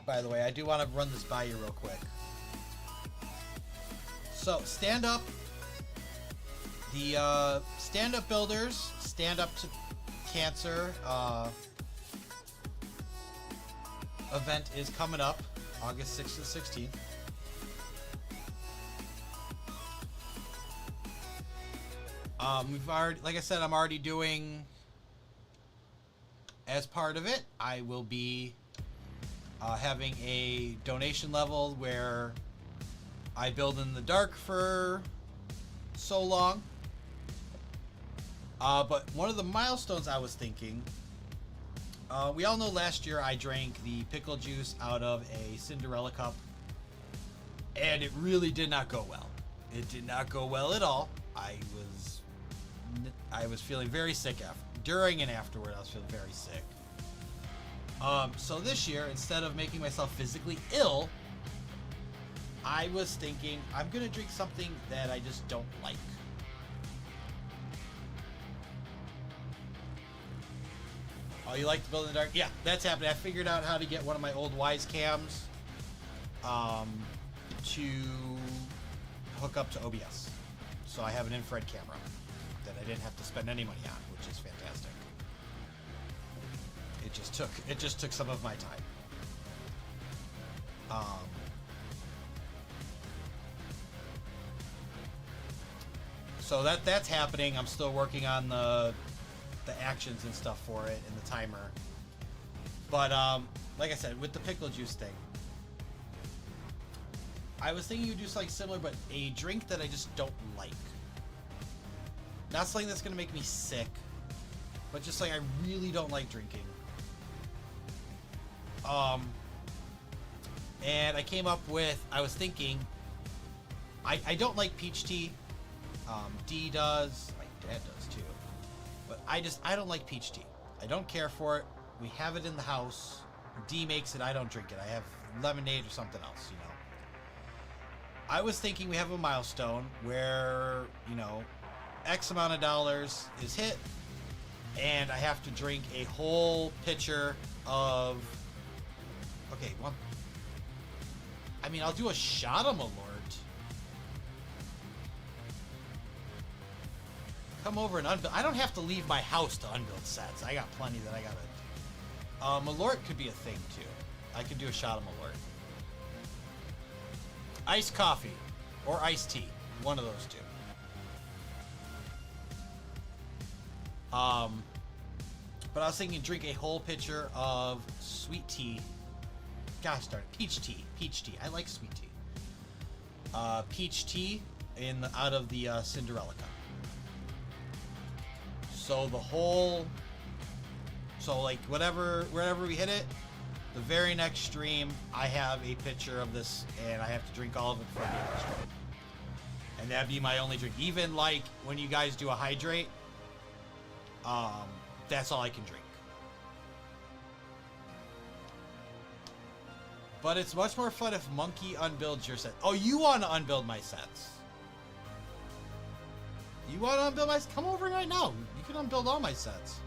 by the way, I do want to run this by you real quick. So, stand up. The Stand Up Builders, Stand Up to Cancer event is coming up August 6th to 16th. We've already, like I said, I'm already doing, as part of it, I will be having a donation level where I build in the dark for so long. But one of the milestones I was thinking, we all know last year I drank the pickle juice out of a Cinderella cup, and it really did not go well. It did not go well at all. I was feeling very sick during and afterward. I was feeling very sick. So this year, instead of making myself physically ill, I was thinking I'm gonna drink something that I just don't like. Oh, you like to build in the dark? Yeah, that's happening. I figured out how to get one of my old Wise cams to hook up to OBS. So I have an infrared camera that I didn't have to spend any money on, which is fantastic. It just took some of my time. So that's happening. I'm still working on the actions and stuff for it and the timer. But like I said, with the pickle juice thing, I was thinking you do something similar, but a drink that I just don't like. Not something that's gonna make me sick, but just like I really don't like drinking. And I came up with, I was thinking, I don't like peach tea. D does, my dad does too. But I don't like peach tea. I don't care for it. We have it in the house. D makes it, I don't drink it. I have lemonade or something else, you know. I was thinking we have a milestone where, you know, X amount of dollars is hit, and I have to drink a whole pitcher of, okay, one, I mean, I'll do a shot of Malort. Come over and unbuild. I don't have to leave my house to unbuild sets. I got plenty that I gotta. Malort could be a thing too. I could do a shot of Malort. Iced coffee or iced tea. One of those two. But I was thinking drink a whole pitcher of sweet tea. Gosh darn it, peach tea. Peach tea. I like sweet tea. Peach tea out of the Cinderella cup. So the whole, like wherever we hit it, the very next stream, I have a pitcher of this, and I have to drink all of it before the next stream. And that'd be my only drink. Even like when you guys do a hydrate, that's all I can drink. But it's much more fun if Monkey unbuilds your set. Oh, you want to unbuild my sets? You want to unbuild my sets? Come over right now. You can unbuild all my sets.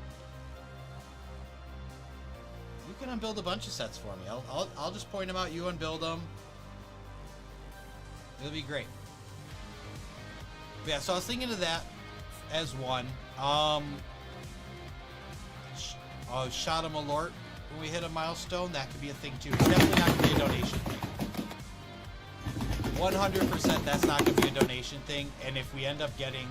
You can unbuild a bunch of sets for me. I'll just point them out. You unbuild them. It'll be great. But yeah, so I was thinking of that as one. A shot of Malort when we hit a milestone, that could be a thing too. It's definitely not going to be a donation thing. 100% that's not going to be a donation thing. And if we end up getting,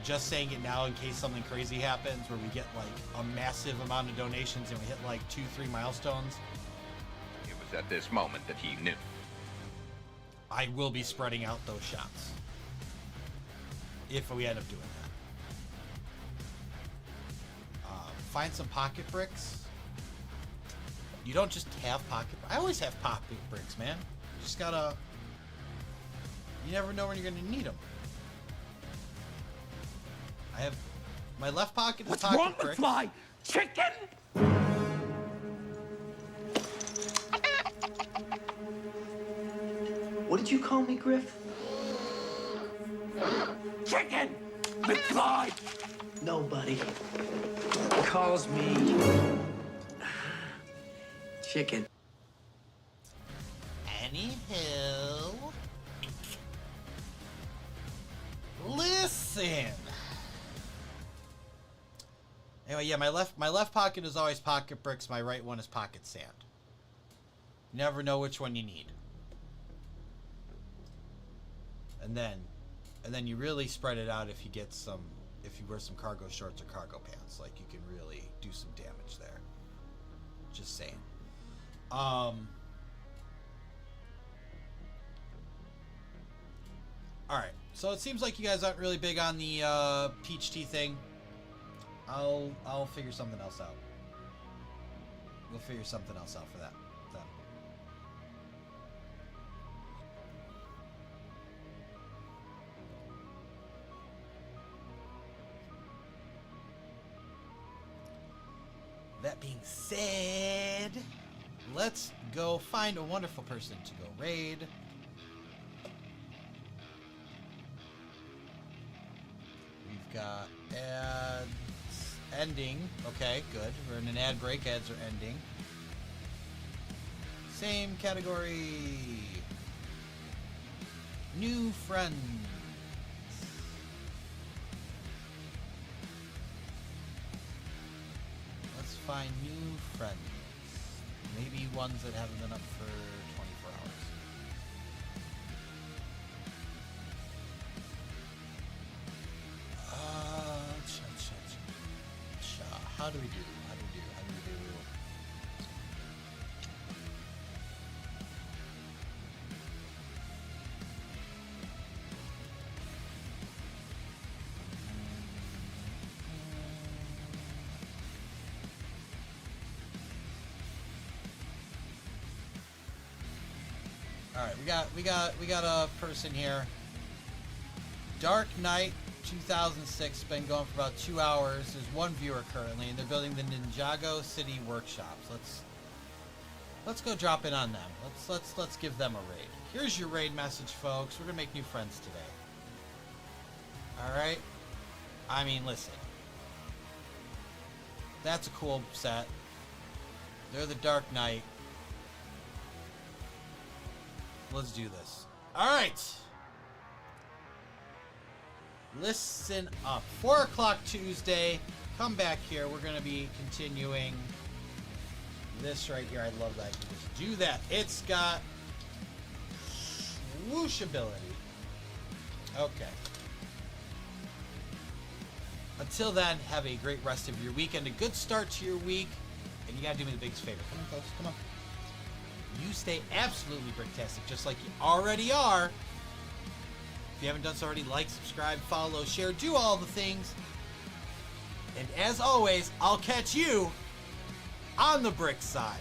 just saying it now in case something crazy happens where we get like a massive amount of donations and we hit like 2-3 milestones. It was at this moment that he knew. I will be spreading out those shots. If we end up doing that. Find some pocket bricks. You don't just have pocket... I always have pocket bricks, man. You just gotta... You never know when you're gonna need them. I have... My left pocket is pocket bricks. What's wrong with my chicken? What did you call me, Griff? Chicken! McFly! Nobody calls me chicken. Anywho, listen. Anyway, yeah, my left pocket is always pocket bricks. My right one is pocket sand. You never know which one you need. And then you really spread it out if you get some, if you wear some cargo shorts or cargo pants. Like, you can really do some damage there. Just saying. Alright, so it seems like you guys aren't really big on the peach tea thing. I'll figure something else out. We'll figure something else out for that. Then. That being said, let's go find a wonderful person to go raid. We've got ads ending. Okay, good. We're in an ad break. Ads are ending. Same category. New friends. Let's find new friends. Maybe ones that haven't been up for 24 hours. How do we do? All right, we got a person here. Dark Knight 2006, been going for about 2 hours. There's one viewer currently, and they're building the Ninjago City workshops. Let's go drop in on them. Let's give them a raid. Here's your raid message, folks. We're gonna make new friends today. All right. I mean, listen. That's a cool set. They're the Dark Knight. Let's do this. All right. Listen up. 4 o'clock Tuesday. Come back here. We're going to be continuing this right here. I love that. You just do that. It's got swoosh ability. Okay. Until then, have a great rest of your weekend. A good start to your week. And you got to do me the biggest favor. Come on, folks. Come on. You stay absolutely bricktastic, just like you already are. If you haven't done so already, like, subscribe, follow, share, do all the things. And as always, I'll catch you on the brick side.